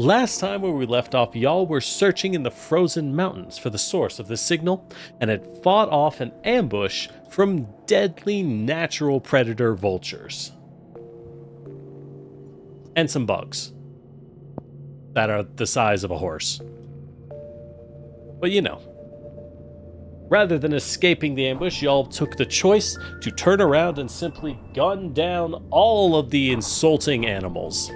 last time where we left off, y'all were searching in the frozen mountains for the source of this signal and had fought off an ambush from deadly natural predator vultures. And some bugs that are the size of a horse. But you know, rather than escaping the ambush, y'all took the choice to turn around and simply gun down all of the insulting animals.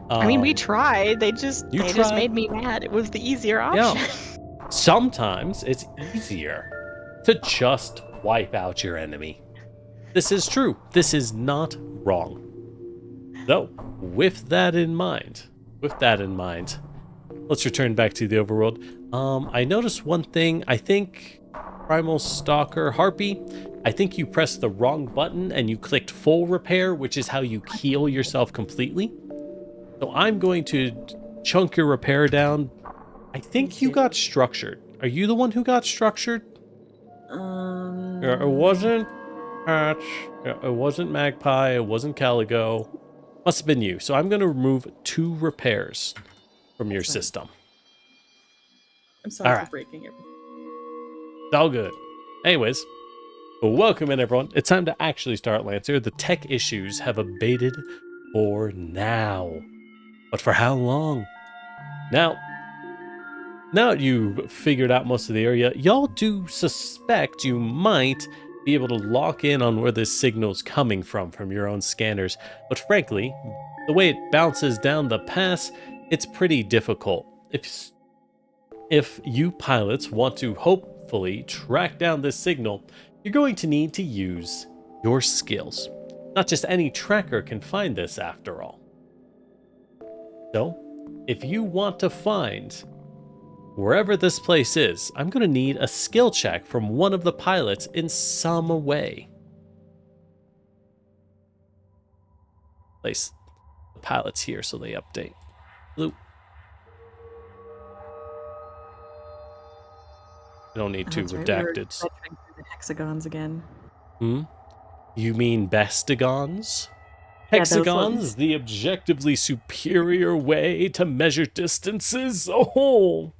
I mean, we tried. They just made me mad. It was the easier option. Yeah. Sometimes it's easier to just wipe out your enemy. This is true. This is not wrong. So, with that in mind, let's return back to the overworld. I noticed one thing. I think Primal Stalker Harpy, I think you pressed the wrong button and you clicked full repair, which is how you heal yourself completely. So I'm going to chunk your repair down. I think you got structured. Are you the one who got structured? It wasn't Patch. It wasn't Magpie. It wasn't Caligo. Must have been you. So I'm going to remove 2 repairs from your system. I'm sorry for breaking everything. It's all good. Anyways, welcome in, everyone. It's time to actually start Lancer. The tech issues have abated for now. But for how long? Now that you've figured out most of the area, y'all do suspect you might be able to lock in on where this signal's coming from your own scanners. But frankly, the way it bounces down the pass, it's pretty difficult. If you pilots want to hopefully track down this signal, you're going to need to use your skills. Not just any tracker can find this after all. So, if you want to find wherever this place is, I'm going to need a skill check from one of the pilots in some way. Place the pilots here so they update. Blue. I don't need 2 redacted. We were the hexagons again. You mean bestigons? Yeah, Hexagons, the objectively superior way to measure distances? Oh!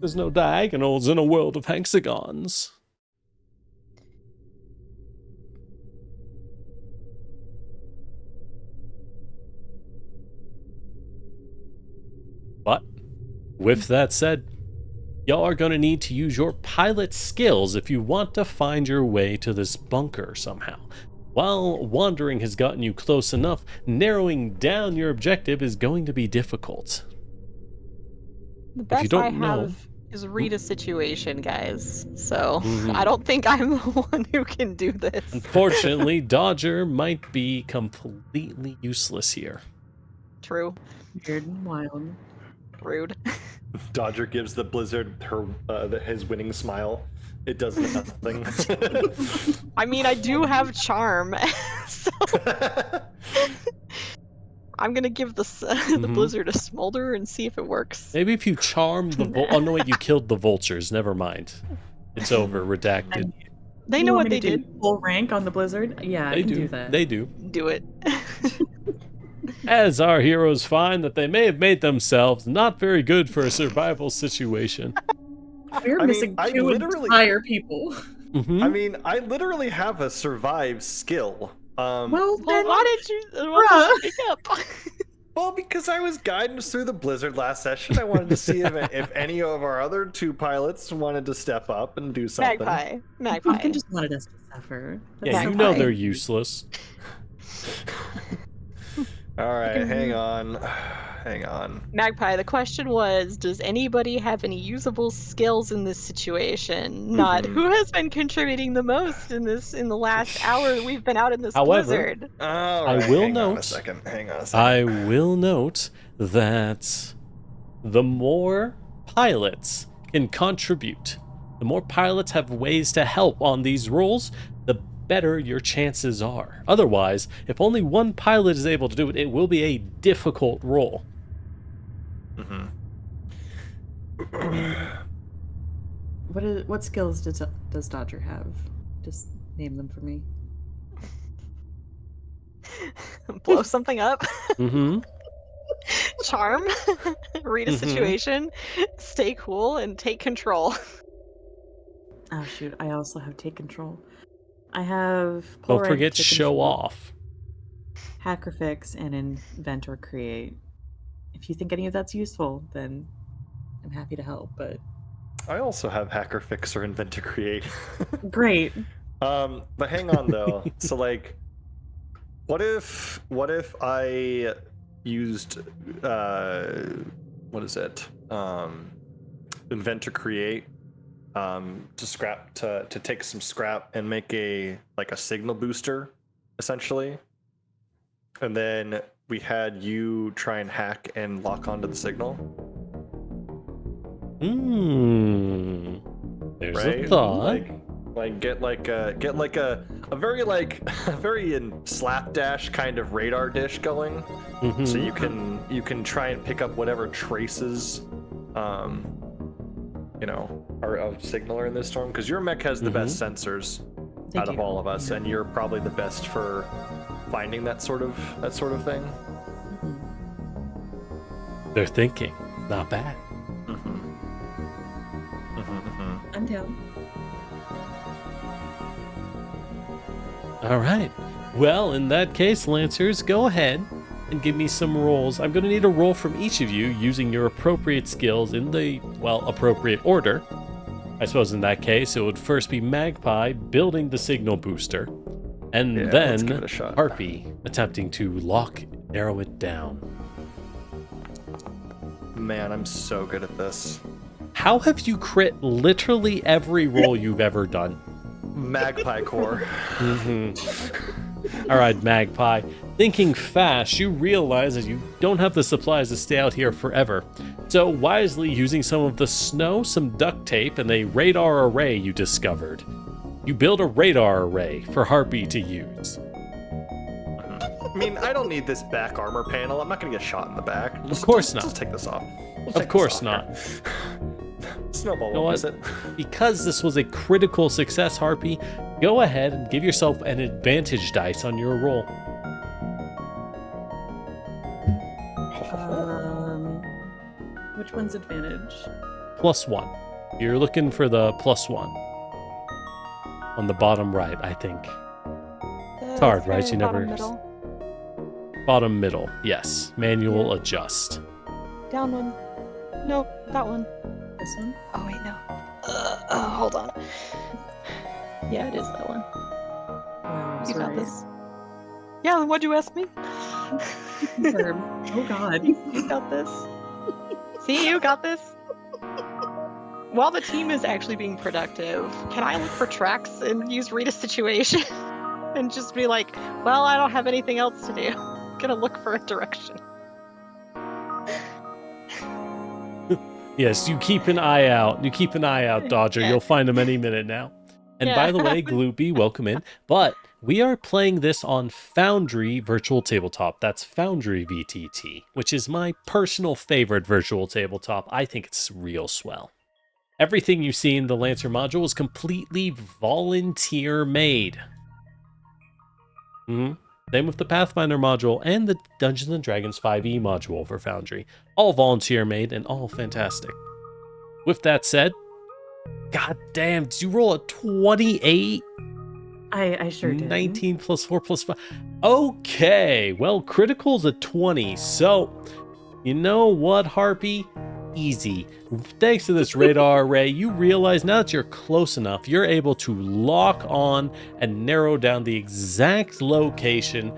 There's no diagonals in a world of hexagons. But, with that said, y'all are going to need to use your pilot skills if you want to find your way to this bunker somehow. While wandering has gotten you close enough, narrowing down your objective is going to be difficult. The best I have is read a situation, guys. So I don't think I'm the one who can do this. Unfortunately, Dodger might be completely useless here. True. Weird and wild. Rude. Dodger gives the Blizzard his winning smile. It does nothing. I mean, I do have charm, so I'm gonna give the Blizzard a smolder and see if it works. Maybe if you charm the oh no, wait, you killed the vultures. Never mind. It's over. Redacted. They know what they did. Full rank on the Blizzard? Yeah, I can do that. They do. Do it. As our heroes find that they may have made themselves not very good for a survival situation. We're missing 2 entire people. I mean, I literally have a survive skill. Well, then why did you pick up? Well, because I was guiding us through the Blizzard last session. I wanted to see if any of our other 2 pilots wanted to step up and do something. Magpie. They just wanted us to suffer. Yeah, you know they're useless. All right, hang on. Magpie, the question was, does anybody have any usable skills in this situation? Not who has been contributing the most in the last hour we've been out in this blizzard. I will note I will note that the more pilots can contribute, the more pilots have ways to help on these roles, the better your chances are. Otherwise, if only one pilot is able to do it, it will be a difficult role. What skills does Dodger have? Just name them for me. blow something up, Mm-hmm. charm, read a situation, stay cool, and take control. Oh shoot, I also have take control. I have Don't rank, forget take show control, off. hacker fix, and invent or create. If you think any of that's useful, then I'm happy to help, but I also have hacker fix or invent to create. great. But hang on though. So like, what if I used what is it? Invent to create to take some scrap and make a signal booster, essentially. And then we had you try and hack and lock onto the signal. There's Right? a thought. Get a very a very slapdash kind of radar dish going, so you can try and pick up whatever traces, are of signal are in this storm, because your mech has the best sensors out of all of us, and you're probably the best for finding that sort of thing. They're thinking, not bad. I'm down. All right. Well, in that case, Lancers, go ahead and give me some rolls. I'm going to need a roll from each of you using your appropriate skills in the, appropriate order. I suppose in that case, it would first be Magpie building the signal booster, and then Harpy attempting to narrow it down. Man, I'm so good at this. How have you crit literally every roll you've ever done? Magpie core. All right, Magpie. Thinking fast, you realize that you don't have the supplies to stay out here forever. So wisely using some of the snow, some duct tape, and a radar array you discovered, you build a radar array for Harpy to use. I mean, I don't need this back armor panel. I'm not going to get shot in the back. Of course not. Let's take this off. Of course not. Snowball You know won't what? miss it. Because this was a critical success, Harpy, go ahead and give yourself an advantage dice on your roll. Which one's advantage? +1. You're looking for the +1. On the bottom right, I think. It's hard, right? You never... Bottom middle, yes. Manual adjust. Down one. Nope, that one. This one? Oh wait, no. Hold on. Yeah, it is that one. Wow, You got sorry. this. Yeah, what'd you ask me? Confirm. Oh god. You got this. See, you got this. While the team is actually being productive, can I look for tracks and use read a situation? And just be like, well, I don't have anything else to do. I'm gonna look for a direction. Yes, you keep an eye out. You keep an eye out, Dodger. You'll find him any minute now. And by the way, Gloopy, welcome in. But we are playing this on Foundry Virtual Tabletop. That's Foundry VTT, which is my personal favorite virtual tabletop. I think it's real swell. Everything you see in the Lancer module is completely volunteer made. Same with the Pathfinder module and the Dungeons & Dragons 5e module for Foundry. All volunteer made and all fantastic. With that said, god damn, did you roll a 28? I sure did. 19 plus 4 plus 5. Okay, well, critical's a 20. So, you know what, Harpy? Easy. Thanks to this radar array, you realize now that you're close enough, you're able to lock on and narrow down the exact location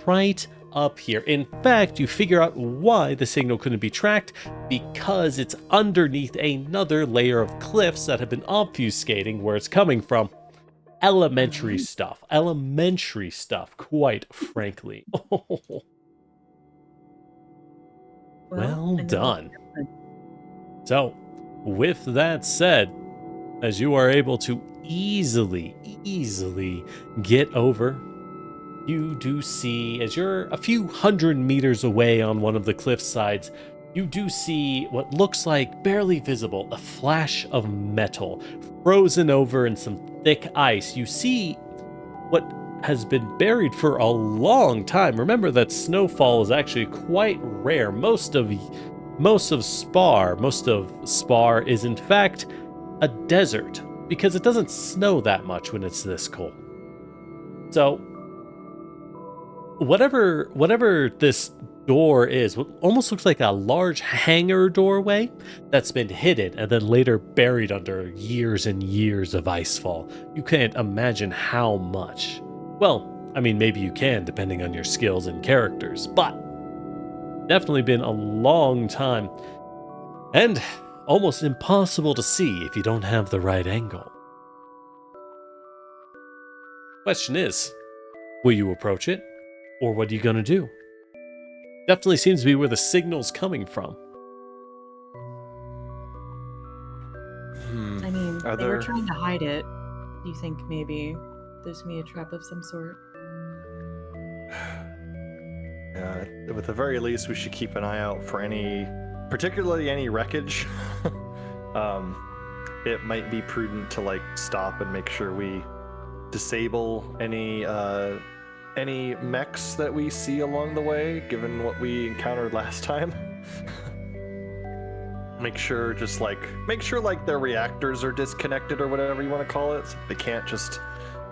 right up here. In fact, you figure out why the signal couldn't be tracked, because it's underneath another layer of cliffs that have been obfuscating where it's coming from. Elementary stuff, quite frankly. Well done. So, with that said, as you are able to easily get over, you do see, as you're a few hundred meters away on one of the cliff sides, you do see what looks like barely visible, a flash of metal frozen over in some thick ice. You see what has been buried for a long time. Remember that snowfall is actually quite rare. Most of Spar is in fact a desert because it doesn't snow that much when it's this cold. So whatever this door is, what almost looks like a large hangar doorway that's been hidden and then later buried under years and years of icefall. You can't imagine how much. Well, I mean, maybe you can, depending on your skills and characters, but definitely been a long time and almost impossible to see if you don't have the right angle. Question is, will you approach it, or what are you gonna do? Definitely seems to be where the signal's coming from. I mean, Are they were there- trying to hide it. Do you think maybe there's gonna be a trap of some sort? With the very least, we should keep an eye out for particularly any wreckage. It might be prudent to like stop and make sure we disable any mechs that we see along the way, given what we encountered last time. Make sure their reactors are disconnected or whatever you want to call it. So they can't just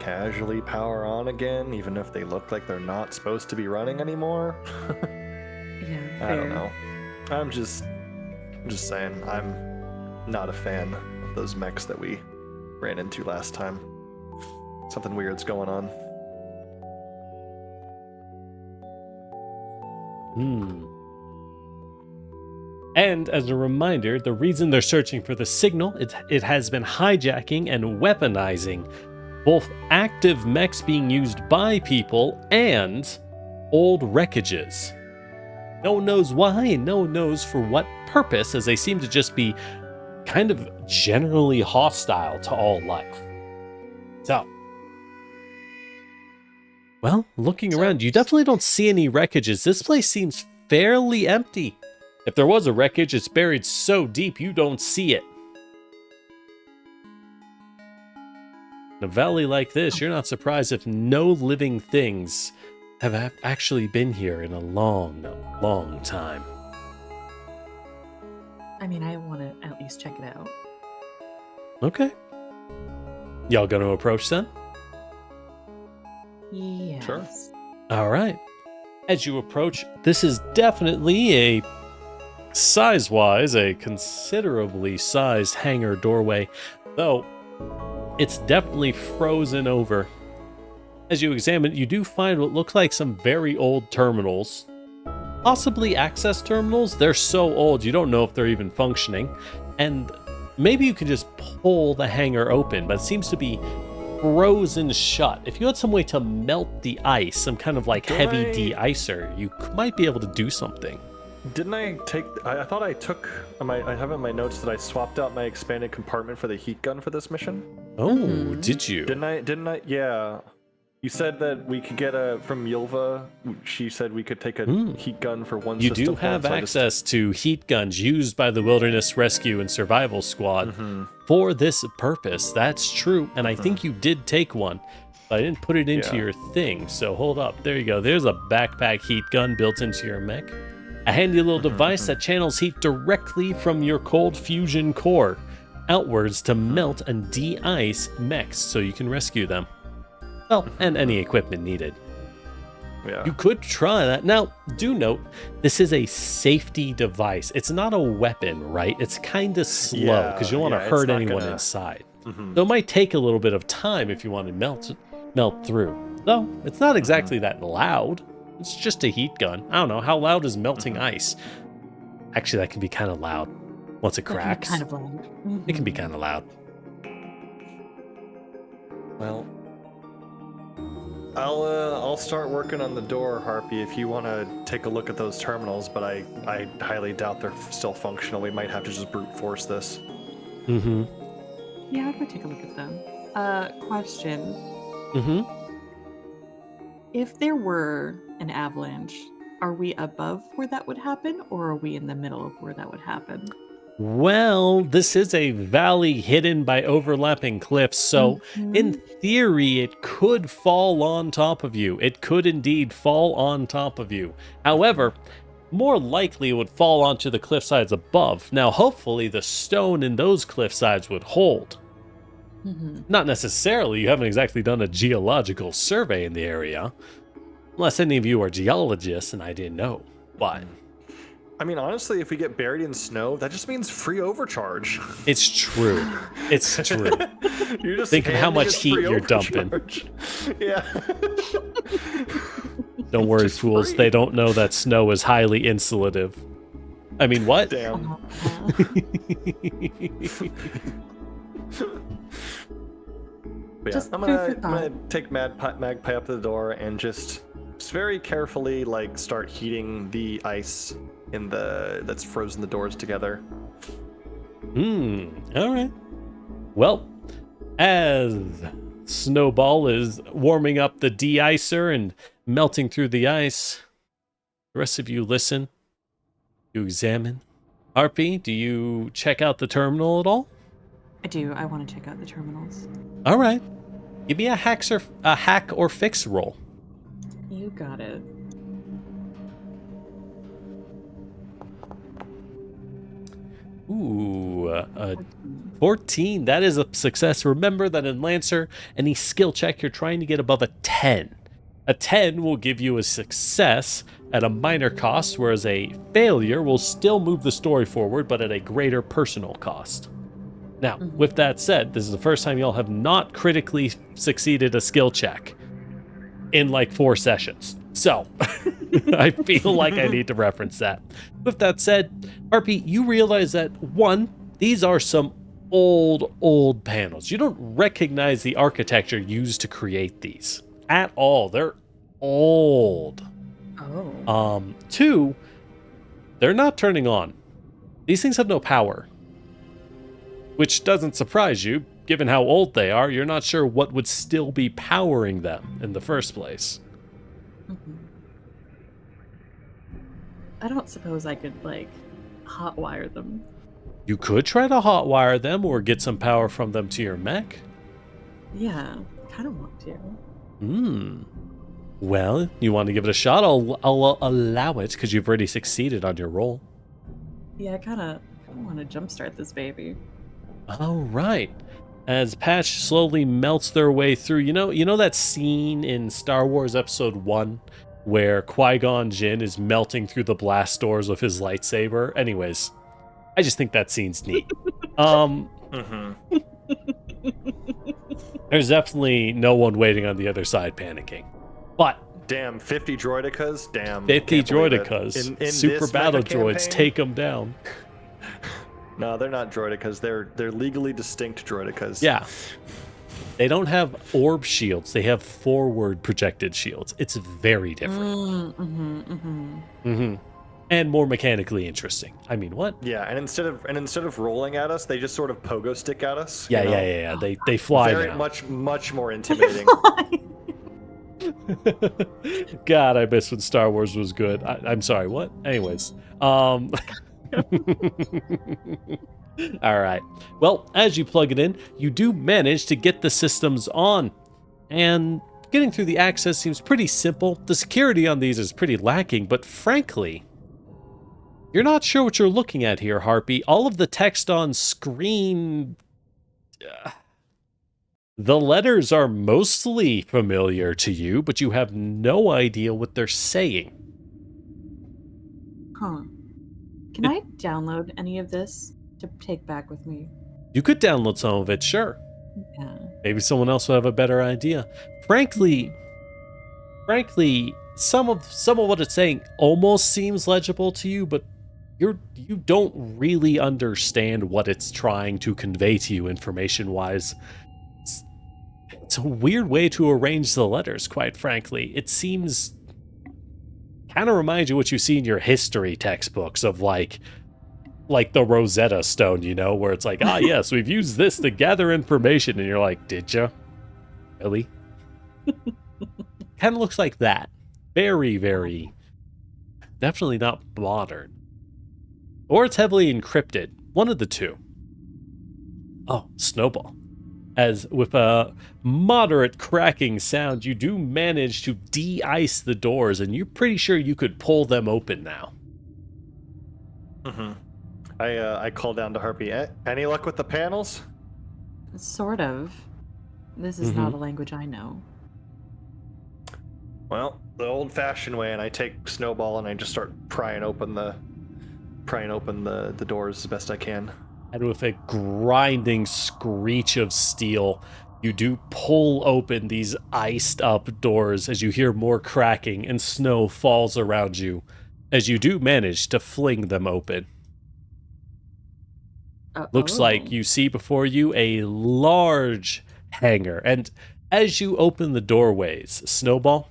casually power on again, even if they look like they're not supposed to be running anymore. Yeah, fair. I don't know. I'm just saying, I'm not a fan of those mechs that we ran into last time. Something weird's going on. And as a reminder, the reason they're searching for the signal, it has been hijacking and weaponizing both active mechs being used by people and old wreckages. No one knows why, and no one knows for what purpose, as they seem to just be kind of generally hostile to all life. So, well, looking around, you definitely don't see any wreckages. This place seems fairly empty. If there was a wreckage, it's buried so deep you don't see it. In a valley like this, you're not surprised if no living things have actually been here in a long, long time. I mean, I want to at least check it out. Okay. Y'all gonna approach then? Yes. Sure. All right. As you approach, this is definitely size-wise, a considerably sized hangar doorway, though it's definitely frozen over. As you examine it, you do find what look like some very old terminals. Possibly access terminals. They're so old you don't know if they're even functioning. And maybe you can just pull the hangar open, but it seems to be frozen shut. If you had some way to melt the ice, some kind of like heavy de-icer, you might be able to do something. Didn't I take? I thought I took. I have in my notes that I swapped out my expanded compartment for the heat gun for this mission. Oh, did you? Didn't I? Yeah. You said that we could get from Yulva. She said we could take a heat gun for one. You system do have point, so access to heat guns used by the Wilderness Rescue and Survival Squad for this purpose. That's true, and I think you did take one, but I didn't put it into your thing. So hold up. There you go. There's a backpack heat gun built into your mech. A handy little device that channels heat directly from your cold fusion core outwards to melt and de-ice mechs so you can rescue them. Well, and any equipment needed. Yeah. You could try that. Now, do note, this is a safety device. It's not a weapon, right? It's kind of slow because you don't want to hurt anyone inside. So it might take a little bit of time if you want to melt through. Though, it's not exactly that loud. It's just a heat gun. I don't know. How loud is melting ice? Actually, that can be kind of loud once it cracks. Kind of loud. It can be kind of loud. Well, I'll start working on the door, Harpy, if you want to take a look at those terminals, but I highly doubt they're still functional. We might have to just brute force this. Yeah, I'll go take a look at them. Question. If there were an avalanche, are we above where that would happen, or are we in the middle of where that would happen? Well, this is a valley hidden by overlapping cliffs, so in theory, it could fall on top of you. It could indeed fall on top of you. However, more likely it would fall onto the cliff sides above. Now, hopefully, the stone in those cliff sides would hold. Not necessarily. You haven't exactly done a geological survey in the area. Unless any of you are geologists and I didn't know. But I mean, honestly, if we get buried in snow, that just means free overcharge. it's true. It's true. You're just Think of how handing much us heat free you're dumping. overcharge. Yeah. Don't worry, Just fools. free. They don't know that snow is highly insulative. I mean, what? Damn. But yeah, Just I'm food for gonna thought. take Magpie up to the door and just very carefully like start heating the ice in that's frozen the doors together. All right. Well, as Snowball is warming up the de-icer and melting through the ice, the rest of you listen. You examine. Harpy, do you check out the terminal at all? I do. I want to check out the terminals. All right. Give me a hack or fix roll. You got it. Ooh, 14. That is a success. Remember that in Lancer, any skill check you're trying to get above a 10. A 10 will give you a success at a minor cost, whereas a failure will still move the story forward, but at a greater personal cost. Now, with that said, this is the first time y'all have not critically succeeded a skill check in like 4 sessions. So, I feel like I need to reference that. With that said, RP, you realize that, one, these are some old panels. You don't recognize the architecture used to create these at all. They're old. Oh. 2, they're not turning on. These things have no power. Which doesn't surprise you, given how old they are. You're not sure what would still be powering them in the first place. I don't suppose I could, like, hotwire them. You could try to hotwire them or get some power from them to your mech. Yeah, kind of want to. Well, you want to give it a shot? I'll allow it because you've already succeeded on your roll. Yeah, I kind of want to jumpstart this baby. All right. As Patch slowly melts their way through, you know that scene in Star Wars Episode 1 where Qui-Gon Jinn is melting through the blast doors with his lightsaber? Anyways, I just think that scene's neat. There's definitely no one waiting on the other side panicking. But Damn, 50 droidicas. Damn. 50 can't believe it. droidicas, In super this battle mecha droids, campaign? take them down. No, they're not droidicas. They're legally distinct droidicas. Yeah. They don't have orb shields. They have forward projected shields. It's very different. And more mechanically interesting. I mean, what? Yeah, and instead of rolling at us, they just sort of pogo stick at us. Yeah, you know? yeah. They fly Very now. much more intimidating. God, I miss when Star Wars was good. I'm sorry, what? Anyways. All right. Well, as you plug it in, you do manage to get the systems on. And getting through the access seems pretty simple. The security on these is pretty lacking, but frankly, you're not sure what you're looking at here, Harpy. All of the text on screen... the letters are mostly familiar to you, but you have no idea what they're saying. Huh. Can I download any of this to take back with me? You could download some of it, sure. Yeah. Maybe someone else would have a better idea. Frankly, some of what it's saying almost seems legible to you, but you don't really understand what it's trying to convey to you information-wise. It's a weird way to arrange the letters, quite frankly. It seems kind of reminds you what you see in your history textbooks of like the Rosetta Stone, you know, where it's like, yes, we've used this to gather information, and you're like, did you? Really? Kind of looks like that. Very, very, definitely not modern. Or it's heavily encrypted. one of the two. Oh, Snowball. As with a moderate cracking sound, you do manage to de-ice the doors, and you're pretty sure you could pull them open now. Mm-hmm. I call down to Harpy. Any luck with the panels? Sort of. This is not a language I know. Well, the old-fashioned way, and I take Snowball and I just start prying open the doors as best I can. And with a grinding screech of steel, you do pull open these iced up doors as you hear more cracking and snow falls around you, as you do manage to fling them open. Looks like you see before you a large hangar, and as you open the doorways, Snowball,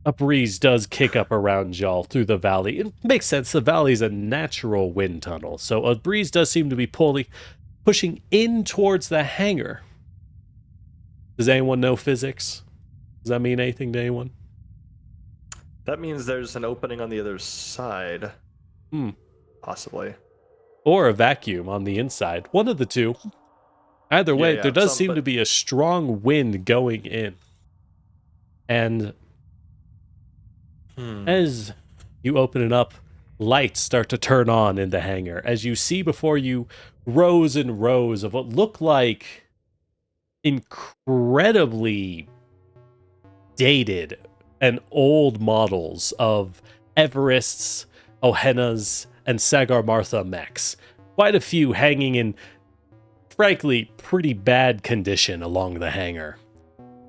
a breeze does kick up around y'all through the valley. It makes sense, the valley's a natural wind tunnel, so a breeze does seem to be pushing in towards the hangar. Does anyone know physics? Does that mean anything to anyone? That means there's an opening on the other side. Possibly. Or a vacuum on the inside. One of the two. Either way, there does seem to be a strong wind going in. And as you open it up, lights start to turn on in the hangar as you see before you rows and rows of what look like incredibly dated and old models of Everest's, Ohenna's, and Sagar Martha mechs. Quite a few hanging in, frankly, pretty bad condition along the hangar.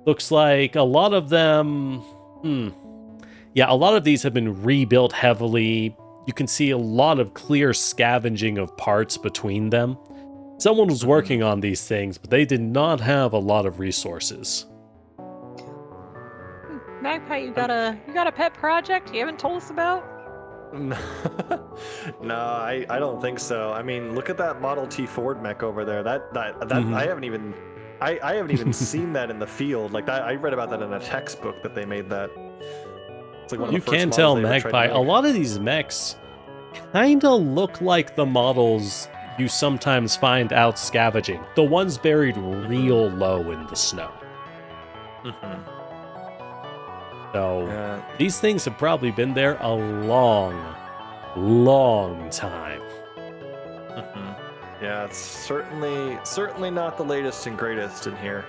Looks like a lot of them... a lot of these have been rebuilt heavily. You can see a lot of clear scavenging of parts between them. Someone was working on these things, but they did not have a lot of resources. Magpie, you got a pet project you haven't told us about? No, I don't think so. I mean, look at that Model T Ford mech over there. That I haven't even seen that in the field. Like I read about that in a textbook that they made that. It's like one of You the first can tell, models they ever tried Magpie, to a make. lot of these mechs kinda look like the models you sometimes find out scavenging. The ones buried real low in the snow. So these things have probably been there a long, long time. Yeah, it's certainly not the latest and greatest in here.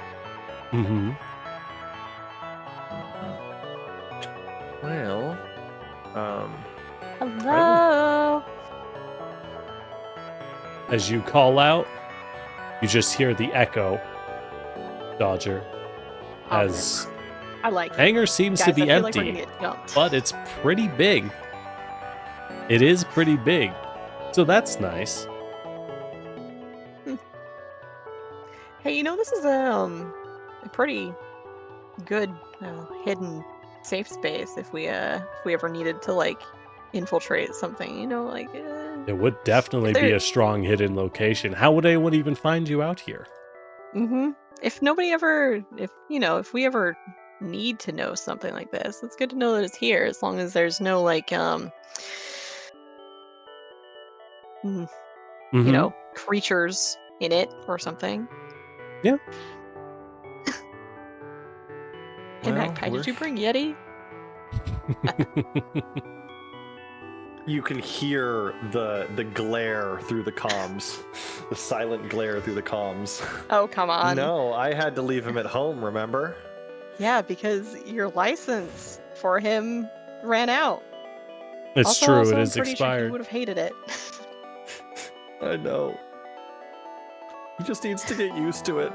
Well, hello. As you call out, you just hear the echo, Dodger, as I like it. hangar seems Guys, to be I feel like we're empty, gonna get jumped. but it's pretty big. It is pretty big, so that's nice. Hey, this is a pretty good hidden safe space if we ever needed to infiltrate something. It would definitely be a strong hidden location. How would anyone even find you out here? If we ever need to know something like this, it's good to know that it's here. As long as there's no creatures in it or something. Yeah. Hey, Magpie, did you bring Yeti? You can hear the glare through the comms, the silent glare through the comms. Oh, come on. No, I had to leave him at home, remember? Yeah, because your license for him ran out. It's true, it is I'm pretty sure expired. he would have hated it. I know. He just needs to get used to it.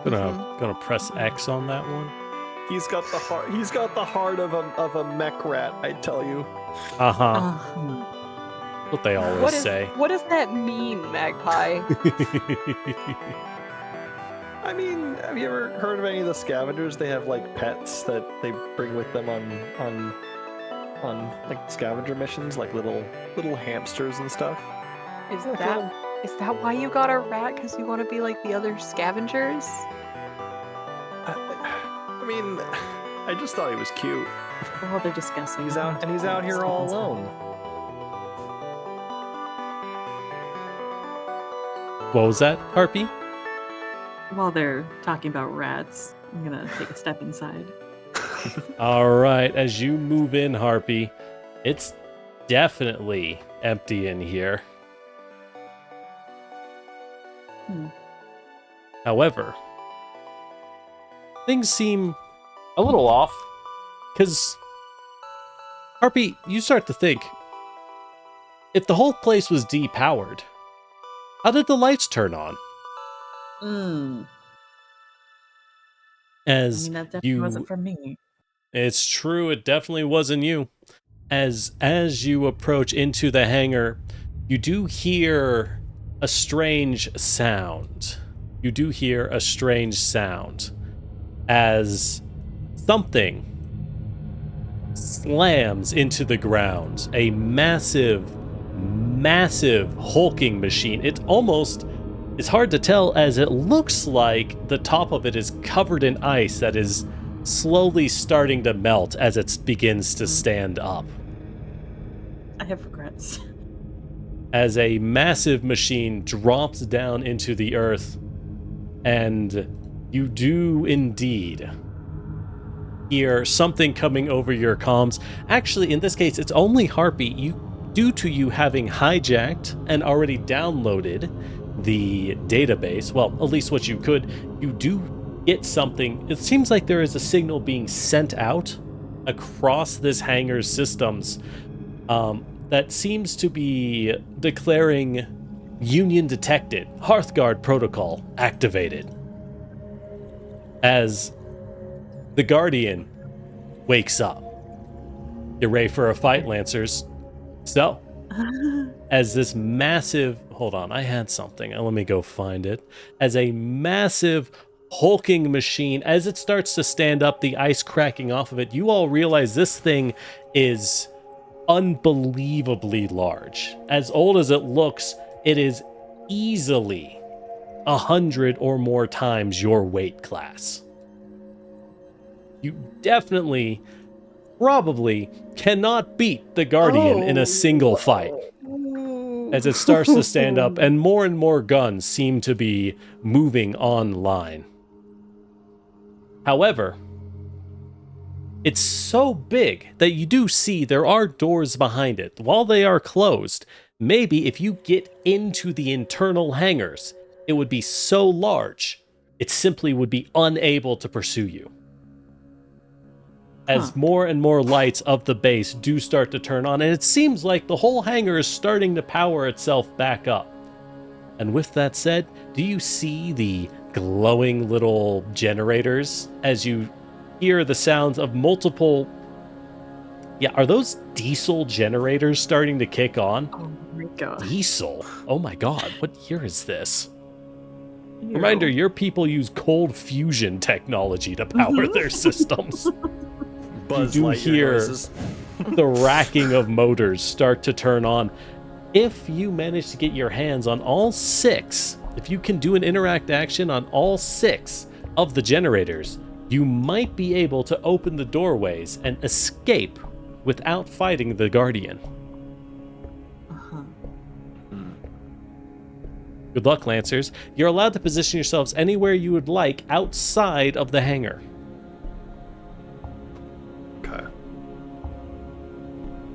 Gonna press X on that one. He's got the heart. He's got the heart of a mech rat. I tell you. What they always say. What does that mean, Magpie? I mean, have you ever heard of any of the scavengers? They have pets that they bring with them on scavenger missions, like little hamsters and stuff. Is that why you got a rat? Because you want to be like the other scavengers? I mean, I just thought he was cute. Oh, they're disgusting. He's out here all alone. What was that, Harpy? While they're talking about rats, I'm gonna take a step inside. All right, as you move in, Harpy, it's definitely empty in here. However, things seem a little off, because, Harpy, you start to think, if the whole place was depowered, how did the lights turn on? I mean, that definitely wasn't from me. It's true, it definitely wasn't you. As you approach into the hangar, you do hear a strange sound. You do hear a strange sound as something slams into the ground. A massive, massive hulking machine. It's hard to tell as it looks like the top of it is covered in ice that is slowly starting to melt as it begins to stand up. I have regrets. As a massive machine drops down into the earth, and you do indeed hear something coming over your comms. Actually, in this case, it's only Harpy. Due to you having hijacked and already downloaded the database, well, at least what you could, you do get something. It seems like there is a signal being sent out across this hangar's systems that seems to be declaring Union detected, Hearthguard protocol activated. As the Guardian wakes up. You're ready for a fight, Lancers. So, as this massive... Hold on, I had something. Let me go find it. As a massive hulking machine, as it starts to stand up, the ice cracking off of it, you all realize this thing is unbelievably large. As old as it looks, it is easily 100 or more times your weight class. You definitely, probably cannot beat the Guardian in a single fight. As it starts to stand up, and more guns seem to be moving online. However, it's so big that you do see there are doors behind it. While they are closed, maybe if you get into the internal hangars, it would be so large, it simply would be unable to pursue you. As more and more lights of the base do start to turn on, and it seems like the whole hangar is starting to power itself back up. And with that said, do you see the glowing little generators as you hear the sounds of multiple... Yeah, are those diesel generators starting to kick on? Oh my god. Diesel? Oh my god, what year is this? Reminder, your people use cold fusion technology to power their systems. You do hear the racking of motors start to turn on. If you manage to get your hands on all 6, if you can do an interact action on all 6 of the generators, you might be able to open the doorways and escape without fighting the Guardian. Good luck, Lancers. You're allowed to position yourselves anywhere you would like outside of the hangar.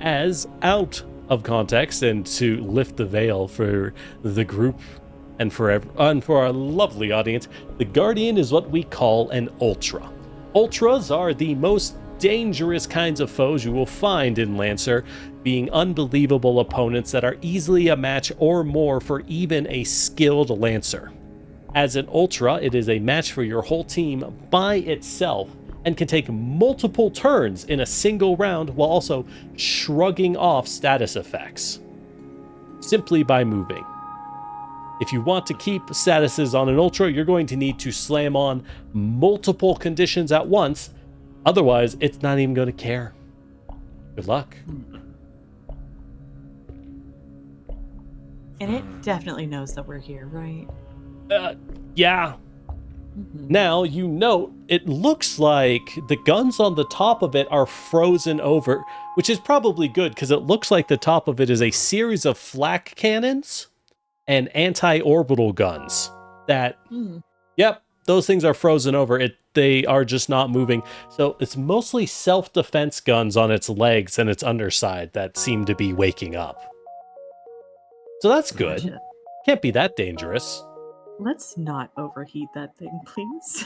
As out of context, and to lift the veil for the group and for our lovely audience, the Guardian is what we call an Ultra. Ultras are the most dangerous kinds of foes you will find in Lancer, being unbelievable opponents that are easily a match or more for even a skilled Lancer. As an Ultra, it is a match for your whole team by itself, and can take multiple turns in a single round while also shrugging off status effects, simply by moving. If you want to keep statuses on an Ultra, you're going to need to slam on multiple conditions at once, otherwise it's not even going to care. Good luck. And it definitely knows that we're here, right? Yeah. Now, you note, it looks like the guns on the top of it are frozen over, which is probably good, because it looks like the top of it is a series of flak cannons and anti-orbital guns that, Hmm. yep, those things are frozen over. They are just not moving. So it's mostly self-defense guns on its legs and its underside that seem to be waking up. So that's good. Gotcha. Can't be that dangerous. Let's not overheat that thing, please.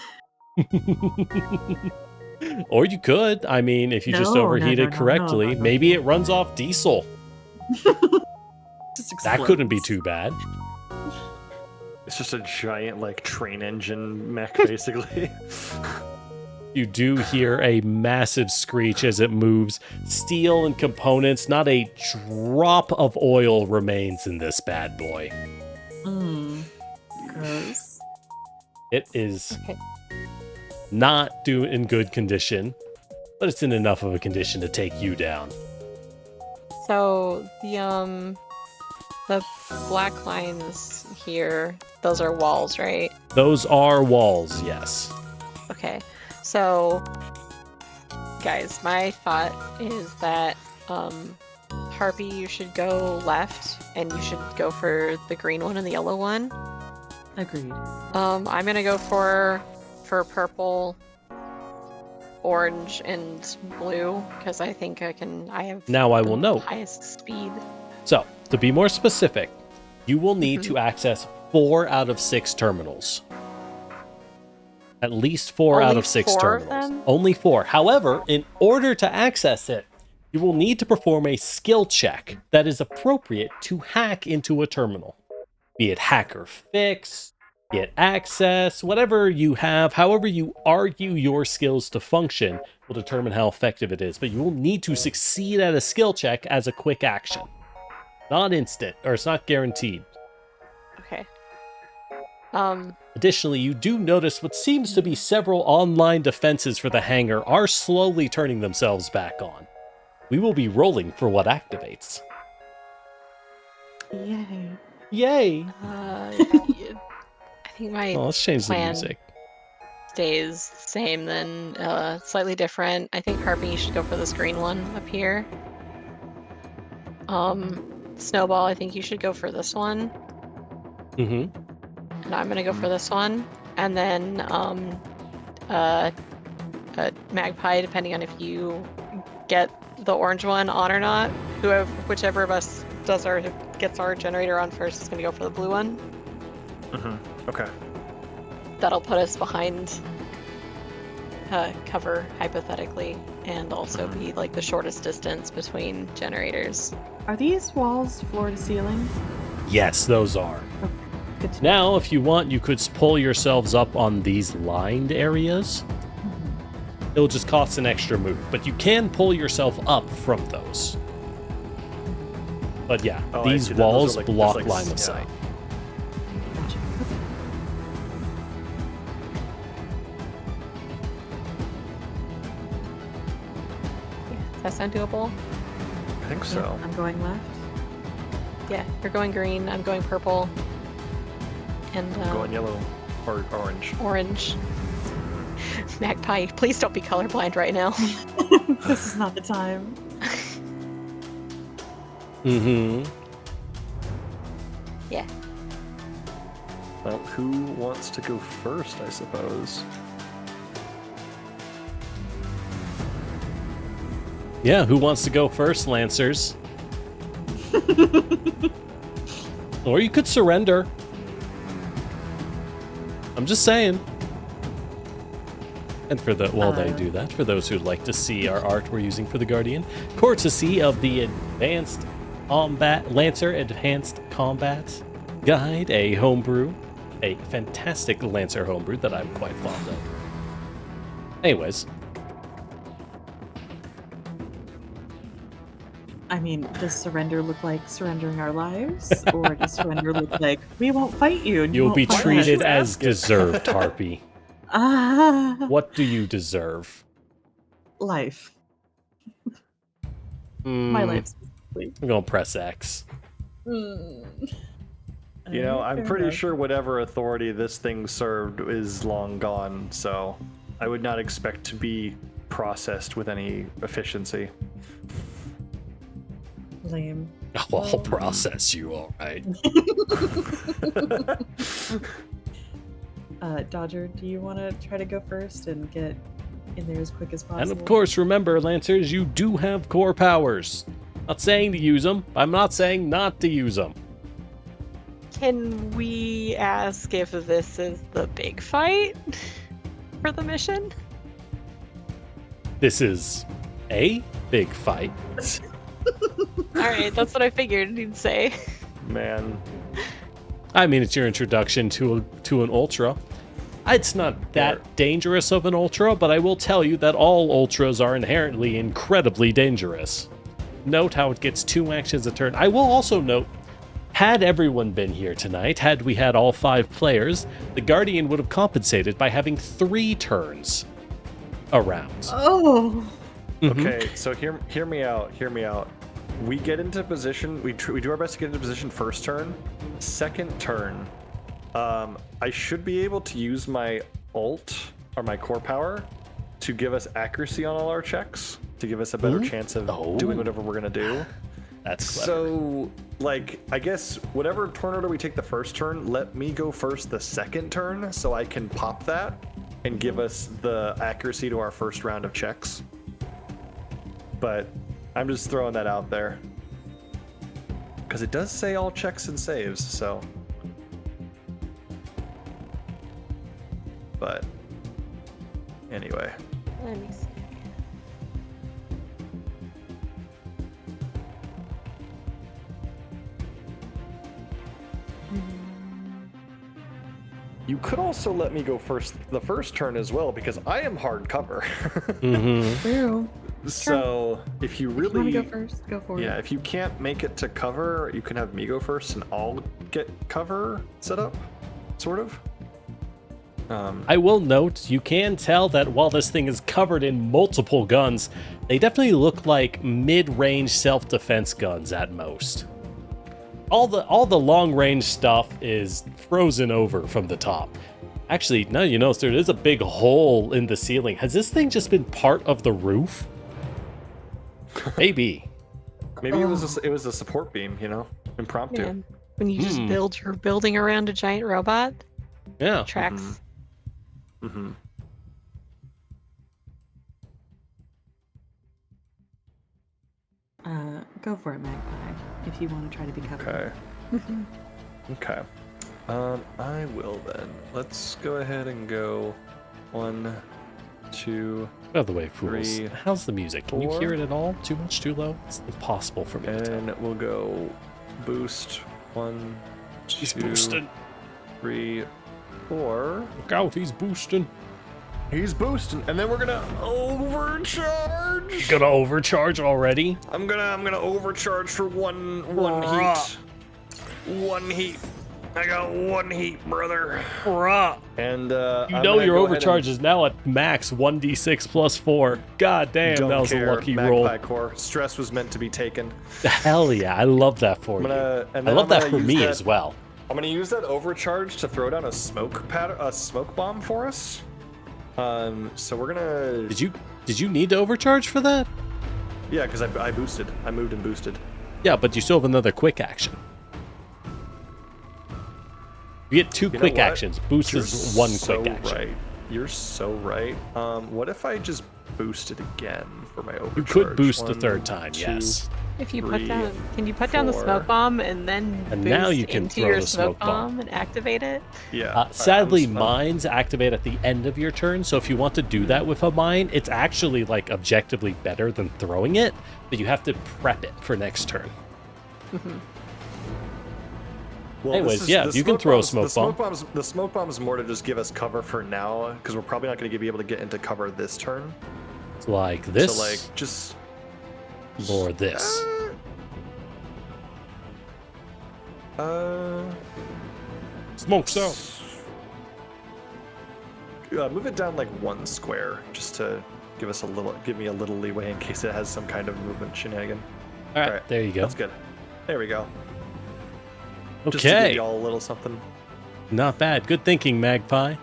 Or you could. I mean, if you just No, overheat it correctly, no. maybe it runs off diesel. Just That couldn't be explodes. too bad. It's just a giant, like, train engine mech, basically. You do hear a massive screech as it moves. Steel and components, not a drop of oil remains in this bad boy. Gross. It is Okay. not in good condition, but it's in enough of a condition to take you down. So the black lines here, those are walls, right? Those are walls, yes. Okay. So guys, my thought is that Harpy, you should go left and you should go for the green one and the yellow one. Agreed. I'm gonna go for purple, orange, and blue because I think I have Now I the will note. highest speed. So, to be more specific, you will need to access 4 out of 6 terminals. At least 4 out Only of 6 4 of terminals. them? Only 4. However, in order to access it, you will need to perform a skill check that is appropriate to hack into a terminal. Be it hack or fix, get access, whatever you have, however you argue your skills to function will determine how effective it is. But you will need to succeed at a skill check as a quick action. Not instant, or it's not guaranteed. Okay. Additionally, you do notice what seems to be several online defenses for the hangar are slowly turning themselves back on. We will be rolling for what activates. Yay. Yay! I think my Oh, let's change the plan music. stays the same then, slightly different. I think Harpy should go for this green one up here. Snowball, I think you should go for this one. Mm-hmm. And I'm gonna go for this one. And then Magpie, depending on if you get the orange one on or not, whichever of us gets our generator on first is gonna go for the blue one. Okay. That'll put us behind cover hypothetically, and also be like the shortest distance between generators. Are these walls floor to ceiling? Yes, those are. Good to know. Now, if you want, you could pull yourselves up on these lined areas. It'll just cost an extra move, but you can pull yourself up from those. But yeah, Oh, I these see that. Those are walls like- block that's like- line of yeah. sight. Gotcha. Does that sound doable? I think Yeah, so. I'm going left. Yeah, you're going green, I'm going purple, and I'm going yellow or orange. orange. Magpie, please don't be colorblind right now. This is not the time. Mm-hmm. Yeah. Well, who wants to go first, I suppose? Yeah, who wants to go first, Lancers? Or you could surrender. I'm just saying. And while they do that, for those who'd like to see our art we're using for the Guardian, courtesy of the Advanced Combat Lancer Advanced Combat Guide, a homebrew, a fantastic Lancer homebrew that I'm quite fond of. Anyways, I mean, does surrender look like surrendering our lives? Or does surrender look like we won't fight you? And you you'll won't be fight treated us? as deserved, Harpy. Ah, What do you deserve? life. My Hmm, life specifically. I'm gonna press X. You know, I'm pretty sure whatever authority this thing served is long gone, so I would not expect to be processed with any efficiency. Lame. I'll process you, all right. Dodger, do you want to try to go first and get in there as quick as possible? And of course, remember, Lancers, you do have core powers. Not saying to use them. I'm not saying not to use them. Can we ask if this is the big fight for the mission? This is a big fight. Alright, that's what I figured you'd say. Man. I mean, it's your introduction to an Ultra. It's not that dangerous of an Ultra, but I will tell you that all Ultras are inherently incredibly dangerous. Note how it gets 2 actions a turn. I will also note, had everyone been here tonight, had we had all 5 players, the Guardian would have compensated by having 3 turns around. Oh! Okay, so hear me out. We get into position. We do our best to get into position first turn. Second turn, I should be able to use my ult or my core power to give us accuracy on all our checks, to give us a better chance of doing whatever we're gonna do. That's clever. So, like, I guess whatever turn order we take the first turn, let me go first the second turn so I can pop that and give us the accuracy to our first round of checks. But I'm just throwing that out there. Because it does say all checks and saves, so. But, anyway. Let me see. You could also let me go first the first turn as well, because I am hard cover. True. So if you really If you want to go first, go for it. Yeah, if you can't make it to cover, you can have me go first and I'll get cover set up, sort of. I will note, you can tell that while this thing is covered in multiple guns, they definitely look like mid-range self-defense guns at most. All the long-range stuff is frozen over from the top. Actually, now you notice there is a big hole in the ceiling. Has this thing just been part of the roof? Maybe. Maybe it was a support beam, you know, impromptu. Man, when you just build your building around a giant robot, Yeah. tracks. Mm-hmm. Go for it, Magpie, if you want to try to be covered. Okay. Okay. I will then. Let's go ahead and go 1, 2, By the way, fools, 3, how's the music? Can you 4. hear it at all? Too much, too low? It's impossible for me to tell. and we'll go boost 1, He's 2, boosting. 3, 4. Look out, he's boosting. He's boosting, and then we're gonna overcharge. Gonna overcharge already? I'm gonna overcharge for one Rah. heat. 1 heat. I got 1 heat, brother. Rah. And You I'm know gonna your go ahead overcharge is now at max 1d6 plus 4. God damn, and that was don't a care, lucky Magpie roll. Core. Stress was meant to be taken. Hell yeah, I love that for I'm you. gonna, and I then love I'm that gonna for use me that- as well. I'm gonna use that overcharge to throw down a smoke bomb for us. So we're gonna. Did you need to overcharge for that? Yeah, because I boosted. I moved and boosted. Yeah, but you still have another quick action. You get 2 You know quick what? actions. Boost You're is 1 so quick action. Right. You're so right. What if I just boosted again for my overcharge? You could boost a 1, 3rd time, 2, yes. If you 3, can you put down the 4. smoke bomb and then And boost now you can into throw your the smoke bomb. and activate it? Yeah. Alright, Sadly, I'm- mines activate at the end of your turn, so if you want to do that with a mine, it's actually like objectively better than throwing it, but you have to prep it for next turn. Well, Anyways, this yeah, the you can smoke throw a bombs- smoke bomb. The smoke bomb is more to just give us cover for now, because we're probably not going to be able to get into cover this turn. It's like this So like just or this. Smokes out. Move it down like 1 square, just to give me a little leeway in case it has some kind of movement shenanigan. All right, Alright, there you go. That's good. There we go. Just to give Okay, y'all a little something. not bad. Good thinking, Magpie.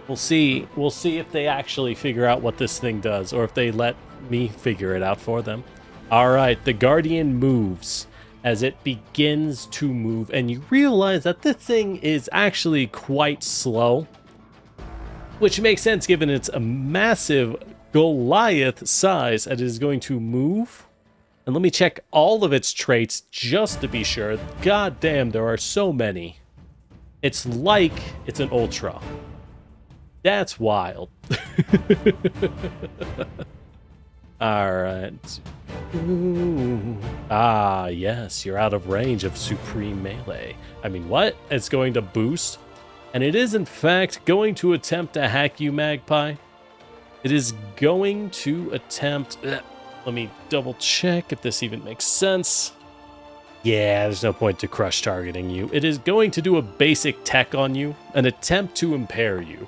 We'll see. We'll see if they actually figure out what this thing does, or if they let me figure it out for them. All right, the Guardian moves as it begins to move, and you realize that this thing is actually quite slow, which makes sense given its a massive Goliath size. It is going to move. And let me check all of its traits just to be sure. God damn, there are so many. It's like it's an Ultra. That's wild. Alright. Ah, yes, you're out of range of Supreme Melee. I mean, what? It's going to boost? And it is, in fact, going to attempt to hack you, Magpie. It is going to attempt... Let me double check if this even makes sense. Yeah, there's no point to crush targeting you. It is going to do a basic tech on you, an attempt to impair you.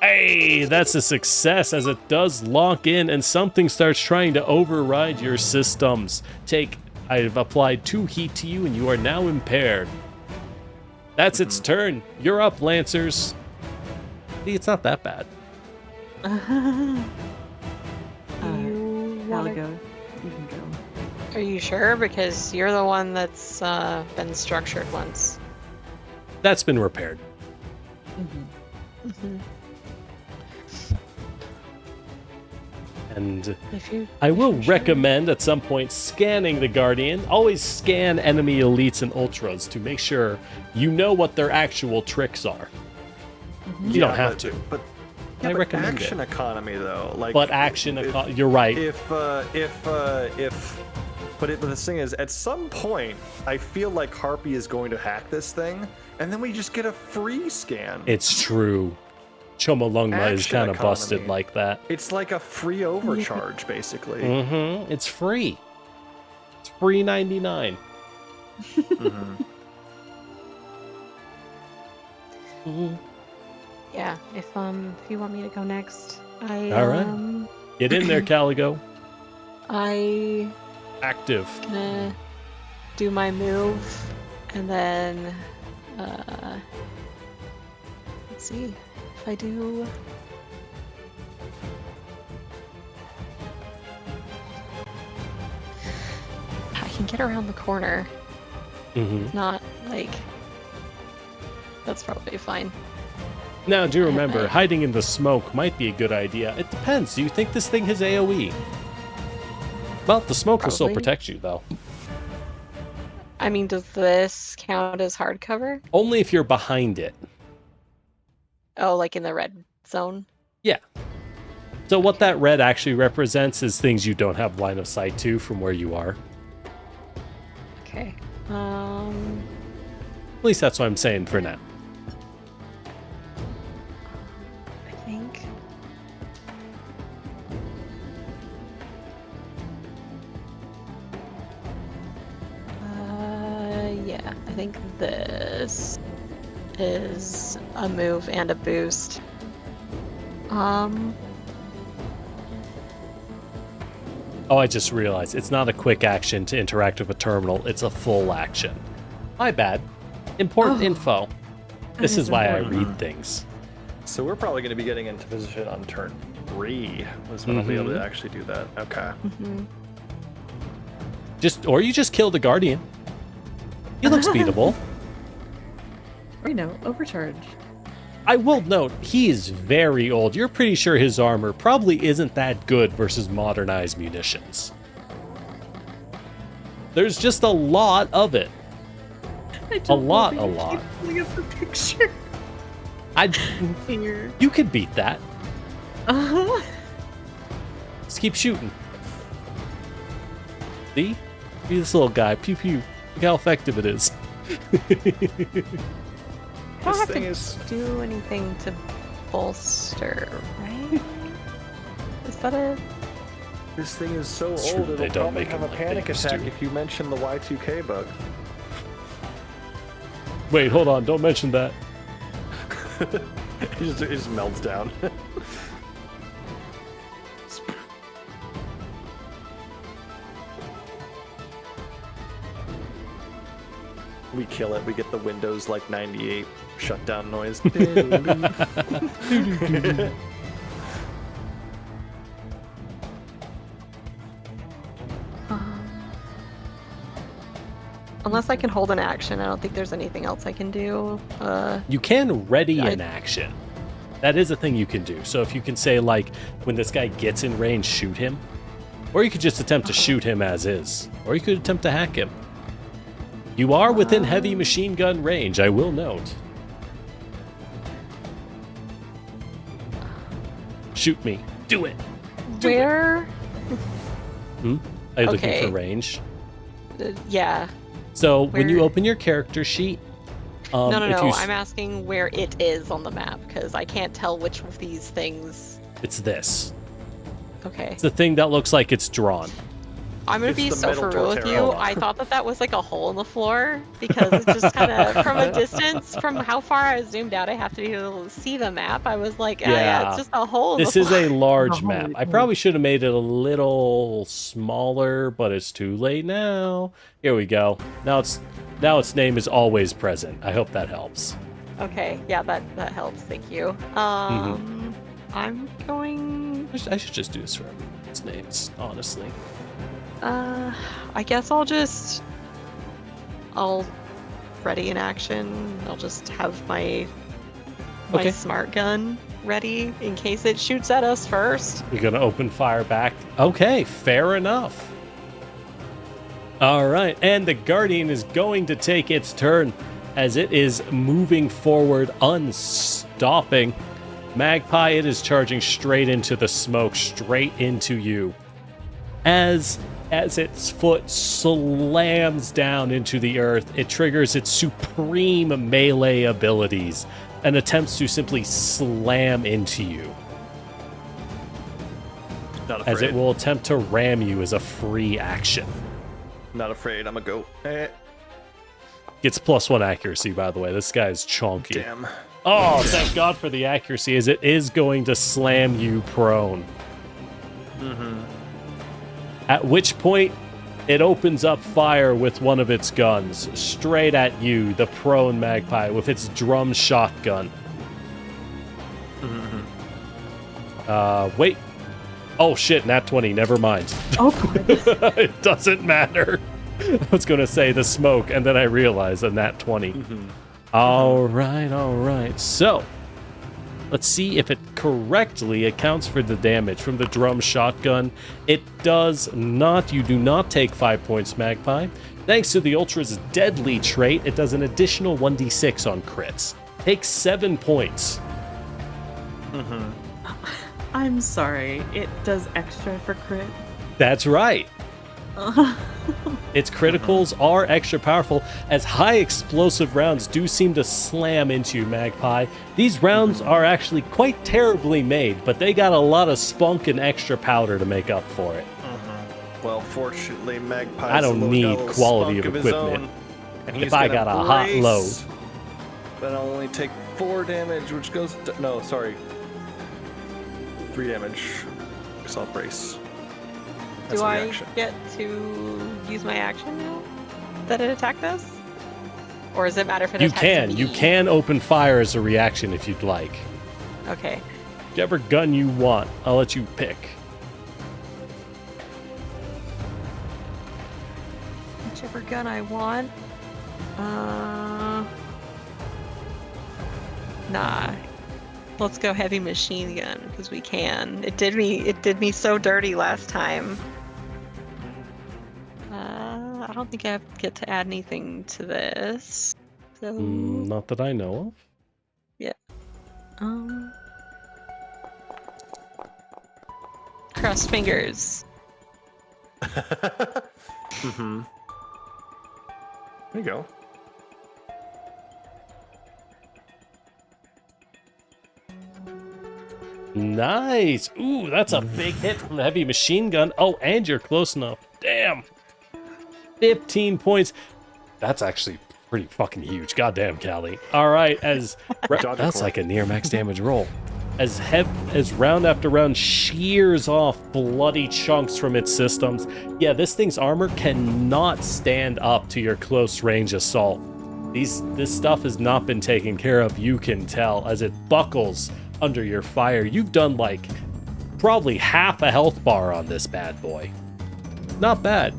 Hey, that's a success as it does lock in and something starts trying to override your systems. I've applied 2 heat to you and you are now impaired. That's its turn. You're up, Lancers. See, it's not that bad. I'll go. You can go. Are you sure? Because you're the one that's been structured once. That's been repaired. And I will recommend at some point scanning the Guardian. Always scan enemy elites and ultras to make sure you know what their actual tricks are. You don't have to. But I recommend action economy though, like. But you're right. But the thing is, at some point, I feel like Harpy is going to hack this thing, and then we just get a free scan. It's true. Chomalungma is kind of busted like that. It's like a free overcharge, basically. It's free. It's free 99. Yeah, if you want me to go next, all right. Get in there, Caligo. Active. Gonna do my move, and then let's see if I do. I can get around the corner. It's not like that's probably fine. Now, do remember, hiding in the smoke might be a good idea. It depends. Do you think this thing has AoE? Well, the smoke will still protect you, though. I mean, does this count as hard cover? Only if you're behind it. Oh, like in the red zone? Yeah. So what that red actually represents is things you don't have line of sight to from where you are. Okay. At least that's what I'm saying for now. I think. Yeah, I think this is a move and a boost. Oh, I just realized it's not a quick action to interact with a terminal. It's a full action. My bad. Important info. This is why I read things. So we're probably going to be getting into position on turn 3. Was when I'll be able to actually do that. Okay. Or you just kill the Guardian. He looks beatable. Or, overcharge. I will note, he is very old. You're pretty sure his armor probably isn't that good versus modernized munitions. There's just a lot of it. A lot. Pulling up the picture. You could beat that. Just keep shooting. See? Be this little guy. Pew pew. Look how effective it is. I don't have to do anything to bolster, right? Is that a... This thing is so It's old, true, they it'll don't probably make have them a like they panic used attack to. if you mention the Y2K bug. Wait, hold on. Don't mention that. It just melts down. We kill it. We get the Windows 98 shutdown noise. Unless I can hold an action, I don't think there's anything else I can do. You can ready an action. That is a thing you can do. So if you can say, like, when this guy gets in range, shoot him. Or you could just attempt to shoot him as is. Or you could attempt to hack him. You are within heavy machine gun range, I will note. Shoot me. Do it. Where? Are you looking Okay. for range? Yeah. So when you Where- open your character sheet, No. if you I'm asking where it is on the map because I can't tell which of these things. it's this. Okay. It's the thing that looks like it's drawn. I'm gonna It's be the so metal for real with you. tortilla. I thought that was like a hole in the floor because it's just kind of from a distance, from how far I zoomed out, I have to be able to see the map. I was like, yeah, Yeah. it's just a hole in This the is floor. a large Oh, map. I holy probably should have made it a little smaller, but it's too late now. Here we go. Now its name is always present. I hope that helps. Okay, yeah, that helps. Thank you. I'm going. I should just do this for everyone's names, honestly. I guess I'll ready in action. I'll just have my Okay. smart gun ready in case it shoots at us first. You're gonna open fire back. Okay, fair enough. All right, and the Guardian is going to take its turn as it is moving forward, unstopping. Magpie, it is charging straight into the smoke, straight into you. As its foot slams down into the earth, it triggers its supreme melee abilities and attempts to simply slam into you. Not afraid. As it will attempt to ram you as a free action. Not afraid. I'm a goat. Gets +1 accuracy, by the way. This guy's chonky. Damn. Oh, thank God for the accuracy, as it is going to slam you prone. At which point, it opens up fire with one of its guns, straight at you, the prone Magpie, with its drum shotgun. Wait. Oh shit, nat 20, never mind. Oh, God. It doesn't matter. I was going to say the smoke, and then I realized a nat 20. All right. So, let's see if it correctly accounts for the damage from the drum shotgun. It does not. You do not take 5 points, Magpie. Thanks to the Ultra's deadly trait, it does an additional 1d6 on crits. Takes 7 points. I'm sorry. It does extra for crit. That's right. Its criticals are extra powerful, as high explosive rounds do seem to slam into you, Magpie. These rounds are actually quite terribly made, but they got a lot of spunk and extra powder to make up for it. Well, fortunately, Magpie. I don't need quality of equipment. And If I got a hot load. Then I'll only take 4 damage, which goes to, no, sorry, 3 damage. So I'll brace. That's Do a I reaction. get to use my action now that it attacked us? Or does it matter if it You attacks can. me? You can open fire as a reaction if you'd like. Okay. Whichever gun you want, I'll let you pick. Whichever gun I want. Nah. Let's go heavy machine gun because we can. It did me so dirty last time. I don't think I get to add anything to this. So Not that I know cross fingers. There you go. of. Nice. Ooh, that's a big hit from the heavy machine gun. Oh, and you're close enough. Damn. 15 points. That's actually pretty fucking huge. Goddamn, Callie. All right, that's like a near max damage roll. As round after round shears off bloody chunks from its systems. Yeah, this thing's armor cannot stand up to your close range assault. This stuff has not been taken care of, you can tell, as it buckles under your fire. You've done like probably half a health bar on this bad boy. Not bad.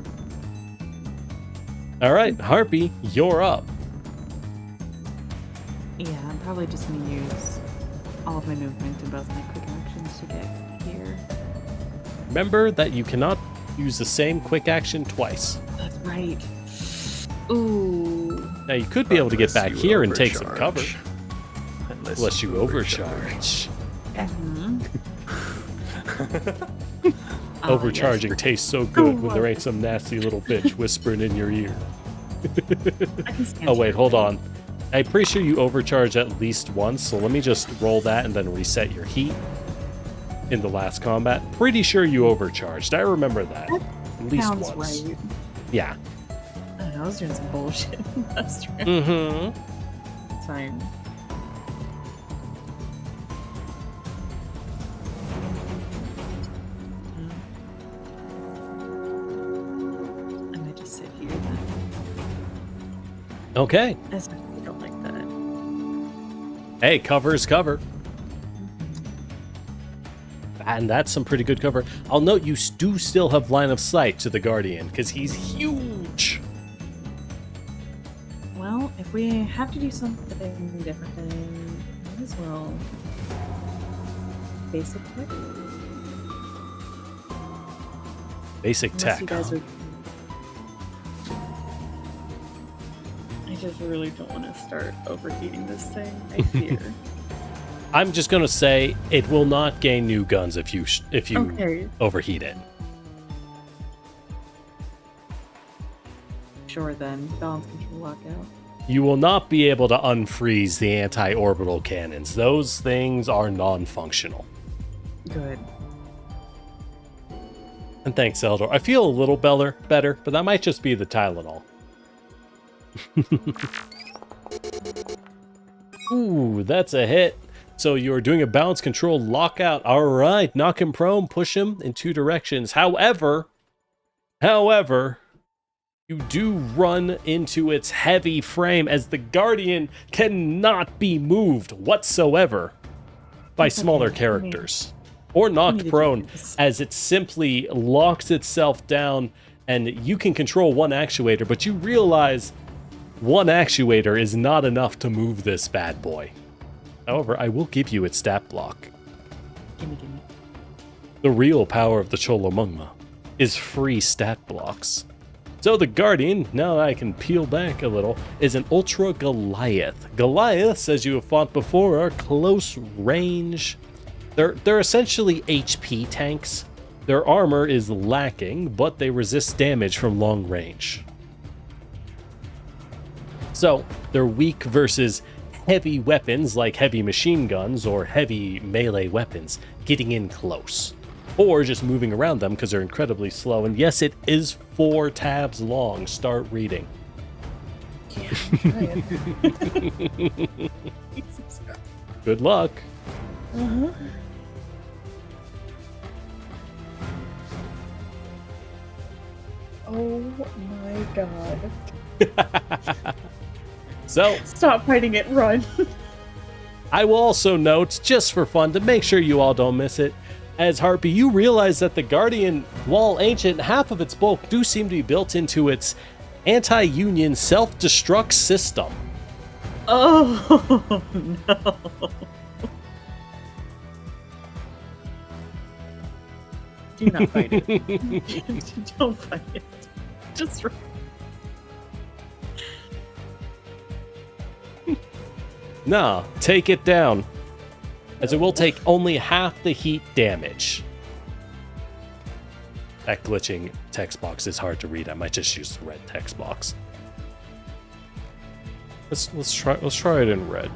All right, Harpy, you're up. Yeah, I'm probably just going to use all of my movement and both my quick actions to get here. Remember that you cannot use the same quick action twice. That's right. Ooh. Now, you could be able to get back here and take some cover. Unless Unless you overcharge. Mhm. Overcharging tastes so good when there ain't some nasty little bitch whispering in your ear. I can stand Oh, wait, here. hold on. I'm pretty sure you overcharge at least once, so let me just roll that and then reset your heat in the last combat. Pretty sure you overcharged. I remember that. At least Sounds once. right. Yeah. I don't know, I was doing some bullshit. That's true. Mm-hmm. It's fine. I might just sit here then. Okay. Especially if you don't like that. Hey, cover is cover. And that's some pretty good cover. I'll note you do still have line of sight to the Guardian, because he's huge. Well, if we have to do something different, then might as well. Basic tech. Basic Unless tech. you guys Huh? are... I just really don't want to start overheating this thing. I fear. I'm just gonna say it will not gain new guns if you Okay. overheat it. Sure then. Balance control lockout. You will not be able to unfreeze the anti-orbital cannons. Those things are non-functional. Good. And thanks, Eldor. I feel a little better, but that might just be the Tylenol. Ooh, that's a hit. So you're doing a balance control lockout. All right, knock him prone, push him in two directions. However, you do run into its heavy frame as the Guardian cannot be moved whatsoever by That's smaller okay. characters. Or Let knocked me do prone this. as it simply locks itself down, and you can control one actuator, but you realize one actuator is not enough to move this bad boy. However, I will give you its stat block. Gimme. The real power of the Cholomungma is free stat blocks. So the Guardian, now that I can peel back a little, is an Ultra Goliath. Goliaths, as you have fought before, are close range. They're essentially HP tanks. Their armor is lacking, but they resist damage from long range. So, they're weak versus heavy weapons like heavy machine guns or heavy melee weapons getting in close. Or just moving around them because they're incredibly slow. And yes, it is 4 tabs long. Start reading. Yeah, I'm trying. Jesus. Good luck. Uh-huh. Oh my god. So, Stop fighting it, run. I will also note, just for fun, to make sure you all don't miss it, as Harpy, you realize that the Guardian, while ancient, half of its bulk do seem to be built into its anti-union self-destruct system. Oh no. Do not fight it. Don't fight it. Just run. Nah, take it down, as it will take only half the heat damage. That glitching text box is hard to read. I might just use the red text box. Let's try it in red.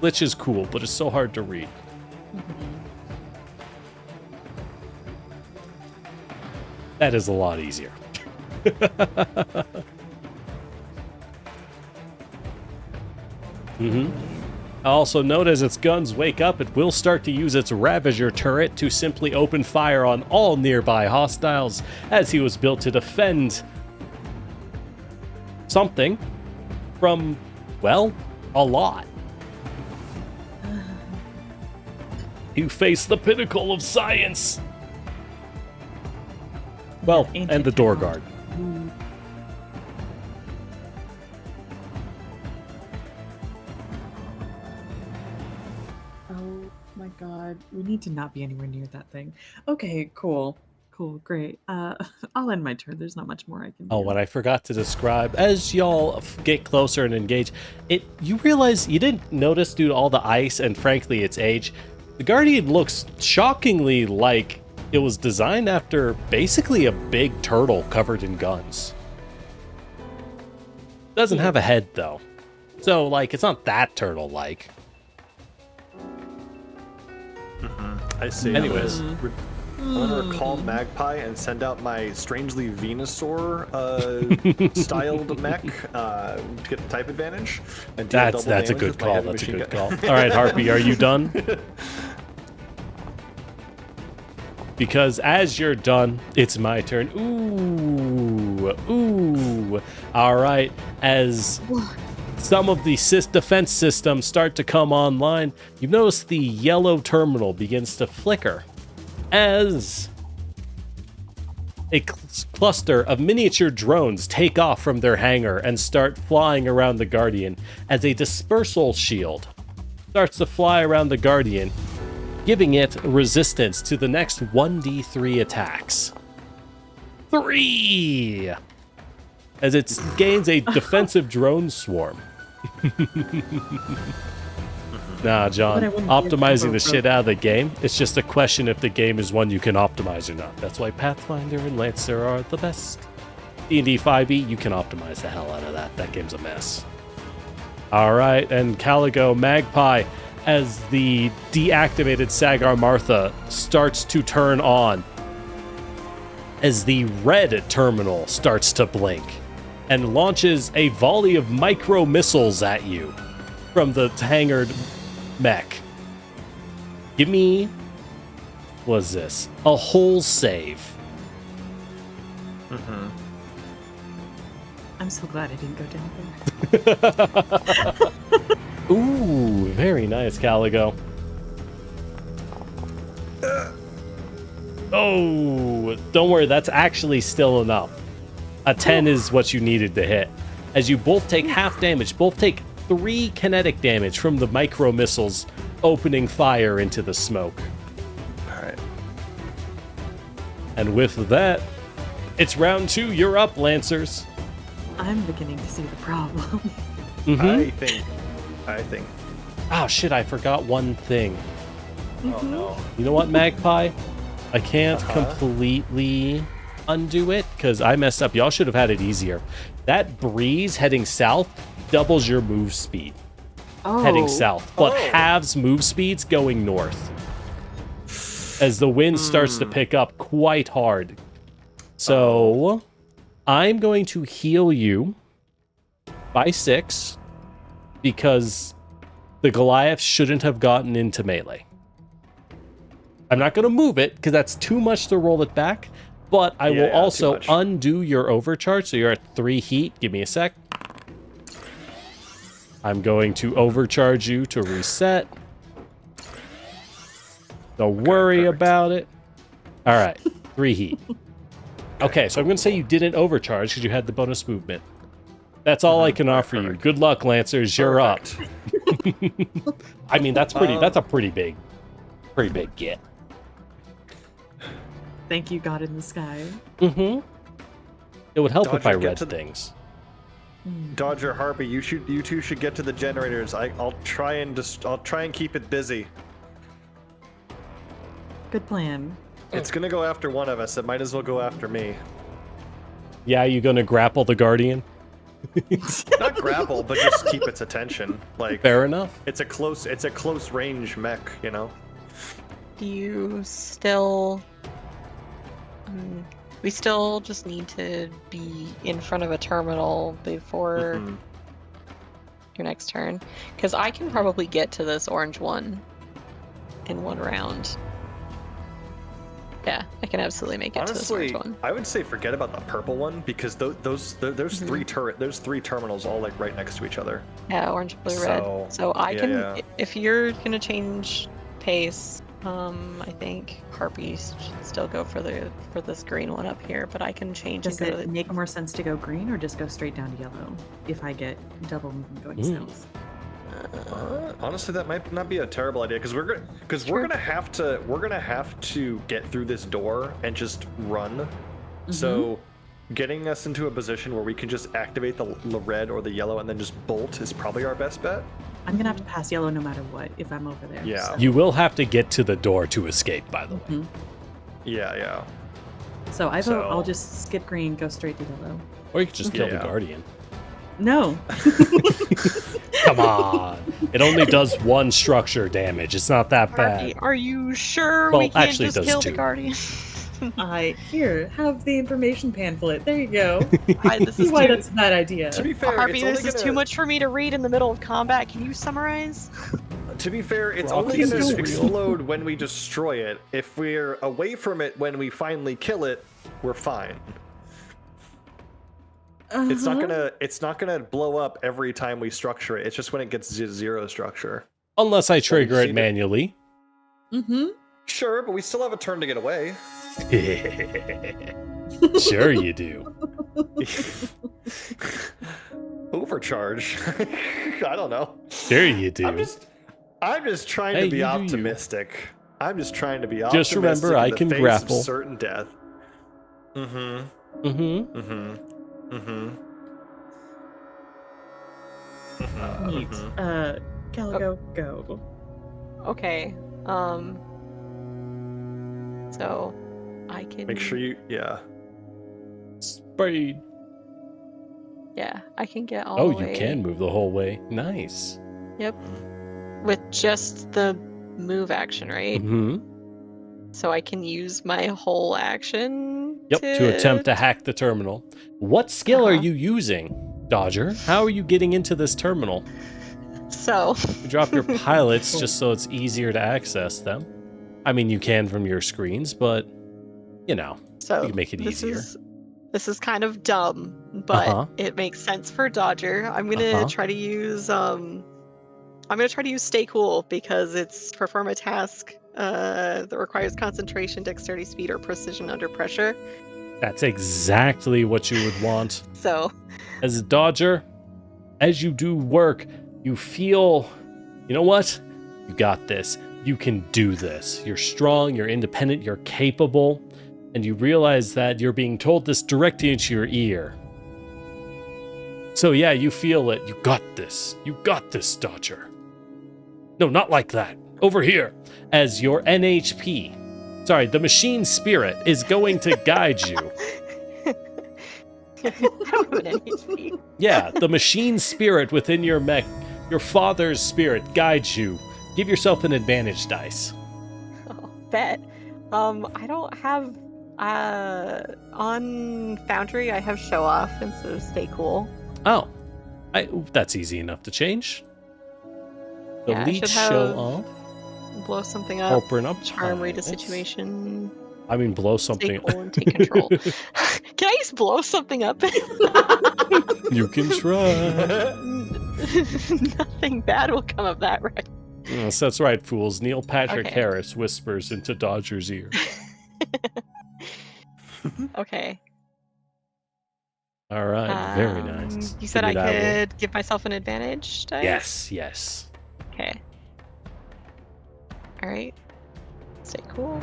Glitch is cool, but it's so hard to read. That is a lot easier. Also note as its guns wake up, it will start to use its Ravager turret to simply open fire on all nearby hostiles, as he was built to defend something from, well, a lot. You face the pinnacle of science! Well, and the door guard. god. We need to not be anywhere near that thing. Okay, cool. Cool, great. I'll end my turn. There's not much more I can do. Oh, what I forgot to describe, as y'all get closer and engage, you realize you didn't notice due to all the ice and frankly its age, the Guardian looks shockingly like it was designed after basically a big turtle covered in guns. Doesn't have a head though. So like it's not that turtle-like. I see. Anyways. I want to recall Magpie and send out my strangely Venusaur styled mech to get the type advantage. And deal That's double a damage good with my call. heavy That's a machine good gun. call. All right, Harpy, are you done? Because as you're done, it's my turn. Ooh. All right, as some of the defense systems start to come online, you've noticed the yellow terminal begins to flicker as a cluster of miniature drones take off from their hangar and start flying around the Guardian as a dispersal shield starts to fly around the Guardian, giving it resistance to the next 1d3 attacks. 3! As it gains a defensive drone swarm. Nah, John, optimizing the shit out of the game, it's just a question if the game is one you can optimize or not. That's why Pathfinder and Lancer are the best. D&D 5e, you can optimize the hell out of that. That game's a mess. All right, and Caligo Magpie, as the deactivated Sagar Martha starts to turn on, as the red terminal starts to blink and launches a volley of micro missiles at you from the hangared mech. Give me, what is this? A whole save. I'm so glad I didn't go down there. Ooh, very nice, Caligo. Oh, don't worry, that's actually still enough. A 10 is what you needed to hit. As you both take half damage, both take 3 kinetic damage from the micro missiles opening fire into the smoke. Alright. And with that, it's round 2. You're up, Lancers. I'm beginning to see the problem. I think. Oh shit, I forgot one thing. Oh no. You know what, Magpie? I can't completely undo it because I messed up. Y'all should have had it easier. That breeze heading south doubles your move speed. Heading south, but halves move speeds going north. As the wind starts to pick up quite hard. So I'm going to heal you by 6 because the Goliath shouldn't have gotten into melee. I'm not going to move it because that's too much to roll it back, but I will also undo your overcharge. So you're at 3 heat. Give me a sec. I'm going to overcharge you to reset. Don't worry about it. All right, 3 heat. Okay, so I'm going to say you didn't overcharge because you had the bonus movement. That's all I can offer you. Good luck, Lancers. You're up. I mean, that's pretty. That's a pretty big get. Thank you, God in the sky. Mm-hmm. It would help if I read to things. Dodger, Harpy, you two should get to the generators. I'll try and keep it busy. Good plan. It's gonna go after one of us. It might as well go after me. Yeah, you gonna grapple the Guardian? Not grapple, but just keep its attention. Like Fair enough. It's a close range mech, you know. Do you still? We still just need to be in front of a terminal before your next turn, because I can probably get to this orange one in 1 round. Yeah, I can absolutely make it to this orange one. I would say forget about the purple one because there's 3 terminals all like right next to each other. Yeah, orange, blue, red. So I can, if you're gonna change pace, I think Harpy should still go for this green one up here, but I can change. Does it make more sense to go green or just go straight down to yellow if I get double movement going south? Honestly, that might not be a terrible idea because we're gonna have to get through this door and just run. Mm-hmm. So, getting us into a position where we can just activate the red or the yellow and then just bolt is probably our best bet. I'm gonna have to pass yellow no matter what if I'm over there. Yeah. So. You will have to get to the door to escape, by the way. Mhm. Yeah. So I vote I'll just skip green, go straight to yellow. Or you could just kill the Yeah. Guardian. No. Come on. It only does 1 structure damage. It's not that bad. Are you sure Well, we can't actually, it just does kill 2. the Guardian? Here, have the information pamphlet. There you go. This See is why too, that's a bad idea. To be fair, Harvey, it's only this is too much for me to read in the middle of combat. Can you summarize? To be fair, it's Rocky's only going to is real. explode when we destroy it. If we're away from it when we finally kill it, we're fine. It's not gonna blow up every time we structure it. It's just when it gets 0 structure. Unless I trigger seen it it? manually. Mm-hmm. Sure, but we still have a turn to get away. Sure you do. Overcharge. I don't know. Sure you do. I'm just trying Hey, to be you do you. optimistic. I'm just trying to be optimistic. Just remember, in I the can face of grapple. certain death. Mm-hmm. Mm-hmm. Mm-hmm. Mm-hmm. Neat. Calico, go. Okay. So I can Make sure you, yeah. Speed. Yeah, I can get all Oh, the way. you can move the whole way. Nice. Yep. With just the move action, right? Mm-hmm. So I can use my whole action. Yep, to attempt to hack the terminal. What skill are you using, Dodger? How are you getting into this terminal? So You drop your pilots just so it's easier to access them. I mean, you can from your screens, but, you know, you can make it easier. This is kind of dumb, but Uh-huh. it makes sense for Dodger. I'm gonna try to use Stay Cool because it's perform a task that requires concentration, dexterity, speed, or precision under pressure. That's exactly what you would want. So As a Dodger, as you do work, you feel, you know what? You got this. You can do this. You're strong, you're independent, you're capable, and you realize that you're being told this directly into your ear. So yeah, you feel it. You got this. You got this, Dodger. No, not like that. Over here. As your NHP, sorry, the machine spirit is going to guide you. I don't have an NHP. Yeah, the machine spirit within your mech, your father's spirit guides you. Give yourself an advantage dice. Oh, bet. I don't have on Foundry. I have show off instead of Stay Cool. Oh, that's easy enough to change. Yeah, I Delete should have show off. Blow something up. Open up. Charm, read a pilots. situation. I mean, blow Stay something. cool and take control. Can I just blow something up? You can try. Nothing bad will come of that, right? Yes, that's right, fools. Neil Patrick Okay. Harris whispers into Dodger's ear. Okay. All right, very nice. You said Give I me that roll. could give myself an advantage dice? Yes, yes. Okay. Alright. Stay cool.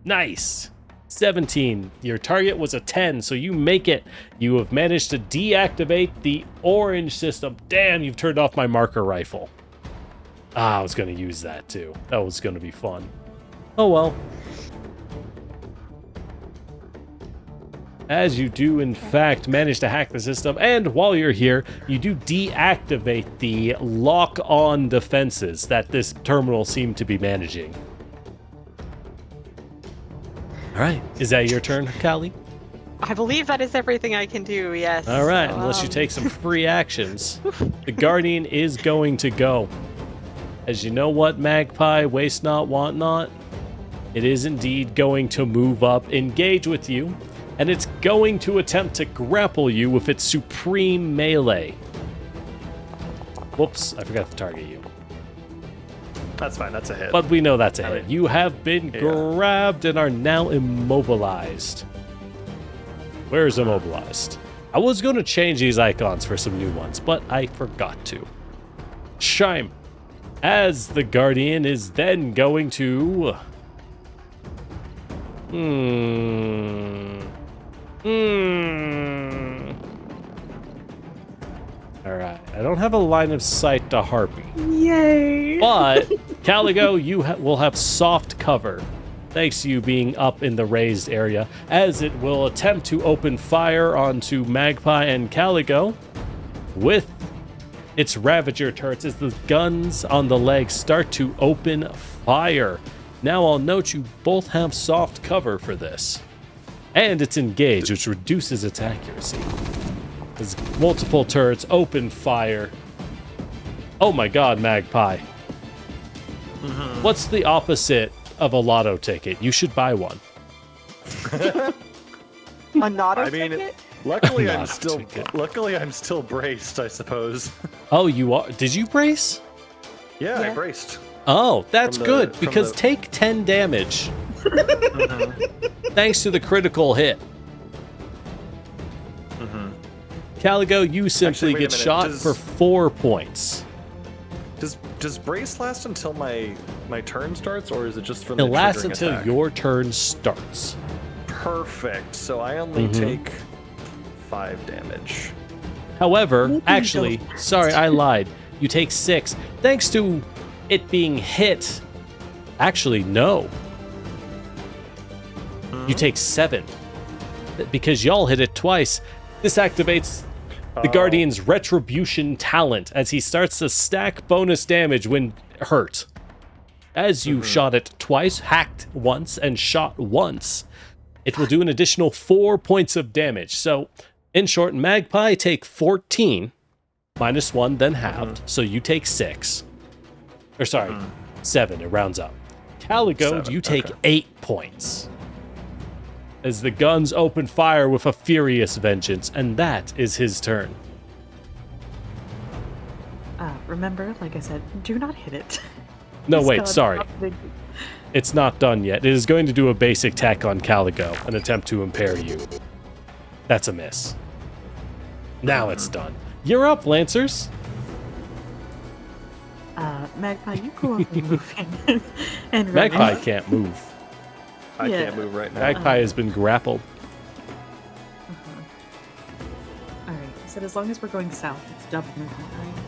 Nice. 17. Your target was a 10, so you make it. You have managed to deactivate the orange system. Damn, you've turned off my marker rifle. I was going to use that too. That was going to be fun. Oh well. As you do, in fact, manage to hack the system, and while you're here, you do deactivate the lock-on defenses that this terminal seemed to be managing. All right, is that your turn, Callie? I believe that is everything I can do, yes. All right, So, unless you take some free actions. The Guardian is going to go. As you know what, Magpie, waste not, want not. It is indeed going to move up, engage with you, and it's going to attempt to grapple you with its supreme melee. Whoops, I forgot to target you. That's fine. That's a hit. But we know that's a All hit. right. You have been Yeah. grabbed and are now immobilized. Where is immobilized? I was going to change these icons for some new ones, but I forgot to. Shime. As the Guardian is then going to... Alright, I don't have a line of sight to Harpy. Yay! But, Caligo, you will have soft cover, thanks to you being up in the raised area, as it will attempt to open fire onto Magpie and Caligo with its Ravager turrets as the guns on the legs start to open fire. Now I'll note you both have soft cover for this. And it's engaged, which reduces its accuracy. As multiple turrets open fire. Oh my god, Magpie. What's the opposite of a lotto ticket? You should buy one. A Notto ticket? Luckily Not I'm a still ticket. luckily I'm still braced, I suppose. Oh, you are? Did you brace? Yeah, I Yeah. braced. Oh, that's From the- good, from because the- take 10 damage. Thanks to the critical hit. Caligo, you simply Actually, wait a get minute, shot does- for 4 points. Does brace last until my turn starts, or is it just from It the lasts triggering until attack? your turn starts. Perfect. So I only take 5 damage. However, Maybe actually, go fast. sorry, I lied. You take 6. Thanks to it being hit. Actually, no. You take 7. Because y'all hit it twice. This activates the Guardian's Retribution talent as he starts to stack bonus damage when hurt. As you shot it twice, hacked once, and shot once, it will do an additional 4 points of damage. So, in short, Magpie take 14, minus 1, then halved. So you take 6. Or sorry, 7, it rounds up. Caligo, 7, you take okay. 8 points. As the guns open fire with a furious vengeance, and that is his turn. Remember, like I said, do not hit it. No, It's wait, got sorry. nothing- It's not done yet. It is going to do a basic attack on Caligo, an attempt to impair you. That's a miss. Now it's done. You're up, Lancers. Magpie, you go up and move in. And run Magpie in. can't move. I Yeah. can't move right now. Magpie has been grappled. All right. I said as long as we're going south, it's double movement, right?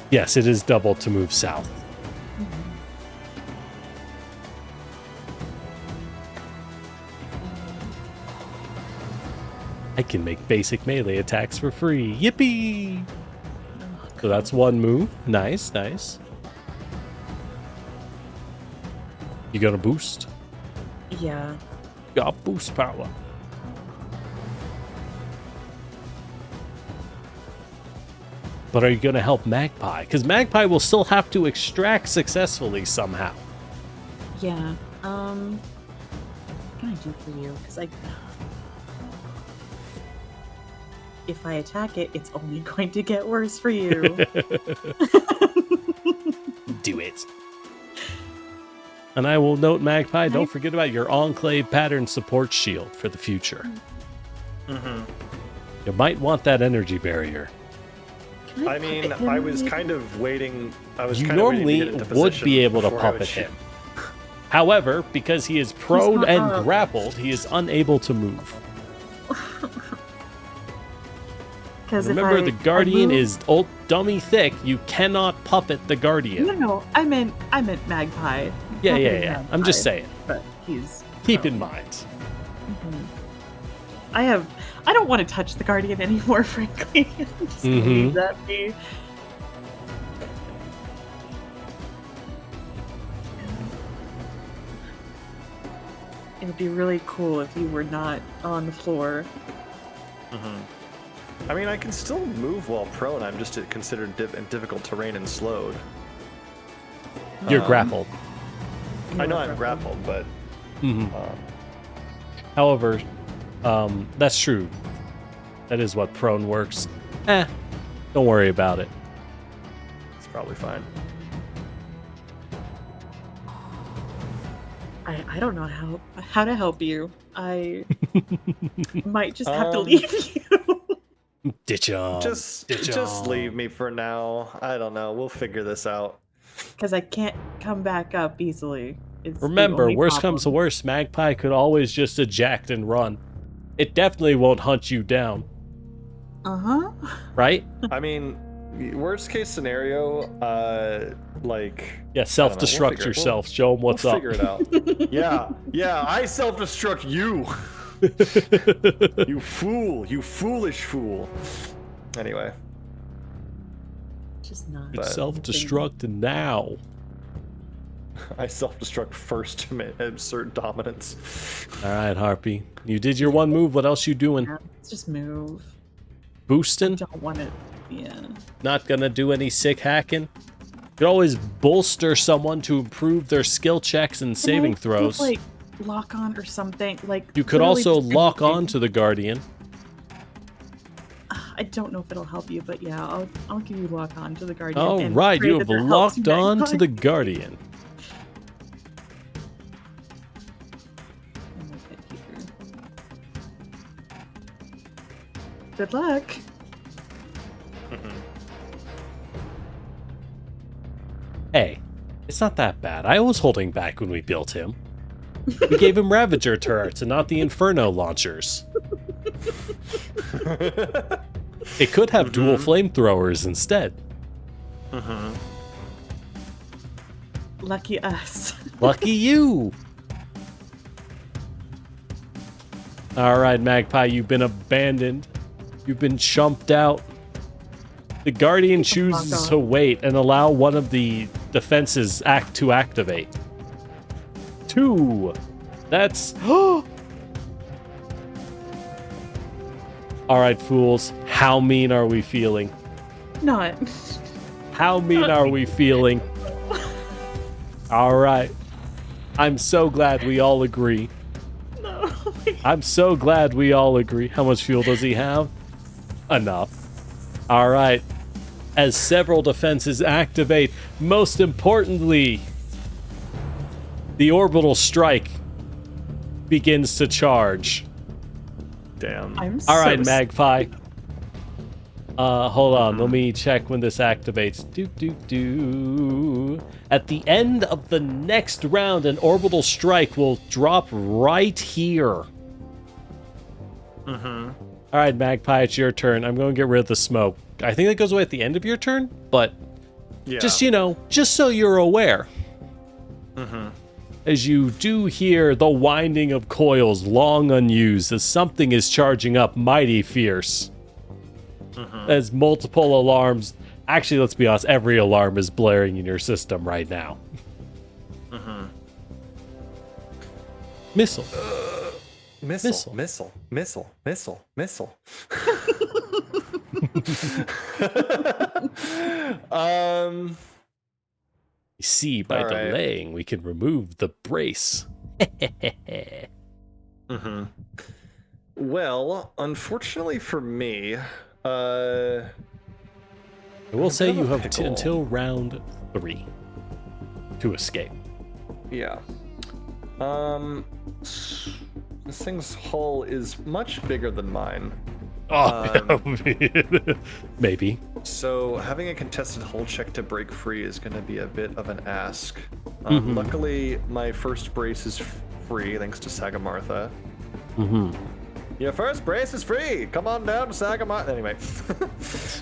Yes, it is double to move south. I can make basic melee attacks for free. Yippee! So that's one move. Nice, nice. You got a boost? Yeah. You got boost power. But are you going to help Magpie? Because Magpie will still have to extract successfully somehow. Yeah. What can I do for you? Because if I attack it, it's only going to get worse for you. Do it. And I will note, Magpie, don't forget about your Enclave pattern support shield for the future. You might want that energy barrier. Can I mean, puppet him I was maybe? kind of waiting. I was You kind of waiting normally to get into would position be able to before I would puppet shoot. him. However, because he is prone not and up. grappled, he is unable to move. 'Cause if Remember, I- the I Guardian move- is old dummy thick. You cannot puppet the Guardian. No, I meant Magpie. Yeah, Puppeting yeah. I'm just Magpie, saying. But he's Keep prone. in mind. I don't want to touch the Guardian anymore, frankly. I'm just gonna Mhm. leave that be. It would be really cool if you were not on the floor. I mean, I can still move while prone. I'm just considered in difficult terrain and slowed. You're grappled. I know I'm grappled, but However, that's true. That is what prone works. Don't worry about it. it's probably fine. I don't know how to help you. I might just have to leave you. Ditch 'em. Just leave me for now. I don't know. We'll figure this out. Because I can't come back up easily. Remember, worst comes to worst, Magpie could always just eject and run. It definitely won't hunt you down. Uh-huh. Right? I mean, worst case scenario, yeah, self-destruct yourself. Show them what's we'll up. Figure it out. yeah, I self-destruct you. You foolish fool. Anyway. Just not. Self-destruct now. I self-destruct first to insert dominance. All right, Harpy. You did your one move. What else you doing? Yeah, let's just move. Boosting? Don't want it. Yeah. Not gonna do any sick hacking? You could always bolster someone to improve their skill checks and saving throws. Like lock on or something. Like you could also lock on to the Guardian. I don't know if it'll help you, but yeah, I'll give you lock on to the Guardian. Oh right, you have locked on to the Guardian. Good luck. Hey, it's not that bad. I was holding back when we built him. We gave him Ravager turrets and not the Inferno launchers. It could have dual flamethrowers instead. Lucky us. Lucky you. All right, Magpie, you've been abandoned. You've been chumped out. The Guardian chooses to wait and allow one of the defenses to activate. 2. That's... All right, fools. How mean are we feeling? Not. How mean are we feeling? All right. I'm so glad we all agree. No. I'm so glad we all agree. How much fuel does he have? Enough. All right. As several defenses activate, most importantly, the orbital strike begins to charge. Damn. All right, Magpie. Hold on. Let me check when this activates. At the end of the next round, an orbital strike will drop right here. All right, Magpie, it's your turn. I'm going to get rid of the smoke. I think that goes away at the end of your turn, but just, just so you're aware. As you do hear the winding of coils long unused as something is charging up mighty fierce. As multiple alarms... Actually, let's be honest, every alarm is blaring in your system right now. Missile. Missile. You see, by delaying, we can remove the brace. Well, unfortunately for me, I will say you have until round 3 to escape. Yeah. This thing's hull is much bigger than mine. Oh, maybe. So having a contested hull check to break free is going to be a bit of an ask. Luckily, my first brace is free thanks to Sagamartha. Your first brace is free. Come on down to Sagamartha. Anyway,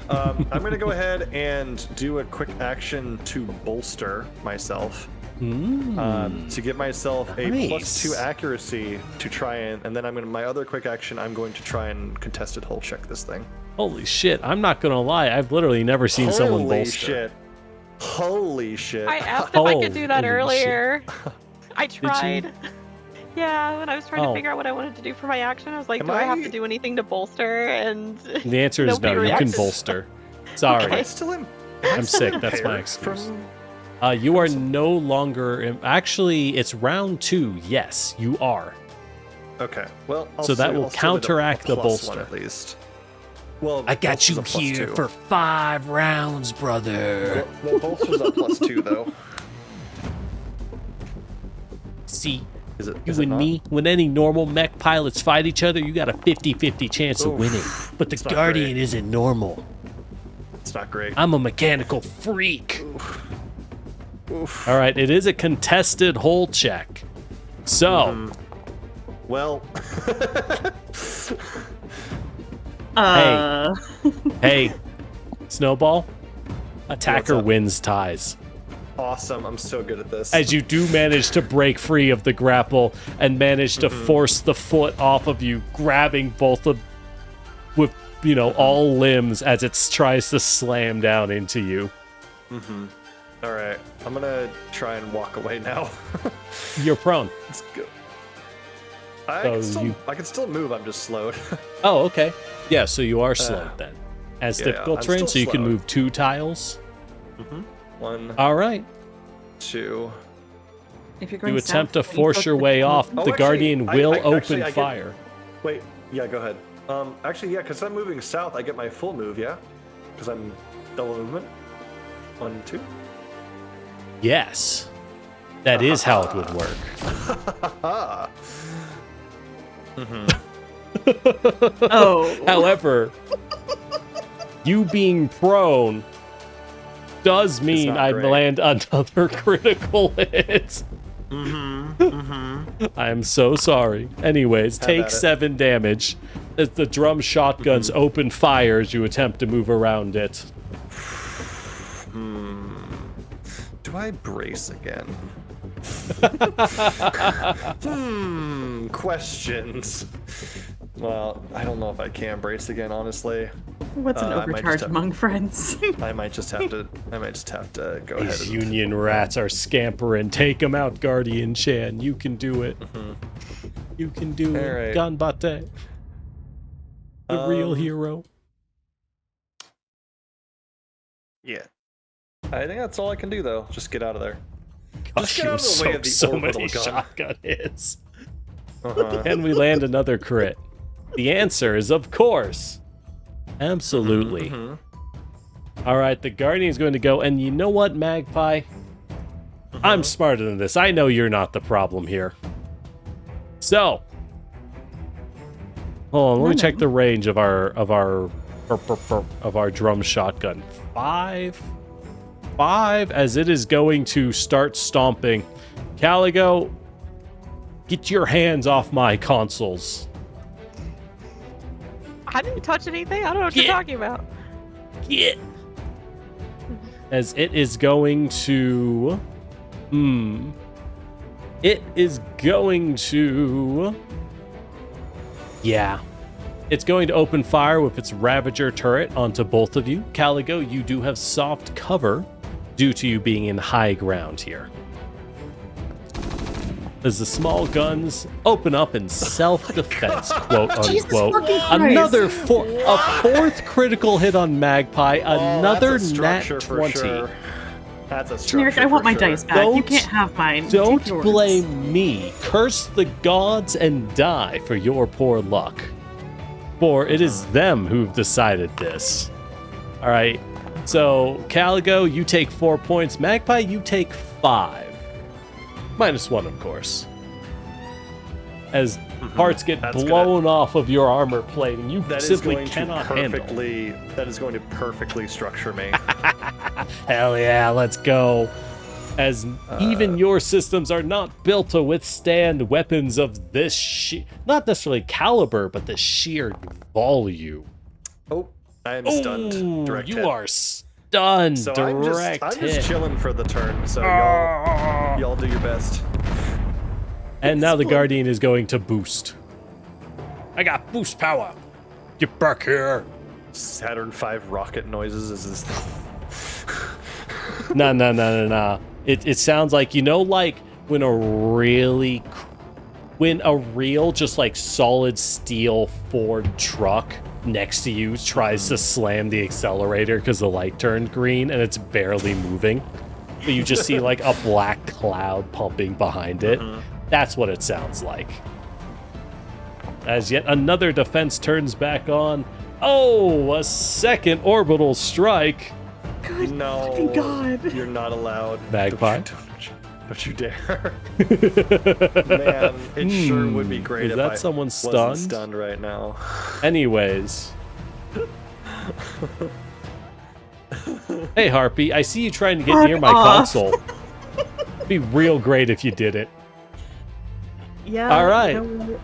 I'm going to go ahead and do a quick action to bolster myself. To give myself a +2 accuracy to try and then my other quick action, I'm going to try and contested hull check this thing. Holy shit, I'm not gonna lie, I've literally never seen someone bolster. Holy shit. I asked if I could do that earlier. I tried. Yeah, when I was trying to figure out what I wanted to do for my action, I was like, do I have to do anything to bolster? And the answer is no, you can bolster. Sorry. Okay. I'm sick, that's my excuse. You are no longer... Actually, it's round 2. Yes, you are. Okay, well... So that will counteract the bolster. At least. Well, I got you here for 5 rounds, brother. Well, bolster's a +2, though. See, Is it? You Is it and not? me, when any normal mech pilots fight each other, you got a 50-50 chance of Oof. winning. But the It's not Guardian great. isn't normal. It's not great. I'm a mechanical freak. Oof. All right, it is a contested hole check. So, Well. hey, Snowball, attacker What's up? wins ties. Awesome. I'm so good at this. As you do manage to break free of the grapple and manage to force the foot off of you, grabbing both of with all limbs as it tries to slam down into you. All right. I'm gonna try and walk away now. You're prone. Let's go. I So can still move. I'm just slowed. Oh, okay. Yeah, so you are slowed then. As yeah, difficult I'm terrain, so still you can slowed. move 2 tiles. 1, All right. 2. If you're going You south, attempt to you force put your the- way off. Oh, The actually, Guardian I will actually, open I get- fire. Wait. Yeah. Go ahead. Actually, yeah, because I'm moving south, I get my full move. Yeah. Because I'm double movement. 1, 2. Yes. That is how it would work. Ah. Oh, However, you being prone does mean not I great. land another critical hit. I am so sorry. Anyways, Have take at it. 7 damage as the drum shotguns open fire as you attempt to move around it. Do I brace again? Questions. Well, I don't know if I can brace again, honestly. what's an I might just overcharge have- among friends? I might just have to go ahead. These union rats are scampering. Take them out, Guardian Chan. You can do it. You can do it. Alright. Ganbate. The real Um, hero. Yeah. I think that's all I can do, though. Just get out of there. Gosh, get out you of the way soak of the so orbital many gun. shotgun hits. Uh-huh. And we land another crit. The answer is, of course, absolutely. All right, the Guardian is going to go, and you know what, Magpie? I'm smarter than this. I know you're not the problem here. So, hold on. Let me check the range of our drum shotgun. 5, as it is going to start stomping. Caligo, get your hands off my consoles. I didn't touch anything. I don't know what you're Yeah. talking about. Get. As it is going to. It is going to. Yeah. It's going to open fire with its Ravager turret onto both of you. Caligo, you do have soft cover due to you being in high ground here. As the small guns open up in self-defense, quote unquote. fucking Christ. Another a 4th critical hit on Magpie, another That's a nat structure for 20. sure. That's a structure. Generic, I want for my sure. dice back. You Don't- can't have mine. Don't Take yours. blame me. Curse the gods and die for your poor luck. For it is them who've decided this. All right. So, Caligo, you take 4 points. Magpie, you take 5. -1, of course. As parts get That's blown off of your armor plating, you That is simply going to cannot handle. perfectly. That is going to perfectly structure me. Hell yeah, let's go. As even your systems are not built to withstand weapons of this not necessarily caliber, but the sheer volume. Oh, I am stunned. Ooh, Direct you hit. are stunned. So Direct I'm hit. just chilling for the turn. So y'all do your best. And now the Guardian is going to boost. I got boost power. Get back here. Saturn V rocket noises is this. No. It sounds like, like when a real just like solid steel Ford truck next to you tries to slam the accelerator because the light turned green and it's barely moving. But you just see like a black cloud pumping behind it. That's what it sounds like. As yet another defense turns back on. Oh, a second orbital strike. Good No, fucking God. you're not allowed. Magpie? Don't you dare. Man, it sure would be great Is if that I someone wasn't stunned? stunned right now. Anyways. Hey, Harpy, I see you trying to get near my console. It'd be real great if you did it. Yeah. All right. You know what?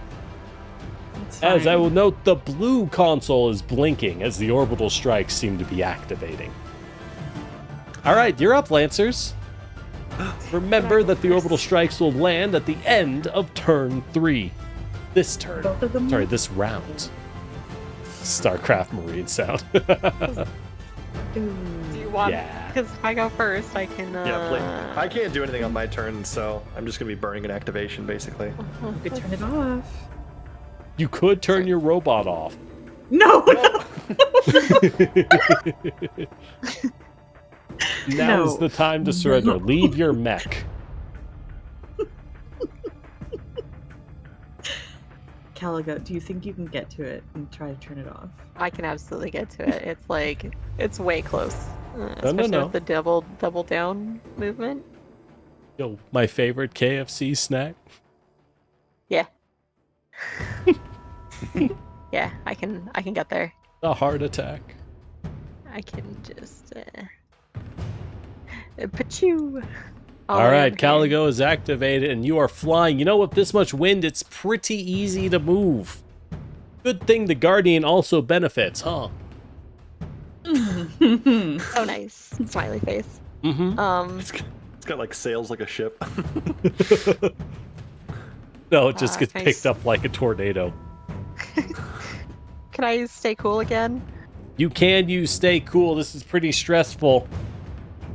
It's As I fine. will note, the blue console is blinking as the orbital strikes seem to be activating. All right, you're up, Lancers. Remember that the orbital strikes will land at the end of turn 3. This turn. Both of them? Sorry, this round. StarCraft Marine sound. Ooh. Do you want? Yeah. Because if I go first, I can. Yeah, play. I can't do anything on my turn, so I'm just gonna be burning an activation, basically. You could turn it off. You could turn your robot off. No! Now's No. the time to surrender. Leave your mech. Caligo, do you think you can get to it and try to turn it off? I can absolutely get to it. It's like it's way close, especially no. with the double down movement. Yo, my favorite KFC snack. Yeah. Yeah, I can get there. A heart attack. I can just pachoo. All right, Caligo is activated and you are flying. You know, with this much wind, it's pretty easy to move. Good thing the Guardian also benefits, huh? So nice. Smiley face. Mm-hmm. It's got like sails like a ship. No, it just gets nice. picked up like a tornado. Can I stay cool again? You can use stay cool. This is pretty stressful,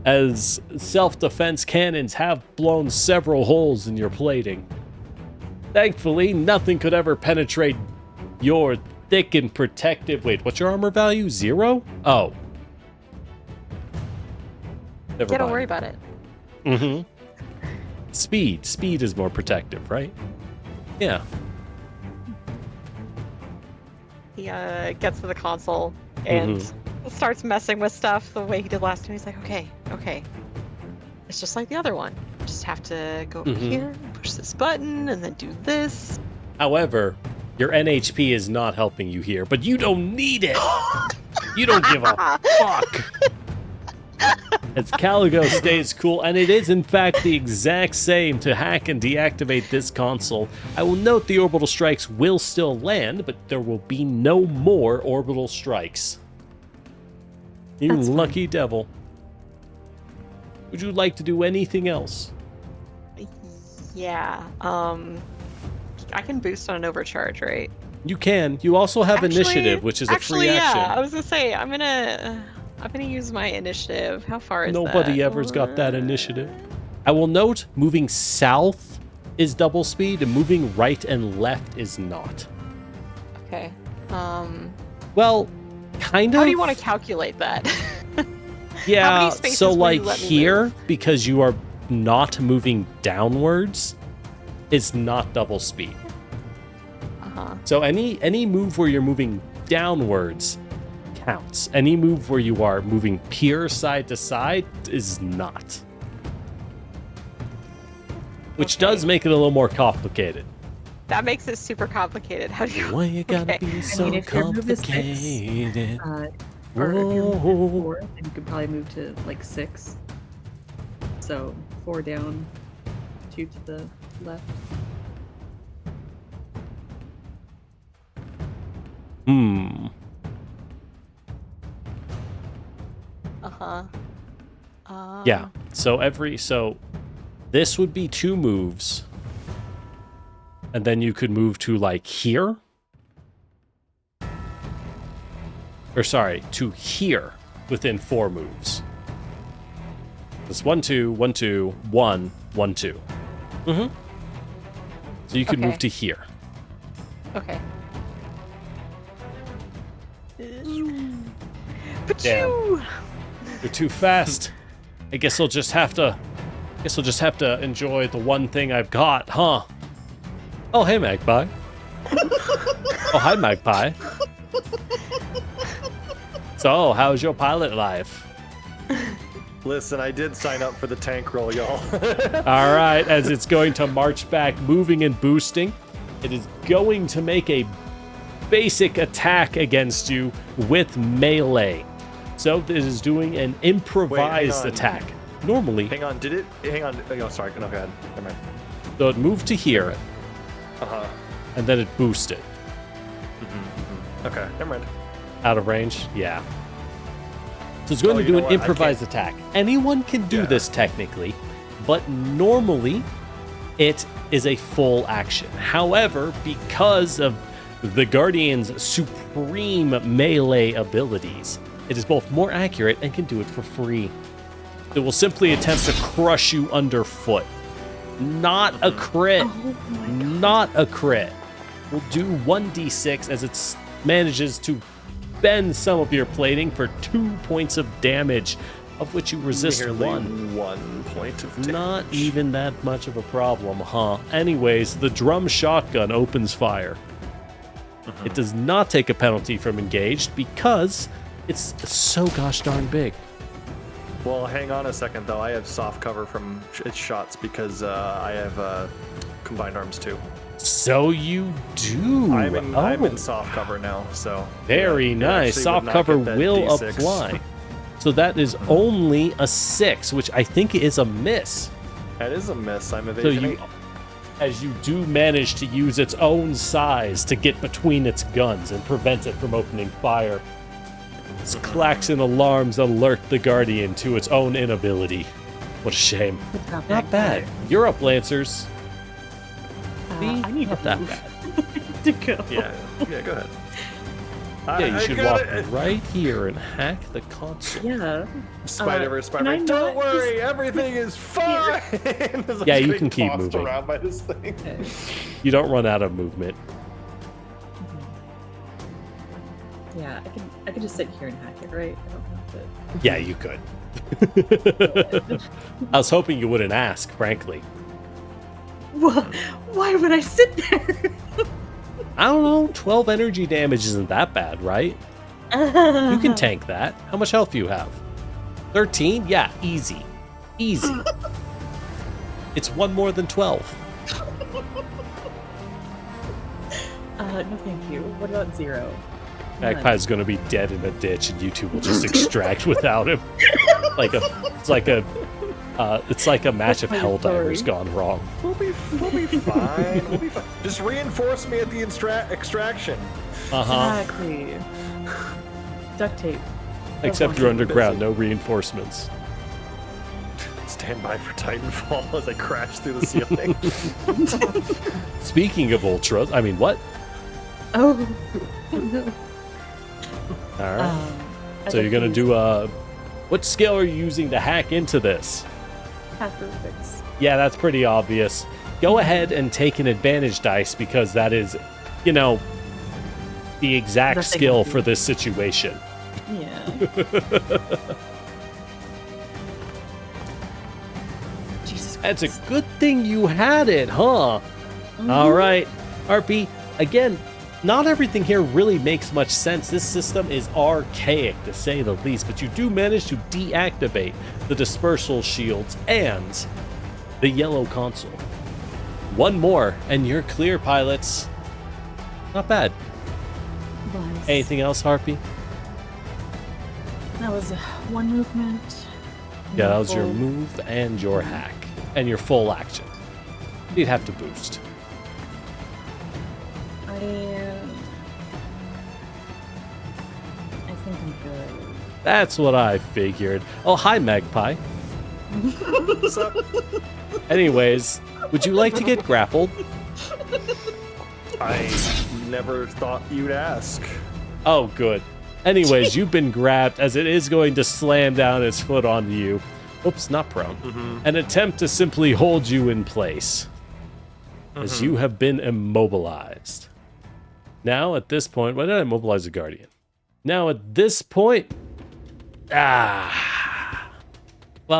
as self-defense cannons have blown several holes in your plating. Thankfully, nothing could ever penetrate your thick and protective... Wait, what's your armor value? 0? Oh. Never Yeah, don't mind. worry about it. Mm-hmm. Speed is more protective, right? Yeah. He gets to the console and starts messing with stuff the way he did last time. He's like, okay. It's just like the other one. Just have to go over here, push this button, and then do this. However, your NHP is not helping you here, but you don't need it. You don't give a fuck. As Caligo stays cool, and it is in fact the exact same to hack and deactivate this console. I will note the orbital strikes will still land, but there will be no more orbital strikes. You That's fine. lucky devil. Would you like to do anything else? Yeah. I can boost on an overcharge, right? You can. You also have initiative, which is a free action. Yeah, I was gonna say I'm gonna use my initiative. How far is that? Nobody ever's got that initiative. I will note moving south is double speed and moving right and left is not. Okay. Well, kind of. How do you want to calculate that? Yeah, many spaces so will you like let me here, move? because you are not moving downwards, it's not double speed. So any move where you're moving downwards counts. Any move where you are moving pure side to side is not. Which does make it a little more complicated. That makes it super complicated. How do you? Why you gotta Okay. be so if your move is 6, complicated? or if you're moving Whoa. 4, then you could probably move to like 6. So 4 down, 2 to the left. Yeah. So this would be 2 moves. And then you could move to like here. Or sorry, to here within 4 moves. It's 1, 2, 1, 2, 1, 1, 2. So you could move Okay. to here. Okay. Damn. You're too fast. I guess I'll just have to enjoy the one thing I've got, huh? Oh, hey, Magpie. Oh, hi, Magpie. So, how's your pilot life? Listen, I did sign up for the tank roll, y'all. All right, as it's going to march back, moving and boosting, it is going to make a basic attack against you with melee. So it is doing an improvised attack. Normally, Hang on. Oh, sorry. No, go ahead. Never mind. so it moved to here, Uh-huh. and then it boosted. Okay, never mind. Out of range? Yeah. So it's going Oh, to you do know an what? I improvised attack. Anyone can do Yeah. this technically, but normally it is a full action. However, because of the Guardian's supreme melee abilities, it is both more accurate and can do it for free. It will simply attempt to crush you underfoot. Not a crit. Oh my god. Not a crit. We'll do 1d6 as it manages to bend some of your plating for 2 points of damage, of which you resist Merely 1. 1 point of damage. Not even that much of a problem, huh? Anyways, the drum shotgun opens fire. It does not take a penalty from engaged because it's so gosh darn big. Well, hang on a second, though. I have soft cover from its shots because I have combined arms, too. So you do. I'm in soft cover now, so... Very yeah, it nice. actually Soft would not cover get that will D6. apply. So that is only a 6, which I think is a miss. That is a miss. I'm So evasion you, 8. as you do manage to use its own size to get between its guns and prevent it from opening fire. Its clacks and alarms alert the Guardian to its own inability. What a shame. It's Not bad. You're up, Lancers. I need Not to that move bad. to go. Yeah, go ahead. Yeah, you I should got walk it. right here and hack the console. Yeah. Spider-Man, can I Spider-Man, not don't worry, everything is fine! As I'm Yeah, you getting can keep tossed moving. around by this thing. Okay. You don't run out of movement. Yeah, I can just sit here and hack it, right? I don't have to. Yeah, you could. I was hoping you wouldn't ask, frankly. Why would I sit there? I don't know, 12 energy damage isn't that bad, right? You can tank that. How much health do you have? 13? Yeah, easy. Easy. It's one more than 12. No, thank you. What about 0? Magpie's gonna be dead in a ditch, and you two will just extract without him. It's like a match of my Helldivers story. gone wrong. We'll be fine. We'll be fine. Just reinforce me at the extraction. Exactly. Duct tape. Except you're underground, no reinforcements. Stand by for Titanfall as I crash through the ceiling. Speaking of ultras, I mean, what? Oh. All right. So you're gonna do what skill are you using to hack into this? Hacker fix. Yeah, that's pretty obvious. Go ahead and take an advantage dice because that is, the exact Nothing skill else. for this situation. Yeah. Jesus That's a Christ. good thing you had it, huh? All right, RP, again, not everything here really makes much sense. This system is archaic, to say the least, but you do manage to deactivate the dispersal shields and the yellow console. One more, and you're clear, pilots. Not bad. Nice. Anything else, Harpy? That was one movement. Yeah, that was your full- move and your hack, and your full action. You'd have to boost. I think I'm good. That's what I figured. Oh, hi, Magpie. What's up? Anyways, would you like to get grappled? I never thought you'd ask. Oh, good. Anyways, you've been grabbed as it is going to slam down its foot onto you. Oops, not prone. An attempt to simply hold you in place as you have been immobilized. Now, at this point, why did I immobilize the Guardian? Now, at this point, well,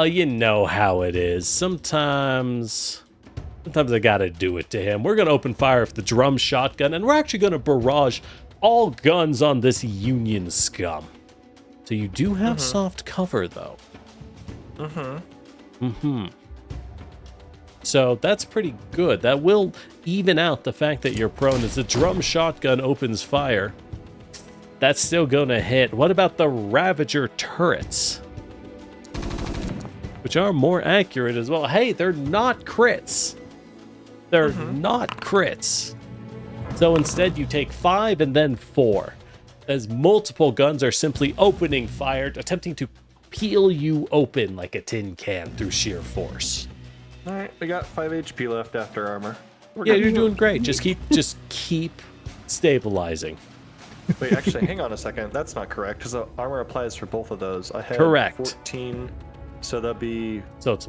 you know how it is. Sometimes I gotta do it to him. We're gonna open fire with the drum shotgun, and we're actually gonna barrage all guns on this Union scum. So you do have soft cover, though. So that's pretty good. That will even out the fact that you're prone. As the drum shotgun opens fire, that's still gonna hit. What about the Ravager turrets? Which are more accurate as well. Hey, they're not crits. They're not crits. So instead you take 5 and then 4. As multiple guns are simply opening fire, attempting to peel you open like a tin can through sheer force. Alright, we got 5 HP left after armor. Yeah, you're doing great. Just keep stabilizing. Wait, actually, hang on a second. That's not correct, because the armor applies for both of those. I had Correct. 14, so that'll be So it's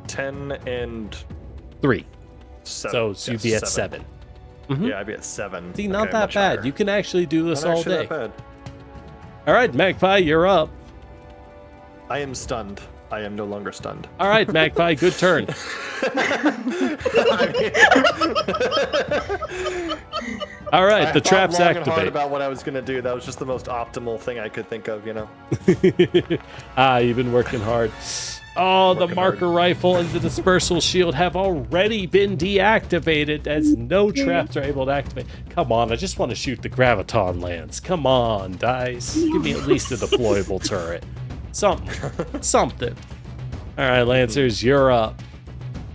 10 and 3. 7. So you'd be at 7. Yeah, I'd be at 7. See, not Okay, that much bad. higher. You can actually do this Not all actually day. that bad. All right, Magpie, you're up. I am stunned. I am no longer stunned. All right, Magpie, good turn. All right, the traps I thought long and hard activate. about what I was gonna do. That was just the most optimal thing I could think of, you know. You've been working hard. Oh, the Working marker hard. rifle and the dispersal shield have already been deactivated as no traps are able to activate. Come on, I just want to shoot the graviton lance. Come on, dice. Give me at least a deployable turret. Something. All right, Lancers, you're up.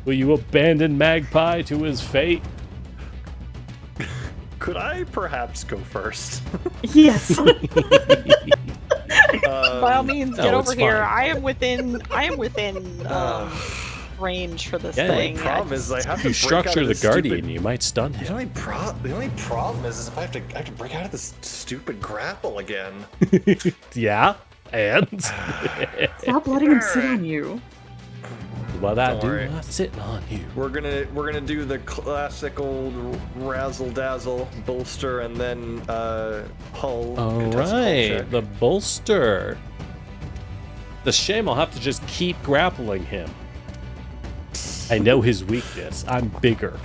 Will you abandon Magpie to his fate? Could I perhaps go first? Yes. By all means, no, get it's over here. fine. I am within range for this Yeah, thing. The problem is I have If to you break out structure of the this Guardian, stupid... you might stun The him. only problem is if I have to break out of this stupid grapple again. Yeah, and? Stop letting him sit on you. What I Don't do worry. not sitting on you. We're gonna do the classic old razzle dazzle bolster and then hull. All contest hull right, check. the bolster. The shame I'll have to just keep grappling him. I know his weakness. I'm bigger.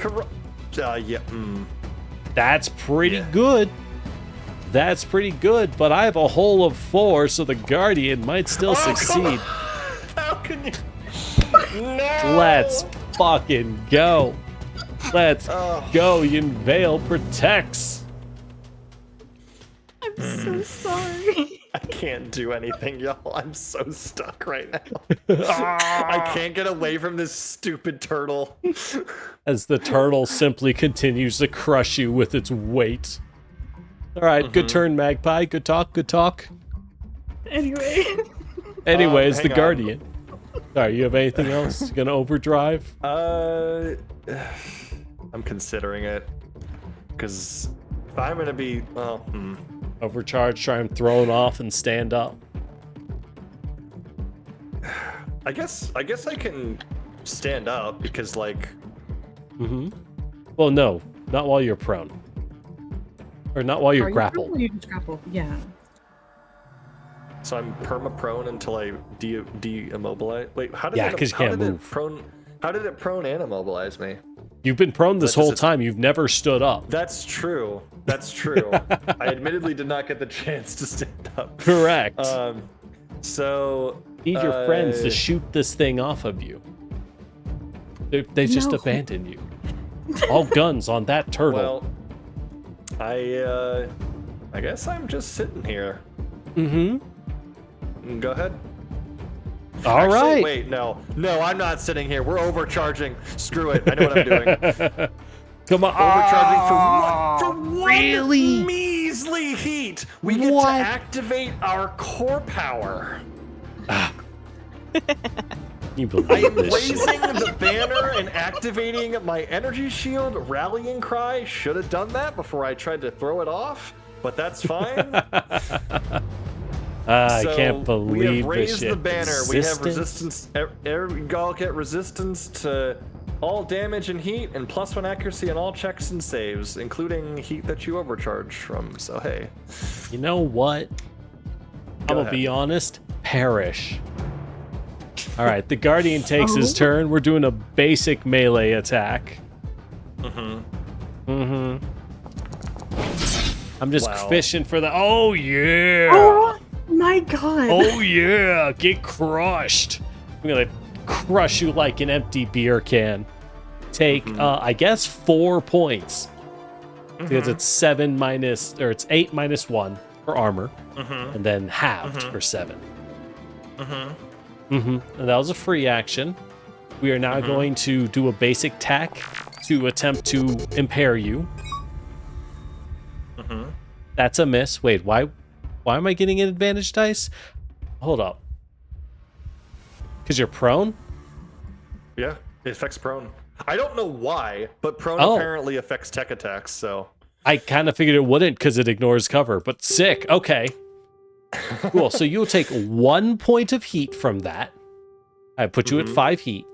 Yeah. That's pretty Yeah. good. That's pretty good, but I have a hull of 4, so the Guardian might still Oh, come succeed. on. How can you? No. Let's fucking go. Let's Oh. go. Yunveil protects. I'm so sorry. I can't do anything, y'all. I'm so stuck right now. I can't get away from this stupid turtle. As the turtle simply continues to crush you with its weight. All right, good turn, Magpie. Good talk, good talk. Anyway. Anyways, the hang on. Guardian. Sorry, you have anything else? You gonna overdrive? I'm considering it. Because if I'm gonna be, Overcharge, try and throw him off and stand up. I guess I can stand up because like Well, no, not while you're prone. Or not while you're Are you grappled. prone or you just grapple? Yeah. so I'm perma prone until I de-immobilize. Wait, how did Yeah, it, 'cause you how can't did move. it prone? How did it prone and immobilize me? You've been prone this That whole just- time. You've never stood up. That's true. That's true. I admittedly did not get the chance to stand up. Correct. So Need your friends to shoot this thing off of you. They just No. abandon you. All guns on that turtle. Well, I guess I'm just sitting here. Go ahead. All Actually, right. Wait, no, I'm not sitting here. We're overcharging. Screw it. I know what I'm doing. Come on. Overcharging for one really? measly heat. We get What? to activate our core power. You I believe am this shit. raising the banner and activating my energy shield rallying cry. Should have done that before I tried to throw it off, but that's fine. I So, can't believe we have this raised shit. the banner. We have Resistance? resistance. We all get resistance to all damage and heat, and +1 accuracy on all checks and saves, including heat that you overcharge from. So hey, You know what? I'm gonna ahead. be honest. Perish. All right, the Guardian takes his Oh. turn. We're doing a basic melee attack. I'm just Wow. fishing for the. Oh yeah. Oh, My God. Oh yeah, get crushed. I'm gonna crush you like an empty beer can. Take, I guess 4 points. Because it's 8 minus 1 for armor. And then halved for 7. And that was a free action. We are now going to do a basic tack to attempt to impair you. That's a miss. Wait, why am I getting an advantage dice? Hold up. Because you're prone? Yeah, it affects prone. I don't know why, but prone apparently affects tech attacks, so... I kind of figured it wouldn't because it ignores cover, but sick. Okay. Cool, so you'll take 1 point of heat from that. I put you at 5 heat.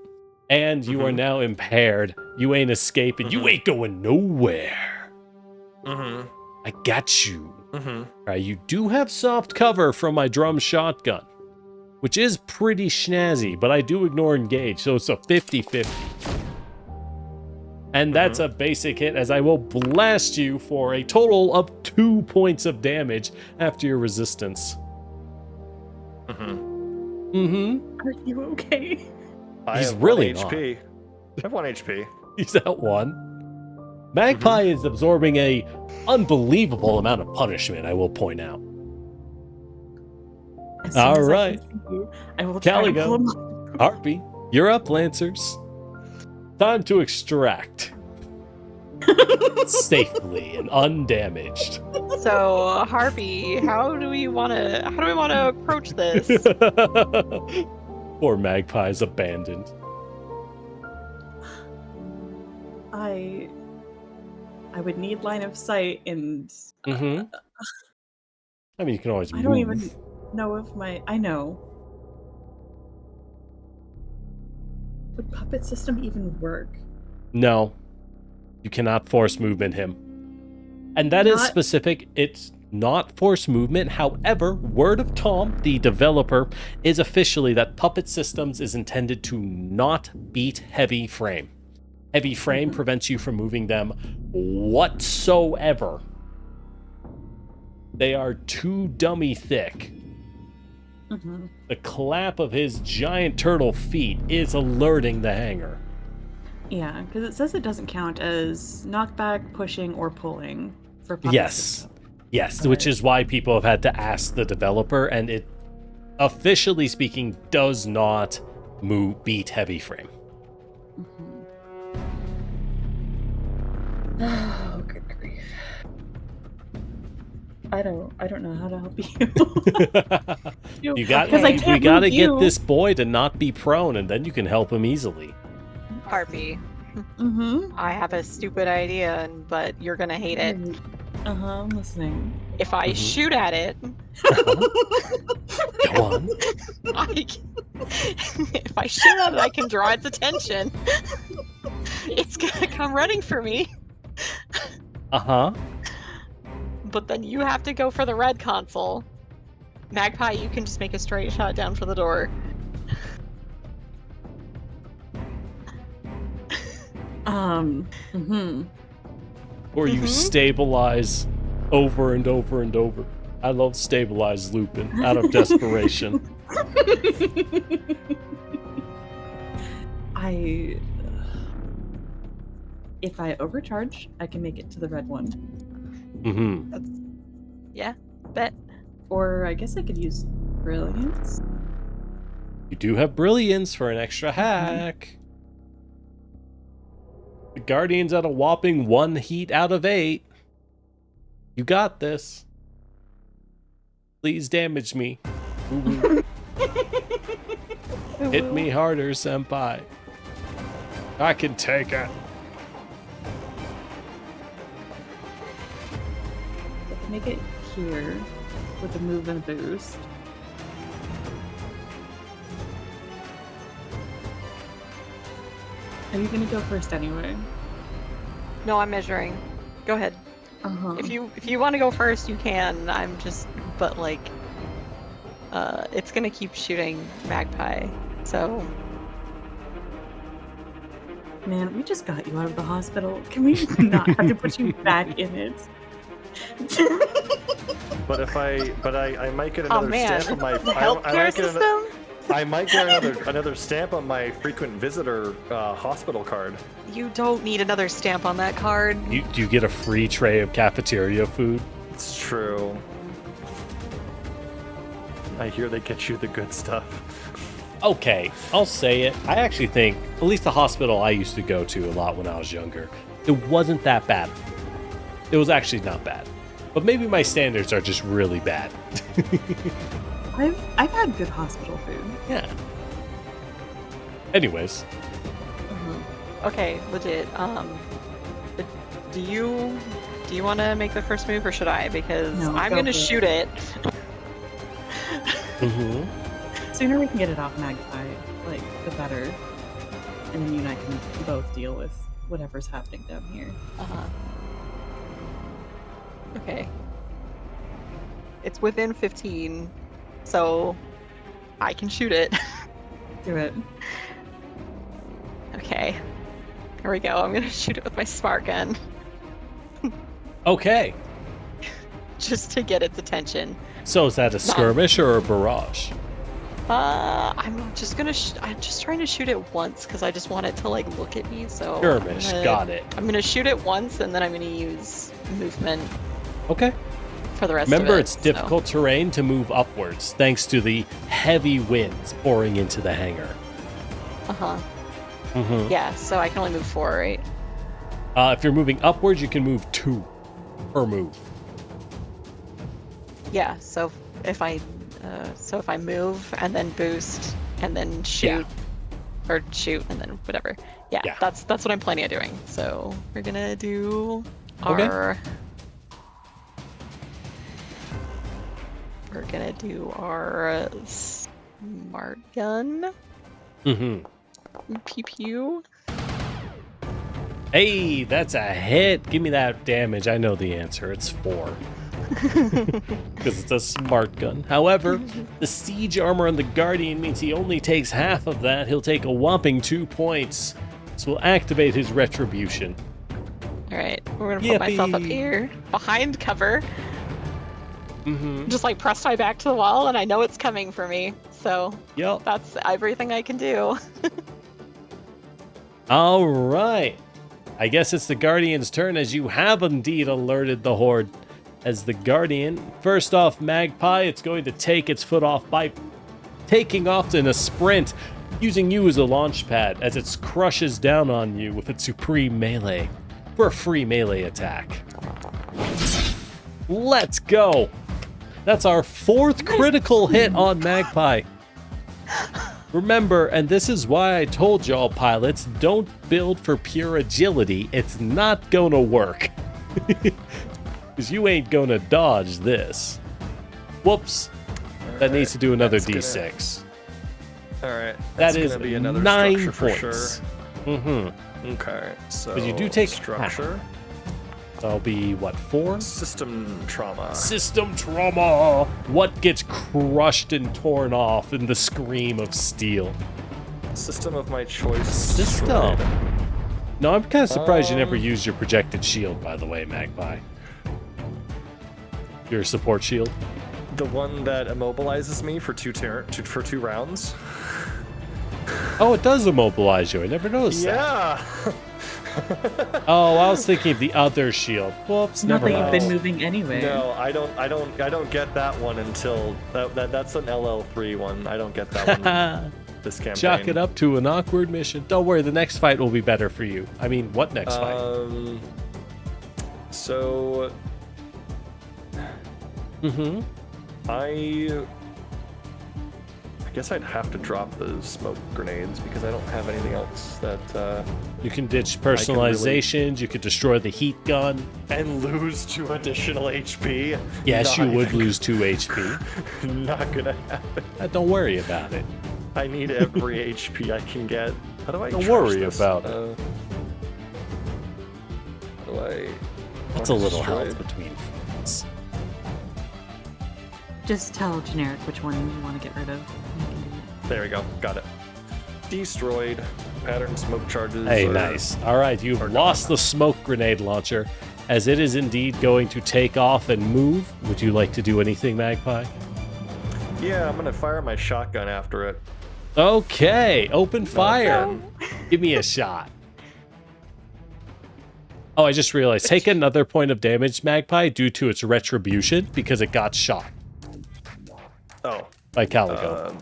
And you are now impaired. You ain't escaping. You ain't going nowhere. I got you. Alright, you do have soft cover from my drum shotgun, which is pretty snazzy, but I do ignore engage, so it's a 50-50. And that's a basic hit, as I will blast you for a total of 2 points of damage after your resistance. Are you okay? He's really not. I have 1 HP. He's at 1. Magpie is absorbing a unbelievable amount of punishment, I will point out. All right. I will try to pull him up. Harpy, you're up, Lancers. Time to extract. Safely and undamaged. So, Harpy, how do we want to approach this? Poor Magpie's abandoned. I would need line of sight, and I mean, you can always move. I don't even know if I know. Would puppet system even work? No. You cannot force movement him. And that is specific. It's not force movement. However, word of Tom, the developer, is officially that Puppet Systems is intended to not beat heavy frame. Heavy frame prevents you from moving them whatsoever. They are too dummy thick. The clap of his giant turtle feet is alerting the hanger. Yeah, because it says it doesn't count as knockback, pushing, or pulling for puppet system. Yes, which is why people have had to ask the developer, and it, officially speaking, does not beat heavy frame. Oh, good grief. I don't know how to help you. We gotta get this boy to not be prone, and then you can help him easily. Harpy. I have a stupid idea, but you're gonna hate it. I'm listening. If I shoot at it, Go on. if I shoot at it, I can draw its attention. It's gonna come running for me. But then you have to go for the red console. Magpie, you can just make a straight shot down for the door. Or you stabilize over and over and over. I love stabilize Lupin out of desperation. If I overcharge, I can make it to the red one. Yeah, bet. Or I guess I could use brilliance. You do have brilliance for an extra hack. The Guardian's at a whopping 1 heat out of 8. You got this. Please damage me. Hit me harder, senpai. I can take it. Make it here with a move and a boost. Are you gonna go first anyway? No, I'm measuring. Go ahead. If you want to go first, you can. I'm just, but like, it's gonna keep shooting Magpie. So. Man, we just got you out of the hospital. Can we not have to put you back in it? But I might get Oh another man, stamp on my the healthcare system. I might get another stamp on my frequent visitor hospital card. You don't need another stamp on that card. Do you get a free tray of cafeteria food? It's true. I hear they get you the good stuff. Okay, I'll say it. I actually think, at least the hospital I used to go to a lot when I was younger, it wasn't that bad. It was actually not bad. But maybe my standards are just really bad. I've had good hospital food. Yeah. Anyways. Okay, legit. But do you want to make the first move or should I? Because No, I'm go gonna for it. shoot it. Sooner we can get it off Magpie, like, the better. And then you and I can both deal with whatever's happening down here. Okay. It's within 15, so I can shoot it. Do it. Okay. Here we go. I'm gonna shoot it with my smart gun. Okay. Just to get its attention. So is that a skirmish or a barrage? I'm just gonna. I'm just trying to shoot it once because I just want it to like look at me. So Skirmish, got it. I'm gonna shoot it once and then I'm gonna use movement Okay. for the rest of it. Remember, it's so. difficult terrain to move upwards thanks to the heavy winds pouring into the hangar. Yeah. So I can only move 4, right? If you're moving upwards, you can move 2 per move. Yeah. So if I move and then boost and then shoot, or shoot and then whatever. Yeah. That's what I'm planning on doing. So we're gonna do our. We're gonna do our smart gun. Pew pew. Hey, that's a hit. Give me that damage. I know the answer. It's 4. Because it's a smart gun. However, the siege armor on the Guardian means he only takes half of that. He'll take a whopping 2 points. So we'll activate his retribution. Alright, we're gonna put myself up Yippee. here, behind cover. Just like press my back to the wall and I know it's coming for me. So Yup. that's everything I can do. All right. I guess it's the Guardian's turn as you have indeed alerted the Horde. As the Guardian, first off Magpie, it's going to take its foot off by taking off in a sprint, using you as a launch pad as it crushes down on you with its supreme melee for a free melee attack. Let's go. That's our 4th critical hit on Magpie. Remember, and this is why I told y'all pilots, don't build for pure agility. It's not gonna work. Because you ain't gonna dodge this. Whoops. That needs to do another D6. Alright. That is gonna be another 9 structure for points. sure. Okay, so But you do take structure. That'll be, what, 4? System trauma. System trauma! What gets crushed and torn off in the scream of steel? System of my choice. System. destroyed. No, I'm kind of surprised you never used your projected shield, by the way, Magpie. Your support shield? The one that immobilizes me for two rounds. Oh, it does immobilize you. I never noticed that. Yeah. Oh, I was thinking of the other shield. Whoops, Not never that you've mind. been moving anyway. No, I don't get that one until that's an LL3 one. I don't get that one this campaign. Chalk it up to an awkward mission. Don't worry, the next fight will be better for you. I mean, what next fight? So I guess I'd have to drop the smoke grenades because I don't have anything else that You can ditch personalizations, you could destroy the heat gun. and lose 2 additional HP. Yes, Not you would even- lose 2 HP. Not gonna happen. Don't worry about it. I need every HP I can get. How do I? Don't charge worry this? about it. How do I? That's a little destroy health it? between friends. Just tell generic which one you want to get rid of. There we go. Got it. Destroyed. Pattern smoke charges. Hey, are- nice. All right, you've or lost not. the smoke grenade launcher. as it is indeed going to take off and move. Would you like to do anything, Magpie? Yeah, I'm gonna fire my shotgun after it. Okay, open fire. Give me a shot. Oh, I just realized. Take another point of damage, Magpie, due to its retribution, because it got shot. Oh. By Calico.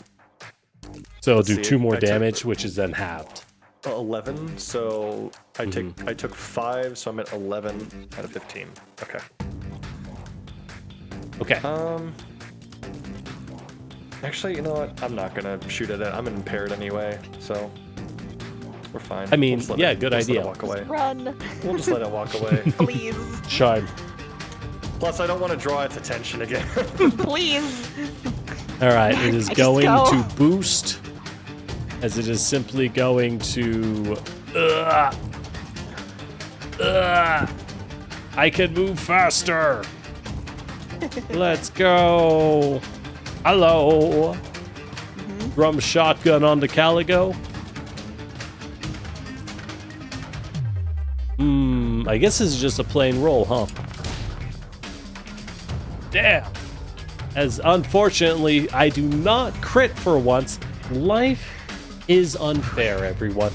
So it'll do 2 more I took- damage, which is then halved. 11, so I took 5, so I'm at 11 out of 15. Okay. Okay. Actually, you know what? I'm not gonna shoot at it. I'm impaired anyway, so we're fine. I mean, We'll just let yeah, it- good just let it idea. walk away. Run, We'll just let it walk away. please, Shine. Plus, I don't want to draw its attention again. please. All right, it is I just going go. to boost, as it is simply going to. I can move faster. Let's go. Hello. Drum shotgun onto Caligo. I guess this is just a plain roll, huh? Damn. As unfortunately, I do not crit for once. Life is unfair, everyone.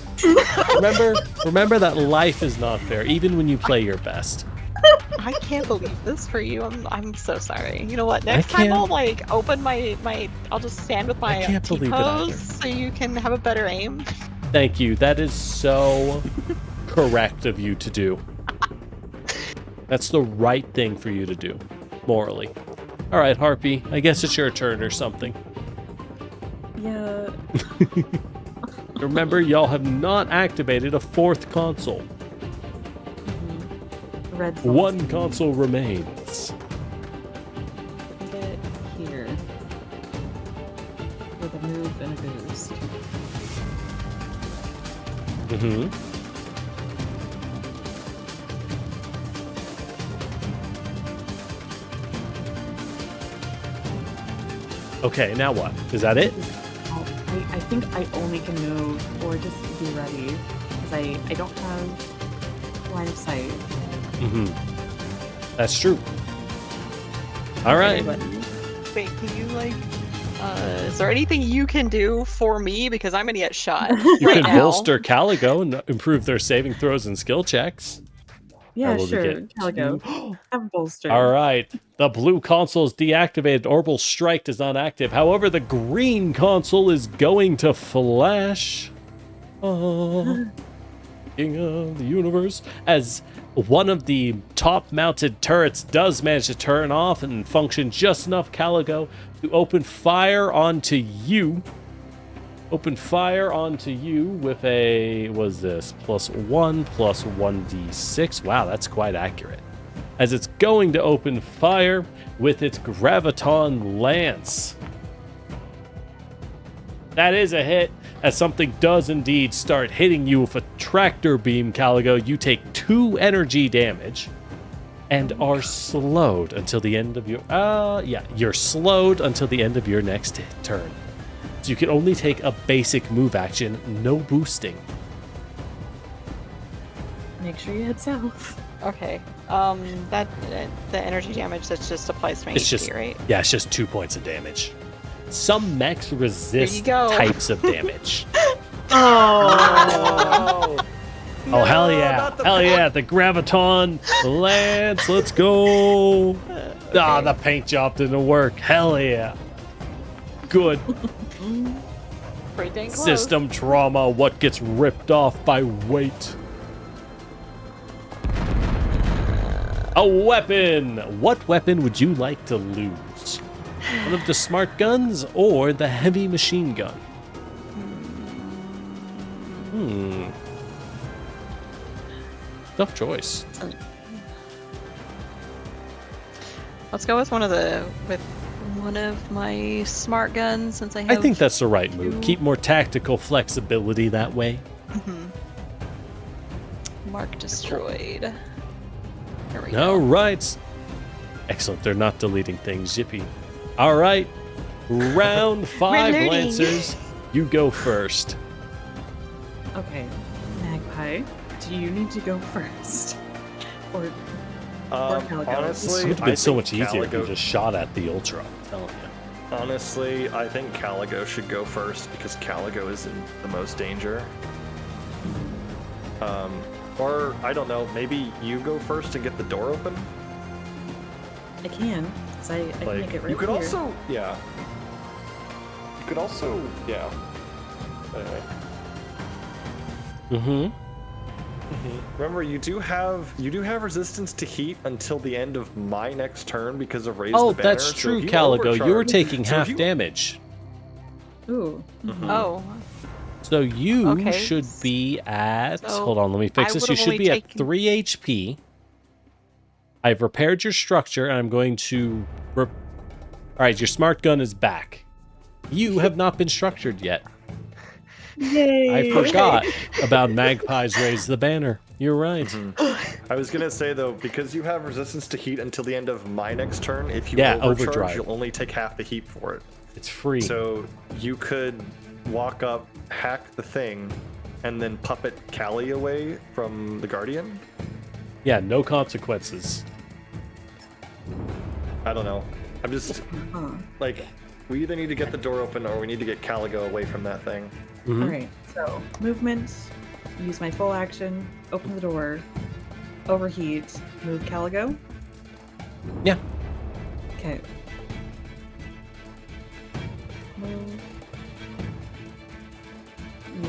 Remember that life is not fair, even when you play your best. I can't believe this for you. I'm so sorry. You know what? Next time I'll like open my I'll just stand with my can't T believe it pose either. so you can have a better aim. Thank you. That is so correct of you to do. That's the right thing for you to do, morally. All right, Harpy, I guess it's your turn or something. Yeah. Remember, y'all have not activated a 4th console. Red 1 console remains. Get here. With a move and a boost. Okay, now what? Is that it? I think I only can move or just be ready. Because I don't have line of sight. That's true. All right. Wait, can you like? Is there anything you can do for me because I'm gonna get shot? You right can now. bolster Caligo and improve their saving throws and skill checks. Yeah, will sure. get Caligo. Have bolster. All right. The blue console is deactivated. Orbital Strike is not active. However, the green console is going to flash. Oh, King of the universe. As one of the top-mounted turrets does manage to turn off and function just enough, Caligo, to open fire onto you. Open fire onto you with a, what's this, +1 plus 1d6. Wow, that's quite accurate. As it's going to open fire with its Graviton Lance. That is a hit, as something does indeed start hitting you with a tractor beam, Caligo. You take 2 energy damage and are slowed until the end of your, you're slowed until the end of your next turn. So you can only take a basic move action, no boosting. Make sure you head south. Okay. That the energy damage that's just applies to my It's HP, just, right? yeah, it's just 2 points of damage. Some mechs resist go. types of damage. Oh. Oh, hell yeah. Hell yeah. The Graviton Lance. Let's go. Ah, the paint job didn't work. Hell yeah. Good. Pretty dang close. System trauma. What gets ripped off by weight? A weapon. What weapon would you like to lose? One of the smart guns or the heavy machine gun? Tough choice. Let's go with one of my smart guns since I have. I think that's the right move. Keep more tactical flexibility that way. Mark destroyed. There we All go. right. Excellent. They're not deleting things. Yippee. All right. Round 5, Reloading. Lancers. You go first. Okay, Magpie, do you need to go first? Or Honestly, This would have I been so think much easier if you Caligo- just shot at the Ultra, I'm telling you. Honestly, I think Caligo should go first because Caligo is in the most danger. Or, I don't know, maybe you go first and get the door open? I can, because I can make it right you could here. also, yeah. You could also, yeah. Anyway. Remember, you do have resistance to heat until the end of my next turn because of raise Oh, the banner. that's so true, if you Caligo. You were overcharge- taking so if half you- damage. Ooh. Oh, So you Okay, should be at... so hold on, let me fix I this. You would've should only be at taken- 3 HP. I've repaired your structure, and I'm going to... All right, your smart gun is back. You have not been structured yet. Yay! I forgot about Magpie's Raise the Banner. You're right. I was gonna say though, because you have resistance to heat until the end of my next turn, if you Yeah, overcharge, overdrive. you'll only take half the heat for it. It's free. So you could walk up, hack the thing, and then puppet Callie away from the Guardian? Yeah, no consequences. I don't know. I'm just, Huh. like, we either need to get the door open or we need to get Caligo away from that thing. Mhm. Alright, so movement, use my full action, open the door, overheat, move Caligo. Yeah. Okay. Move.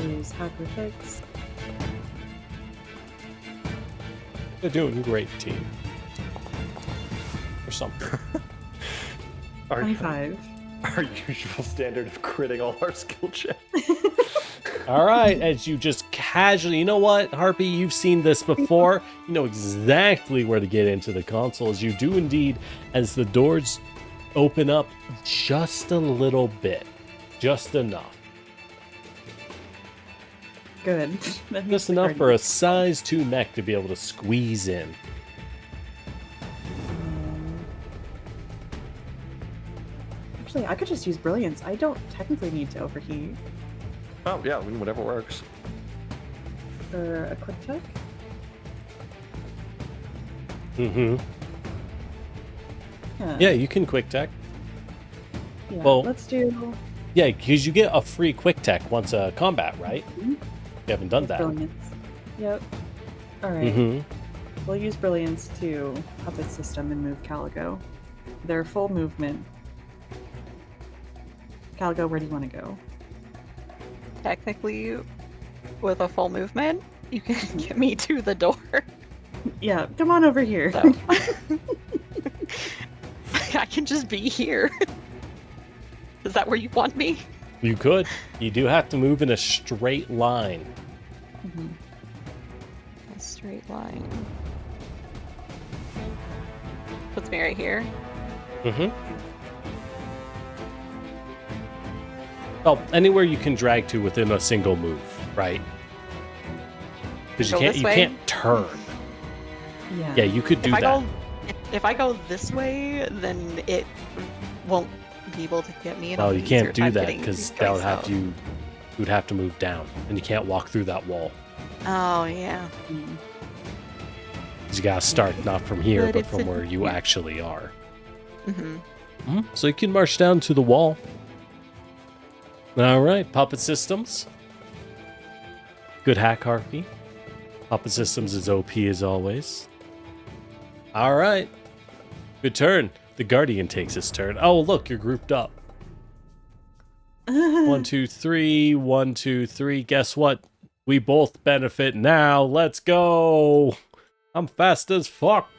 Use hacker fix. They're doing great, team. Or something. Our, 25. our usual standard of critting all our skill checks. All right, as you just casually, you know what, Harpy, you've seen this before. You know exactly where to get into the console, as you do indeed, as the doors open up just a little bit, just enough, Good. That makes just the enough card- for a size 2 mech to be able to squeeze in. Actually, I could just use brilliance. I don't technically need to overheat Oh, yeah, whatever works. for a quick check. Mm-hmm. Yeah. Yeah, you can quick tech. Yeah, well- let's do Yeah, because you get a free quick tech once a combat, right? Mhm. You haven't done that. brilliance. Yep. All right. Mm-hmm. We'll use brilliance to puppet system and move Caligo. They're full movement. Caligo, where do you want to go? technically, with a full movement, you can get me to the door. Yeah, come on over here. So I can just be here. Is that where you want me? You could. You do have to move in a straight line. Mhm. A straight line. Puts me right here. Mm-hmm. Well, anywhere you can drag to within a single move, right? Because Go this way? can't turn. Yeah. Yeah, you could If do I that. go, if I go this way, then it won't be able to get me. And Well, I'll you have can't easier do time that getting because these that guys would have out. to. You would have to move down, and you can't walk through that wall. Oh yeah. Mm. 'Cause you gotta start not from here, But but it's from a- where you yeah. actually are. hmm So you can march down to the wall. All right, Puppet Systems. Good hack, Harpy. Puppet Systems is OP as always. All right. Good turn. The Guardian takes his turn. Oh, look, you're grouped up. 1, 2, 3. 1, 2, 3. Guess what? We both benefit now. Let's go. I'm fast as fuck.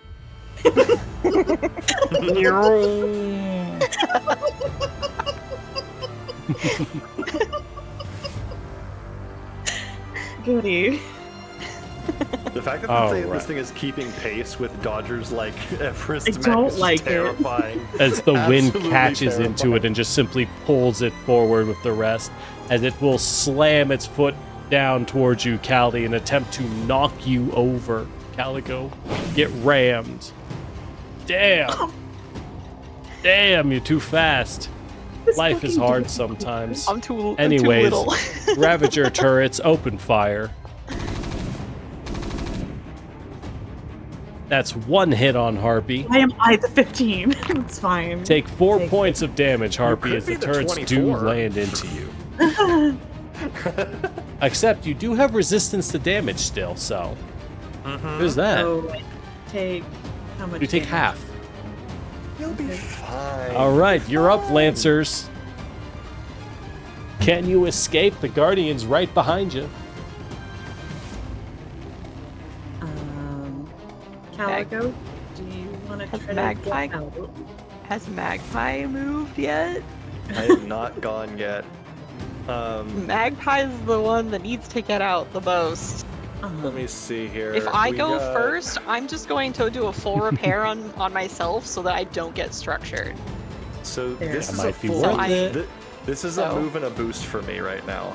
Goody. The fact that Alright. this thing is keeping pace with Dodger's like Everest I mech don't is like it. terrifying. As the wind Absolutely catches into it terrifying. and just simply pulls it forward with the rest, as it will slam its foot down towards you, Callie, and attempt to knock you over. Calico, get rammed. Damn. Damn, you're too fast. This Life is fucking hard dude. sometimes. I'm too Anyways, little. Ravager turrets, open fire. That's one hit on Harpy. Why am I the 15? It's fine. Take 4 Take points of damage, Harpy, could as be the the turrets do 24. land into you. Except you do have resistance to damage still, so there's that. So I take how much? You take damage? half. You'll be fine. All right, you're up, Lancers. Can you escape? The Guardian's right behind you. Calico, do you want to Has try Magpie- to get out? Has Magpie moved yet? I have not gone yet. Magpie's the one that needs to get out the most. Let me see here. If I We go got- first, I'm just going to do a full repair on myself so that I don't get structured. So There. this That is a might be full. worth it. This is So- a move and a boost for me right now.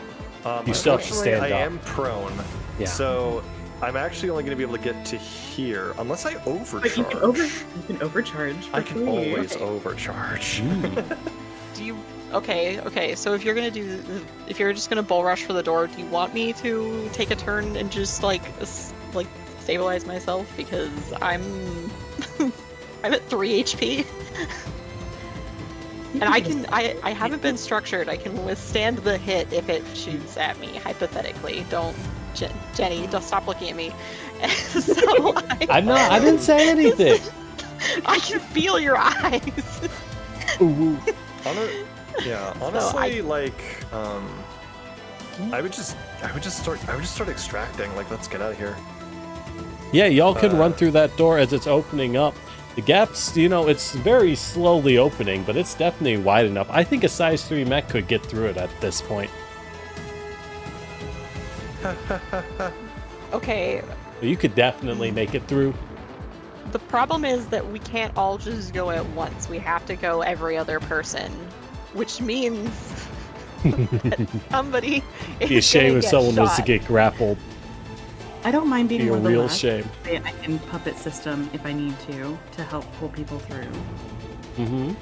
You still have to Unfortunately, stand I up. am prone. Yeah. So I'm actually only going to be able to get to here unless I overcharge. But you can overcharge. I for can free. always Okay. overcharge. Do you? Okay. So if you're just gonna bull rush for the door, do you want me to take a turn and just like stabilize myself because I'm I'm at 3 HP. You And I just- can I haven't been structured. I can withstand the hit if it shoots at me, hypothetically. Don't Jenny, don't stop looking at me. So I didn't say anything. I can feel your eyes. Ooh. Honestly, I would just start extracting. Like, let's get out of here. Yeah, y'all can run through that door as it's opening up. The gap's, it's very slowly opening, but it's definitely wide enough. I think a size 3 mech could get through it at this point. Okay, You could definitely make it through. the problem is that we can't all just go at once. We have to go every other person, which means that somebody is Be a shame gonna if get someone was to shot. get grappled. I don't mind being Be a one of the real last. shame. I can puppet system if I need to help pull people through. Mm-hmm.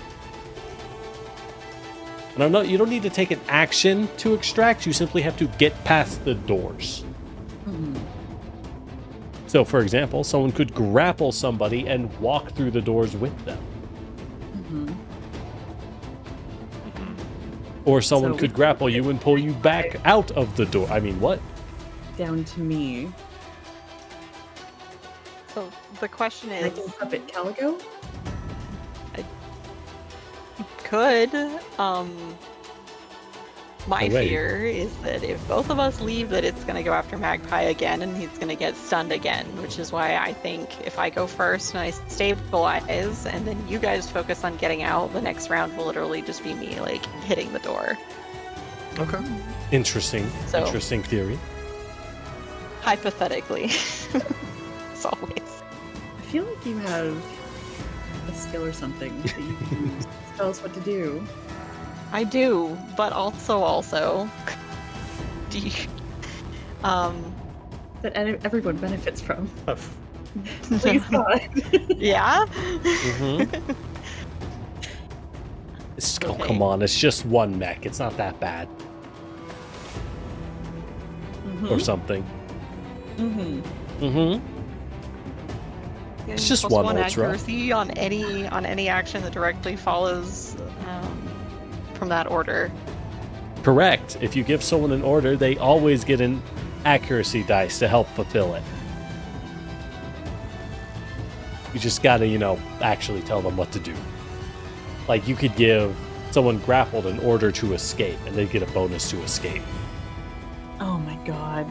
And you don't need to take an action to extract. You simply have to get past the doors. Mhm. So, for example, someone could grapple somebody and walk through the doors with them. Mhm. Or someone So could we- grapple you and pull you back out of the door. I mean, what? Down to me. So the question I is, can puppet Calico. could my Alright. fear is that if both of us leave, that it's going to go after Magpie again and he's going to get stunned again, which is why I think if I go first and I stabilize and then you guys focus on getting out, the next round will literally just be me like hitting the door. Okay. Interesting. So- Interesting theory. Hypothetically. As always. I feel like you have a skill or something that you can use to tell us what to do. I do, but also do you, That everyone benefits from. Uh, Please God. yeah? Mm-hmm. Oh, Okay. come on. It's just one mech. It's not that bad. Or something. Mm-hmm. Mm-hmm. It's just Plus one one ultra. accuracy on any action that directly follows from that order. Correct. If you give someone an order, they always get an accuracy dice to help fulfill it. You just gotta, actually tell them what to do. Like, you could give someone grappled an order to escape, and they get a bonus to escape. Oh my God.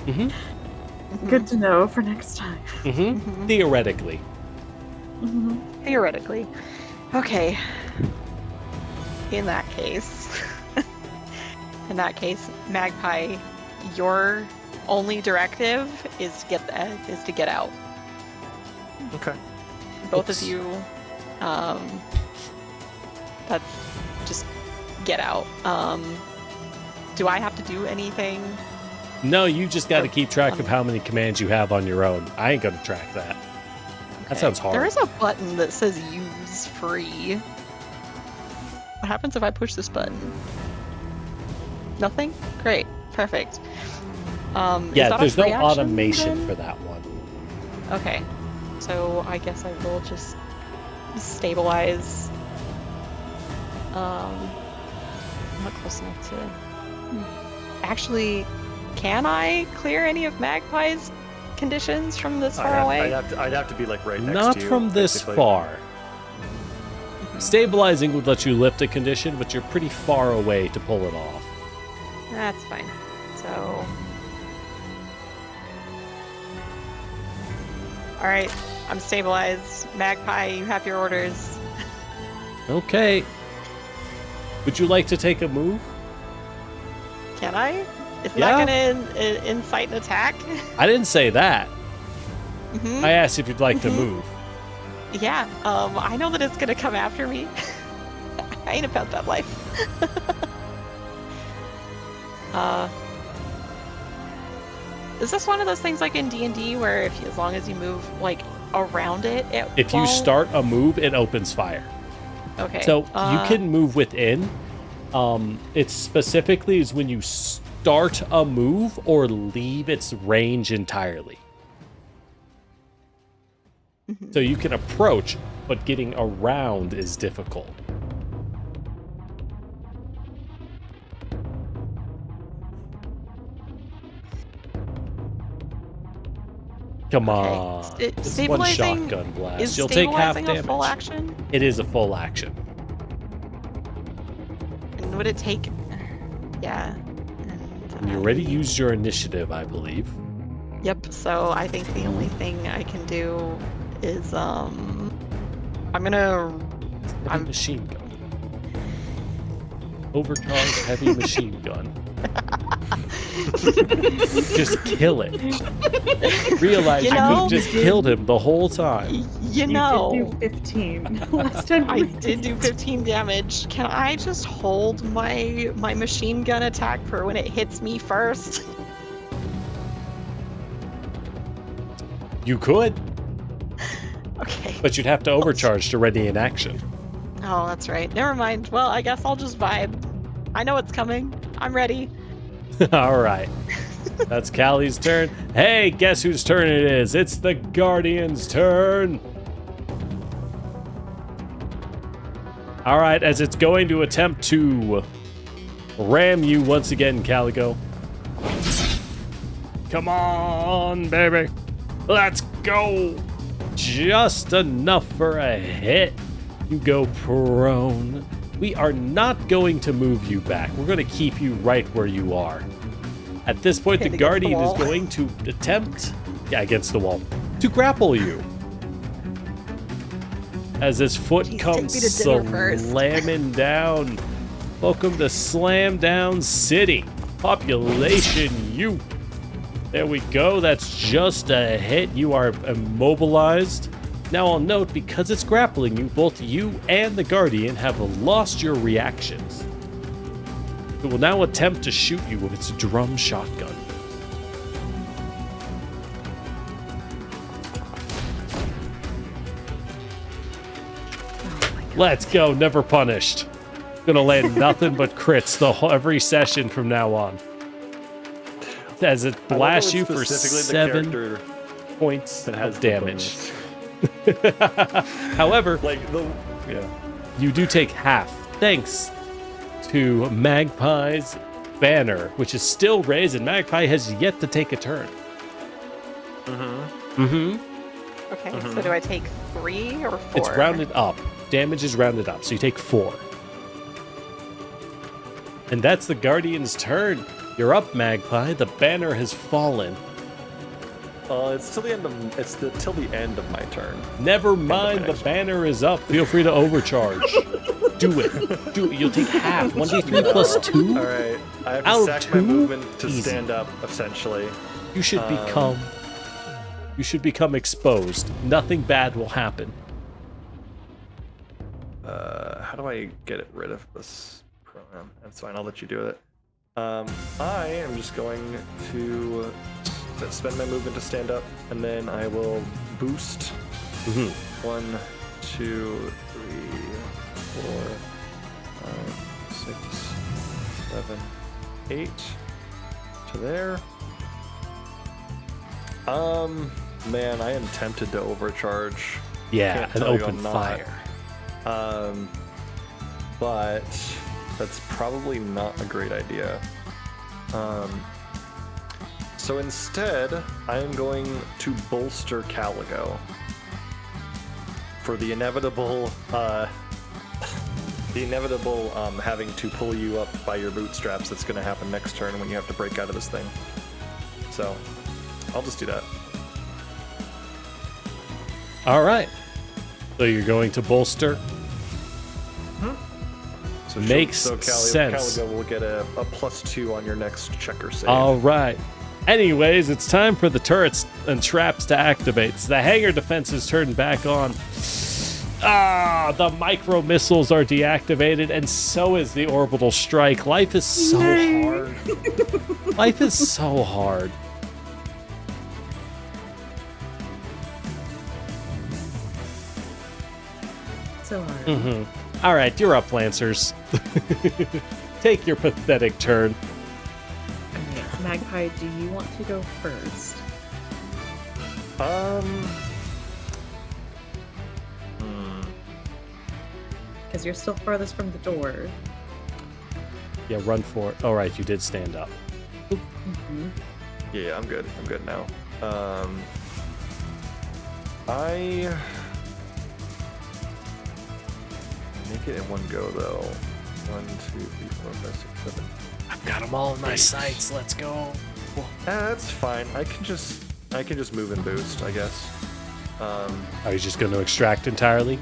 Mm-hmm. Good to know for next time. Mm-hmm. Theoretically. Mm-hmm. Theoretically. Okay. In that case, Magpie, your only directive is to get out. okay. Both Oops. of you, that's just get out. Do I have to do anything? No, you just gotta keep track of how many commands you have on your own. I ain't gonna track that. That sounds hard. There is a button that says use free. What happens if I push this button? Nothing? Great. Perfect. Is Yeah, that a there's no free action, automation then? for that one. Okay. So I guess I will just stabilize. I'm not close enough to. Actually, can I clear any of Magpie's conditions from this far away? I'd have to be like right next Not to you. from this basically. far. Stabilizing would let you lift a condition, but you're pretty far away to pull it off. That's fine. So. Alright, I'm stabilized. Magpie, you have your orders. Okay. Would you like to take a move? Can I? Isn't Yeah. that gonna incite an attack? I didn't say that. Mm-hmm. I asked if you'd like to move. Yeah, I know that it's gonna come after me. I ain't about that life. Is this one of those things like in D&D where as long as you move like around it, If you won't- start a move, it opens fire. Okay. So you can move within. It specifically is when you start a move or leave its range entirely. So you can approach, but getting around is difficult. Come on. It's one Stabilizing shotgun blast. is You'll take half stabilizing damage. a full action? It is a full action. And would it take? Yeah. And you already used your initiative, I believe. Yep. So I think the only thing I can do is I'm gonna. Heavy machine gun. Overcharged heavy machine gun. Just kill it. Realize you could have just killed him the whole time. You know. You did do 15 last time. I did do 15 damage. Can I just hold my machine gun attack for when it hits me first? You could, Okay. but you'd have to overcharge to ready in action. Oh, that's right. Never mind. Well, I guess I'll just vibe. I know it's coming. I'm ready. All right. That's Callie's turn. Hey, guess whose turn it is? It's the Guardian's turn. All right, as it's going to attempt to ram you once again, Caligo. Come on, baby. Let's go. Just enough for a hit. You go prone. We are not going to move you back. We're going to keep you right where you are. At this point, Hit the against the Guardian is wall. going to attempt, against the wall, to grapple you. As his foot Jeez, comes take me to dinner first. slamming down. Welcome to Slam Down City. Population you. There we go. That's just a hit. You are immobilized. Now I'll note, because it's grappling you, both you and the Guardian have lost your reactions. It will now attempt to shoot you with its drum shotgun. Let's go, never punished. Gonna land nothing but crits every session from now on. As it blasts you for 7 points that has of the damage. bonus. However, Yeah. you do take half, thanks to Magpie's banner, which is still raised, and Magpie has yet to take a turn. Okay, so do I take 3 or 4? It's rounded up. Damage is rounded up, so you take 4. And that's the Guardian's turn. You're up, Magpie. The banner has fallen. It's till the end of till the end of my turn. Never mind, the banner is up. Feel free to overcharge. Do it. Do it. You'll take half. 1d3 plus 2. All right, I have Out to of sack my 2? movement to Easy. stand up, essentially. You should become. You should become exposed. Nothing bad will happen. How do I get rid of this program? That's fine. I'll let you do it. I am just going to spend my movement to stand up, and then I will boost. 1, 2, 3, 4, 5, 6, 7, 8 to there. Man, I am tempted to overcharge. Yeah, Can't an tell you open I'm not. fire. But that's probably not a great idea. So instead, I am going to bolster Caligo for the inevitable having to pull you up by your bootstraps that's going to happen next turn when you have to break out of this thing. So I'll just do that. All right. So you're going to bolster. So Makes Caligo sense. will get a +2 on your next checker save. All right. Anyways, it's time for the turrets and traps to activate. So the hangar defense is turned back on. The micro missiles are deactivated, and so is the orbital strike. Life is so hard. Life is so hard. So hard. Mm-hmm. All right, you're up, Lancers. Take your pathetic turn. Alright, Magpie, do you want to go first? Because you're still farthest from the door. Yeah, run for it. All right, you did stand up. Mm-hmm. Yeah, I'm good. I'm good now. I make it in one go though. 1, 2, 3, 4, 5, 6, 7. I've got them all in my sights. Let's go. That's fine. I can just move and boost, I guess. Are you just going to extract entirely?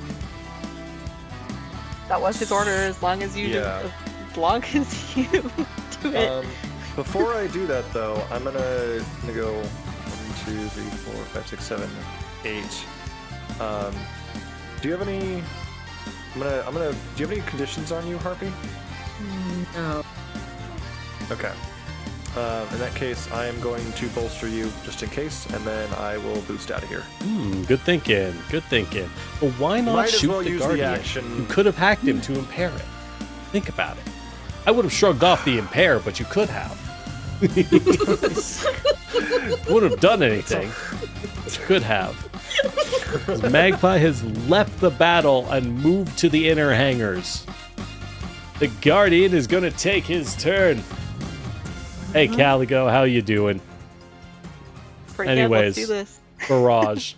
That was his order. As long as you Yeah. as long as you do it. Before I do that though, I'm gonna go 1, 2, 3, 4, 5, 6, 7, 8. Do you have any? Do you have any conditions on you, Harpy? No. Okay. In that case, I am going to bolster you just in case, and then I will boost out of here. Good thinking. Good thinking. Well, why not Might as shoot well the use the Guardian? action. You could have hacked him to impair it. Think about it. I would have shrugged off the impair, but you could have. Wouldn't have done anything. But you could have. Magpie has left the battle and moved to the inner hangars. The Guardian is going to take his turn. Hey, Caligo, how you doing? Pretty anyways. good. Let's do this. Barrage.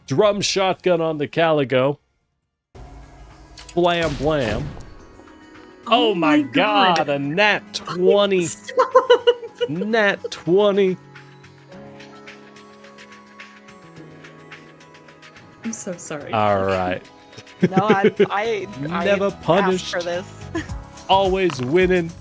Drum shotgun on the Caligo. Blam, blam. Oh my god, a nat 20. Nat 20. I'm so sorry. All right. No, I Never asked punished. for this. Always winning.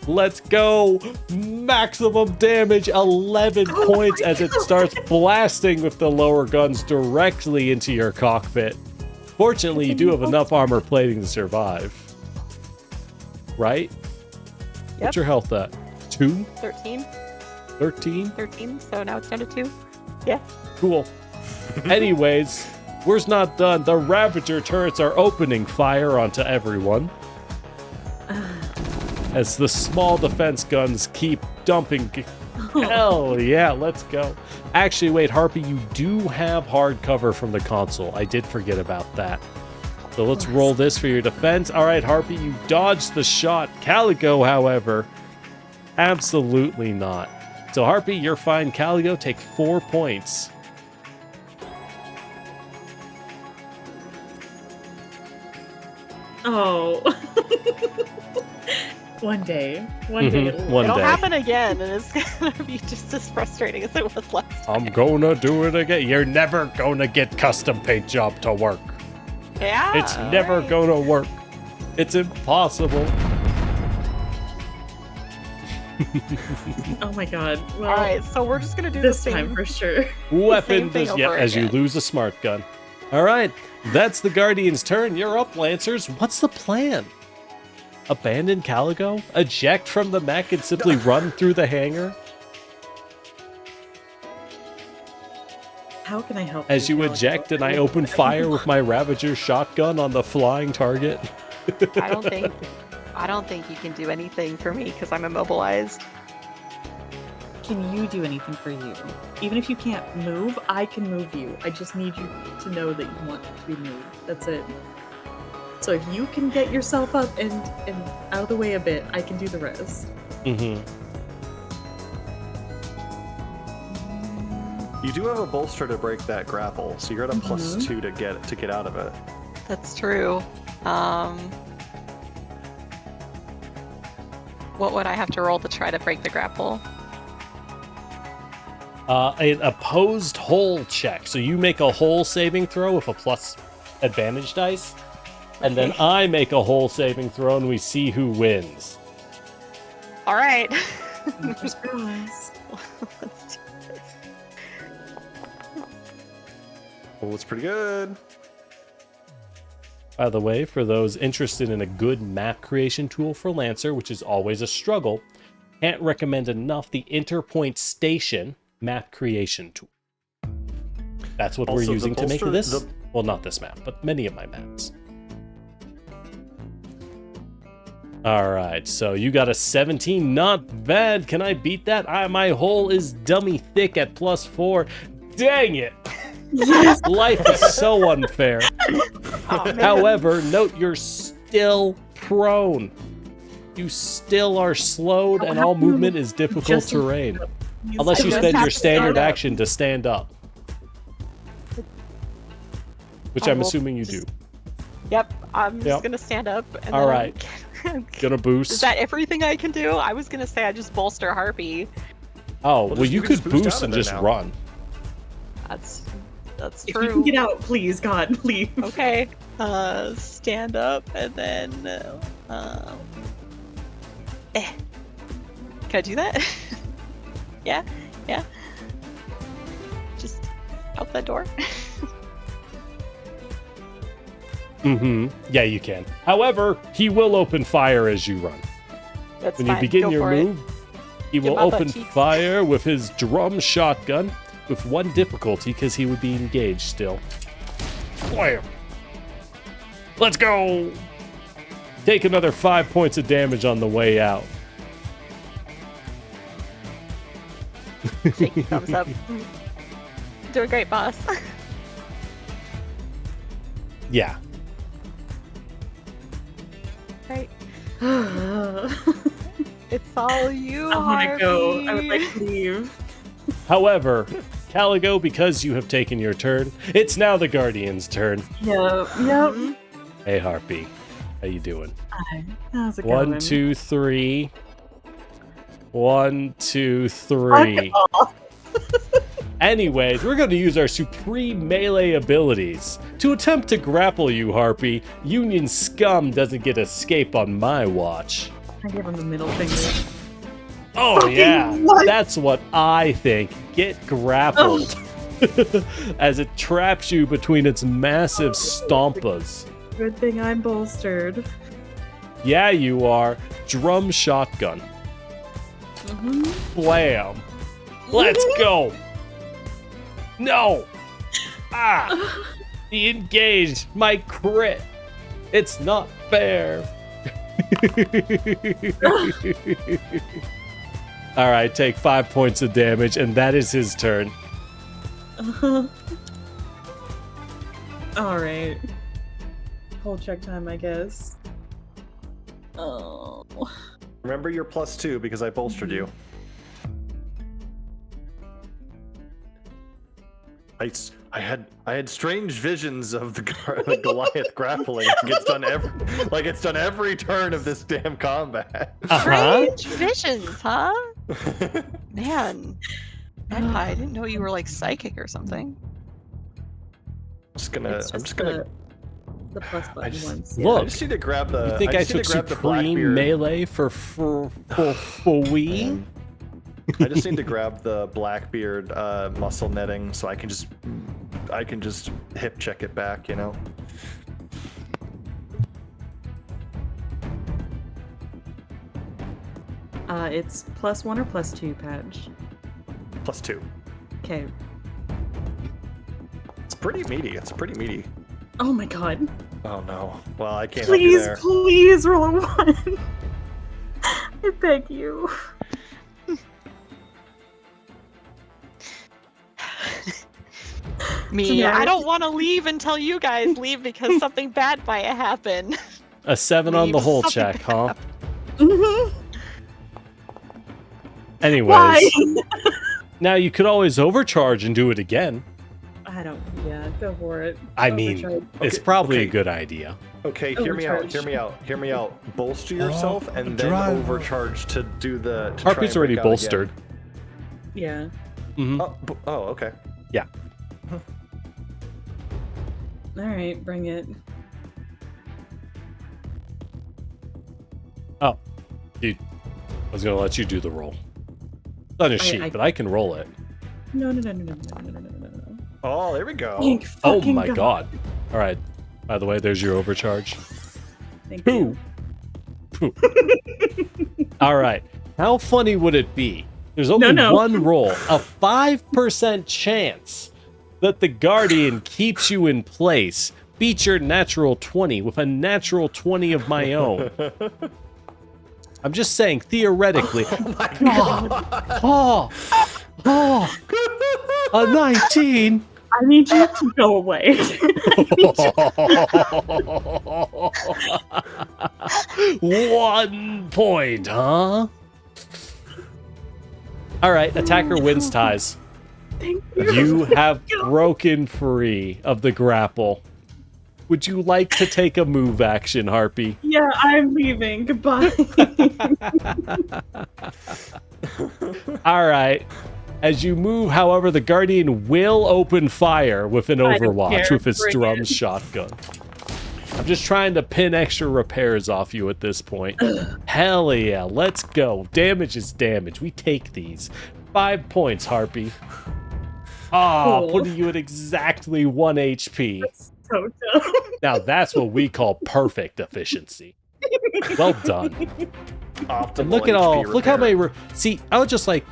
Let's go. Maximum damage, 11 points as it starts blasting with the lower guns directly into your cockpit. Fortunately, you do have enough armor plating to survive. Right? Yep. What's your health at? 2? 13. 13? 13, so now it's down to 2. Yeah. Cool. Anyways, we're not done. The Ravager turrets are opening fire onto everyone. As the small defense guns keep dumping. Hell yeah, let's go. Actually, wait, Harpy, you do have hard cover from the console. I did forget about that. So let's roll this for your defense. All right, Harpy, you dodged the shot. Caligo, however, absolutely not. So Harpy, you're fine. Caligo, take 4 points. Oh. One day. One day. It'll happen again, and it's gonna be just as frustrating as it was last time. I'm gonna do it again. You're never gonna get custom paint job to work. Yeah. It's never gonna work. It's impossible. Oh my god. Well, All right, so we're just gonna do this the same time for sure. Weapon thing does, yeah, over as you again. lose a smart gun. All right, that's the Guardian's turn. You're up, Lancers. What's the plan? Abandon Caligo? Eject from the mech and simply run through the hangar? How can I help? As you Caligo? eject and I open fire with my Ravager shotgun on the flying target? I don't think you can do anything for me because I'm immobilized. can you do anything for you? Even if you can't move, I can move you. I just need you to know that you want to be moved. That's it. So if you can get yourself up and out of the way a bit, I can do the rest. Mm-hmm. You do have a bolster to break that grapple, so you're at a +2 to get out of it. That's true. What would I have to roll to try to break the grapple? An opposed hole check. So you make a hole saving throw with a plus advantage dice, and then I make a hole saving throw, and we see who wins. All right. Let's do this. Oh, it's pretty good. By the way, for those interested in a good map creation tool for Lancer, which is always a struggle, can't recommend enough the Interpoint Station map creation tool. That's what we're Also, using to make bolster- this. Well, not this map, but many of my maps. All right, so you got a 17. Not bad. Can I beat that? My hole is dummy thick at +4. Dang it. Yes. Life is so unfair. Oh, man. However, note you're still prone. You still are slowed, and all movement is difficult Just- terrain. Unless you just spend have your to standard stand up. action to stand up. Which I I'm will assuming you do. Yep, I'm just Yep. gonna stand up. And All then right. Gonna boost. Is that everything I can do? I was gonna say I just bolster Harpy. Oh, Well, well, you you can could just boost boost out and of it just now. run. That's If you can true. get out, please, God, leave. Okay. Stand up and then. Can I do that? Yeah. Just out that door. Mm-hmm. Yeah, you can. However, he will open fire as you run. That's When fine. you begin Go your for it. move, he Get will my butt open cheeks. fire with his drum shotgun with one difficulty because he would be engaged still. Wham! Let's go! Take another 5 points of damage on the way out. Shaky thumbs up. Doing great, boss. Yeah. Right. I It's all you. want to go. I would Harpy. like to leave. However, Caligo, because you have taken your turn, it's now the Guardian's turn. Yep. Hey, Harpy. How you doing? Hi. How's it going? 1, 2, 3. 1, 2, 3. Anyways, we're going to use our supreme melee abilities to attempt to grapple you, Harpy. Union scum doesn't get escape on my watch. I give him the middle finger. Oh, Fucking yeah. what? That's what I think. Get grappled. As it traps you between its massive stompas. Good thing I'm bolstered. Yeah, you are. Drum shotgun. Blam. Let's go. No. Ah. He engaged my crit. It's not fair. All right, take 5 points of damage, and that is his turn. Alright. Whole check time, I guess. Oh. Remember your +2 because I bolstered you. I had strange visions of the Goliath grappling. It's done every turn of this damn combat. Strange visions, huh? Man. I didn't know you were like psychic or something. I'm just gonna. The plus button just- ones. Look. I just need to grab the. You think I just need took to grab the supreme Blackbeard. melee for we? I just need to grab the Blackbeard muscle netting so I can just hip check it back, you know. It's +1 or +2, Patch. +2. Okay. It's pretty meaty. It's pretty meaty. Oh my god. Oh no. Well, I can't help you Please, there. please roll a 1. I beg you. Me, I don't want to leave until you guys leave because something bad might happen. A 7 on the Leave whole something check, huh? Mhm. Anyways, Why? now you could always overcharge and do it again. I don't. Yeah, go for it. I mean, Overcharge. it's Okay, probably okay. a good idea. Okay, hear me out. Overcharge. Hear me out. Hear me out. Bolster yourself and then drive. overcharge to do the. To Harpy's already bolstered. Yeah. Mhm. Oh, okay. Yeah. All right, bring it. Oh, dude, I was gonna let you do the roll. It's on your sheet, but I can roll it. No. Oh, there we go. Thank Oh fucking my god! All right. By the way, there's your overcharge. Thank Pooh. you. All right. How funny would it be? There's only No. one roll, a 5% chance that the Guardian keeps you in place. Beat your natural 20 with a natural 20 of my own. I'm just saying, theoretically. Oh my god. Oh, a 19. I need you to go away. 1 point, huh? All right, attacker wins ties. Thank you. You have broken free of the grapple. Would you like to take a move action, Harpy? Yeah, I'm leaving. Goodbye. All right. As you move, however, the Guardian will open fire with an I don't Overwatch care. with its Bring drum it. shotgun. I'm just trying to pin extra repairs off you at this point. Hell yeah, let's go. Damage is damage. We take these. 5 points, Harpy. Ah, Cool. putting you at exactly 1 HP. So dumb. Now that's what we call perfect efficiency. Well done. Optimal And look at HP all. Look how repair. many. See, I would just like.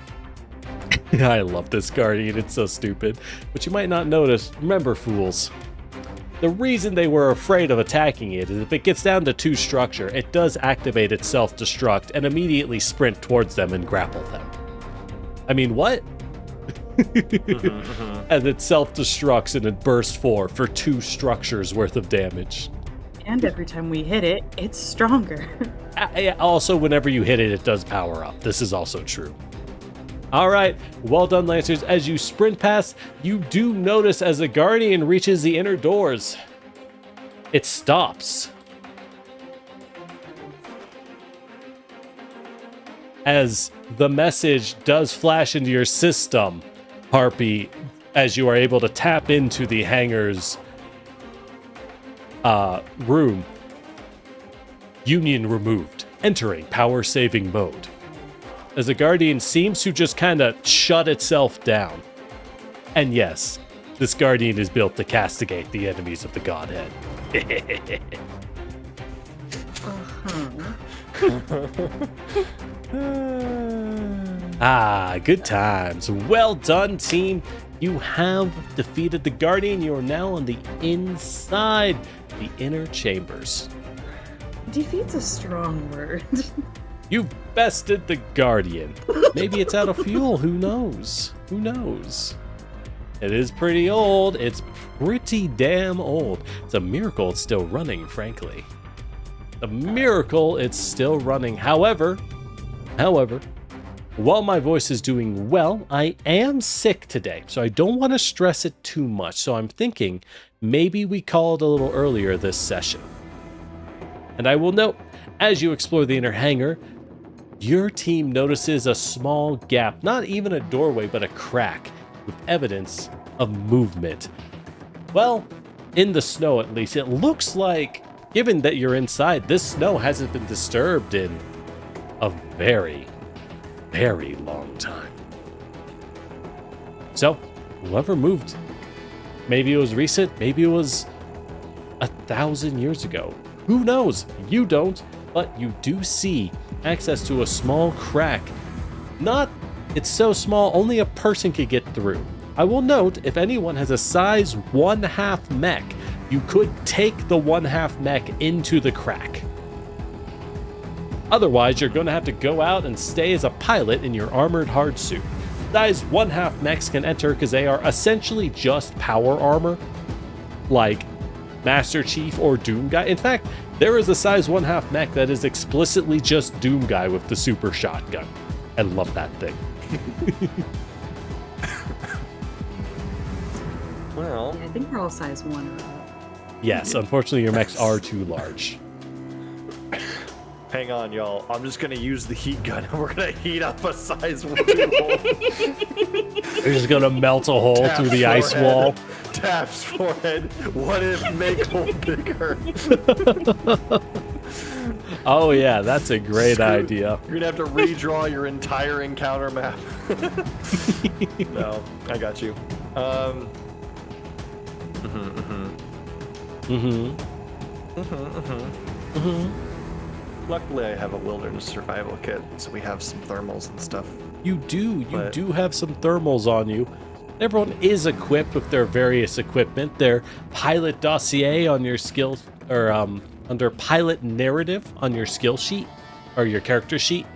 I love this Guardian. It's so stupid. But you might not notice. Remember, fools. The reason they were afraid of attacking it is if it gets down to 2 structure, it does activate its self-destruct and immediately sprint towards them and grapple them. I mean, what? As it self-destructs and it bursts for 2 structures worth of damage. And every time we hit it, it's stronger. Also, whenever you hit it, it does power up. This is also true. All right, well done, Lancers. As you sprint past, you do notice as the Guardian reaches the inner doors, it stops. As the message does flash into your system, Harpy, as you are able to tap into the hangar's room. Union removed. Entering power saving mode. As the Guardian seems to just kind of shut itself down. And yes, this Guardian is built to castigate the enemies of the Godhead. Good times. Well done, team. You have defeated the Guardian. You are now on the inside, the inner chambers. Defeat's a strong word. You've bested the Guardian. Maybe it's out of fuel. Who knows? Who knows? It is pretty old. It's pretty damn old. It's a miracle it's still running, frankly. A miracle it's still running. However, while my voice is doing well, I am sick today, so I don't want to stress it too much. So I'm thinking maybe we call it a little earlier this session. And I will note, as you explore the inner hangar, your team notices a small gap, not even a doorway, but a crack, with evidence of movement. Well, in the snow at least, it looks like, given that you're inside, this snow hasn't been disturbed in a very, very long time. So, whoever moved, maybe it was recent, maybe it was 1,000 years ago. Who knows? You don't, but you do see access to a small crack. It's so small, only a person could get through. I will note, if anyone has a size 1/2 mech, you could take the 1/2 mech into the crack. Otherwise, you're going to have to go out and stay as a pilot in your armored hard suit. size 1/2 mechs can enter because they are essentially just power armor, like Master Chief or Doom Guy. In fact, there is a size 1/2 mech that is explicitly just Doom Guy with the super shotgun. I love that thing. Well, Yeah, I think we're all size 1 or up. Yes, unfortunately your mechs are too large. hang on, y'all. I'm just gonna use the heat gun and we're gonna heat up a size 1 hole. You're just gonna melt a hole Taps through the ice forehead. wall. Taps forehead. What if make hole bigger? Oh yeah, that's a great Screw- idea. You're gonna have to redraw your entire encounter map. No, I got you. Luckily, I have a wilderness survival kit, so we have some thermals and stuff. You do But- have some thermals on you. Everyone is equipped with their various equipment. Their pilot dossier on your skills, or under pilot narrative on your skill sheet, or your character sheet.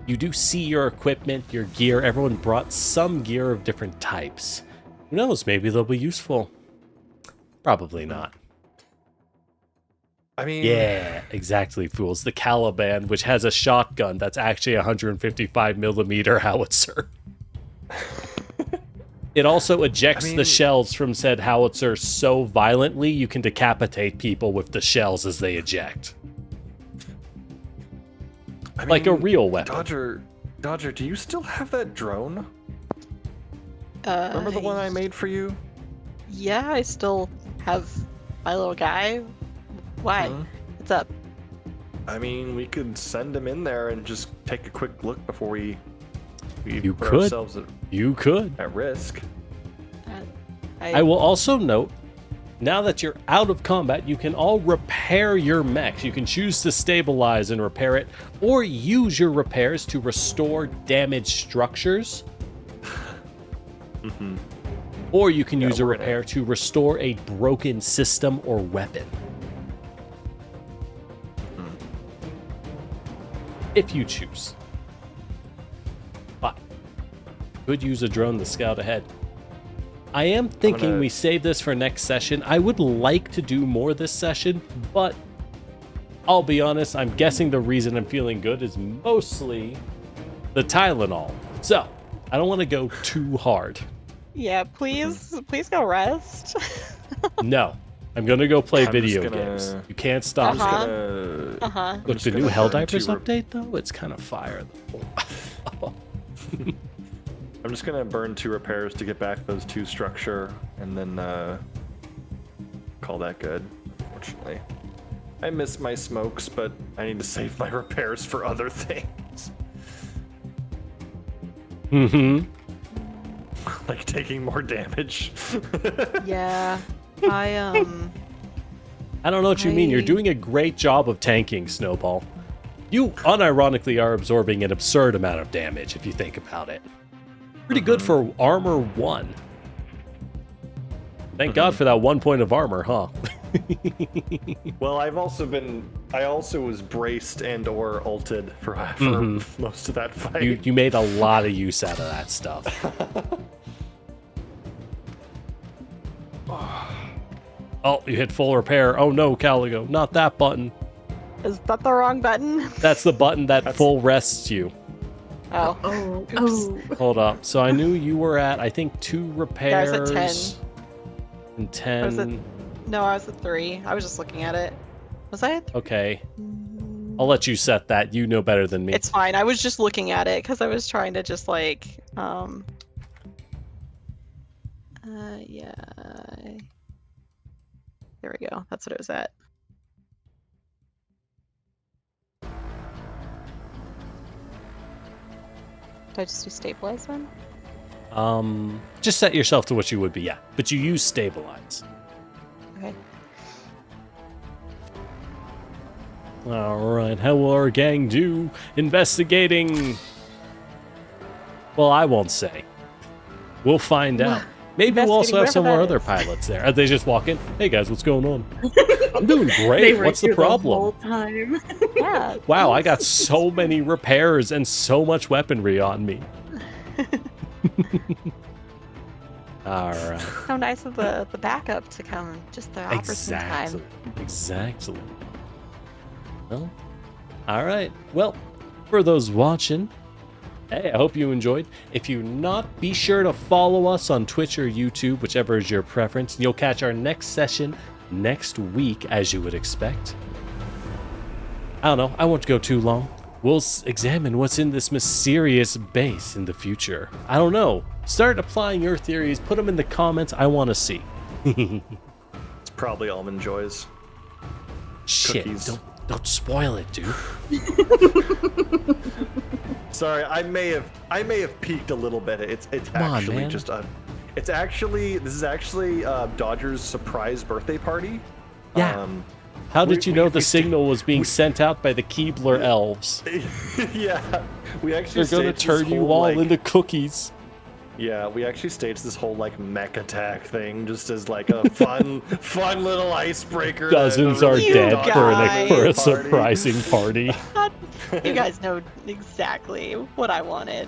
You do see your equipment, your gear. Everyone brought some gear of different types. Who knows, maybe they'll be useful. Probably not. I mean, Yeah, exactly, fools. The Caliban, which has a shotgun that's actually a 155 millimeter howitzer. It also ejects the shells from said howitzer so violently you can decapitate people with the shells as they eject. I Like a mean, real weapon. Dodger, do you still have that drone? Remember the one I made for you? Yeah, I still have my little guy. Why? Mhm. What's up? I mean, we could send him in there and just take a quick look before we You put could. ourselves You could. at risk. I will also note, now that you're out of combat, you can all repair your mechs. You can choose to stabilize and repair it, or use your repairs to restore damaged structures. Or you can use a we're gonna- repair to restore a broken system or weapon. If you choose. But could use a drone to scout ahead. I am thinking gonna- we save this for next session. I would like to do more this session, but I'll be honest, I'm guessing the reason I'm feeling good is mostly the Tylenol. So, I don't want to go too hard. Yeah, please go rest. No, I'm going to go play I'm video just gonna- games. You can't stop me. Uh-huh. Gonna, Uh-huh. Look, just the new gonna burn Helldivers two update, though, it's kind of fire. Though. I'm just gonna burn 2 repairs to get back those 2 structure, and then call that good. Unfortunately, I miss my smokes, but I need to save my repairs for other things, like taking more damage. Yeah. I I don't know what you mean. You're doing a great job of tanking, Snowball. You unironically are absorbing an absurd amount of damage if you think about it. Pretty good for armor 1. Thank God for that 1 point of armor, huh? Well, I also was braced and or ulted for most of that fight. You made a lot of use out of that stuff. Oh, you hit full repair. Oh no, Caligo, not that button. is that the wrong button? That's the button that full rests you. Oh. Oh, Oops. oh. Hold up. So I knew you were at, I think, 2 repairs. I was at 10. And 10. I was at- No, I was at 3. I was just looking at it. Was I at 3? Okay. I'll let you set that. You know better than me. It's fine. I was just looking at it because I was trying to just like yeah. There we go. That's what it was at. Did I just do stabilize then? Just set yourself to what you would be, yeah. But you use stabilize. Okay. Alright, how will our gang do investigating? Well, I won't say. We'll find out. Maybe we'll also have some more other pilots there. As they just walk in. Hey guys, what's going on? I'm doing They great. were What's the here problem? whole time. Yeah. Wow, I got so many repairs and so much weaponry on me. All right. So nice of the backup to come just the opportune time. Exactly. Well, all right. Well, for those watching, hey, I hope you enjoyed. If you're not, be sure to follow us on Twitch or YouTube, whichever is your preference. And you'll catch our next session next week, as you would expect. I don't know. I won't go too long. We'll examine what's in this mysterious base in the future. I don't know. Start applying your theories. Put them in the comments. I want to see. It's probably Almond Joy's. Shit. Cookies. Don't spoil it, dude. Sorry, I may have peaked a little bit. It's actually man. just a. This is actually Dodger's surprise birthday party. Yeah. How did you know the we signal was being sent out by the Keebler elves? Yeah, we actually. They're gonna staged this turn you whole, all like- into cookies. Yeah, we actually staged this whole like mech attack thing just as like a fun little icebreaker. Dozens that are You dead for a guys. surprising party. You guys know exactly what I wanted.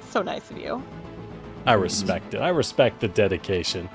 So nice of you. I respect it. I respect the dedication.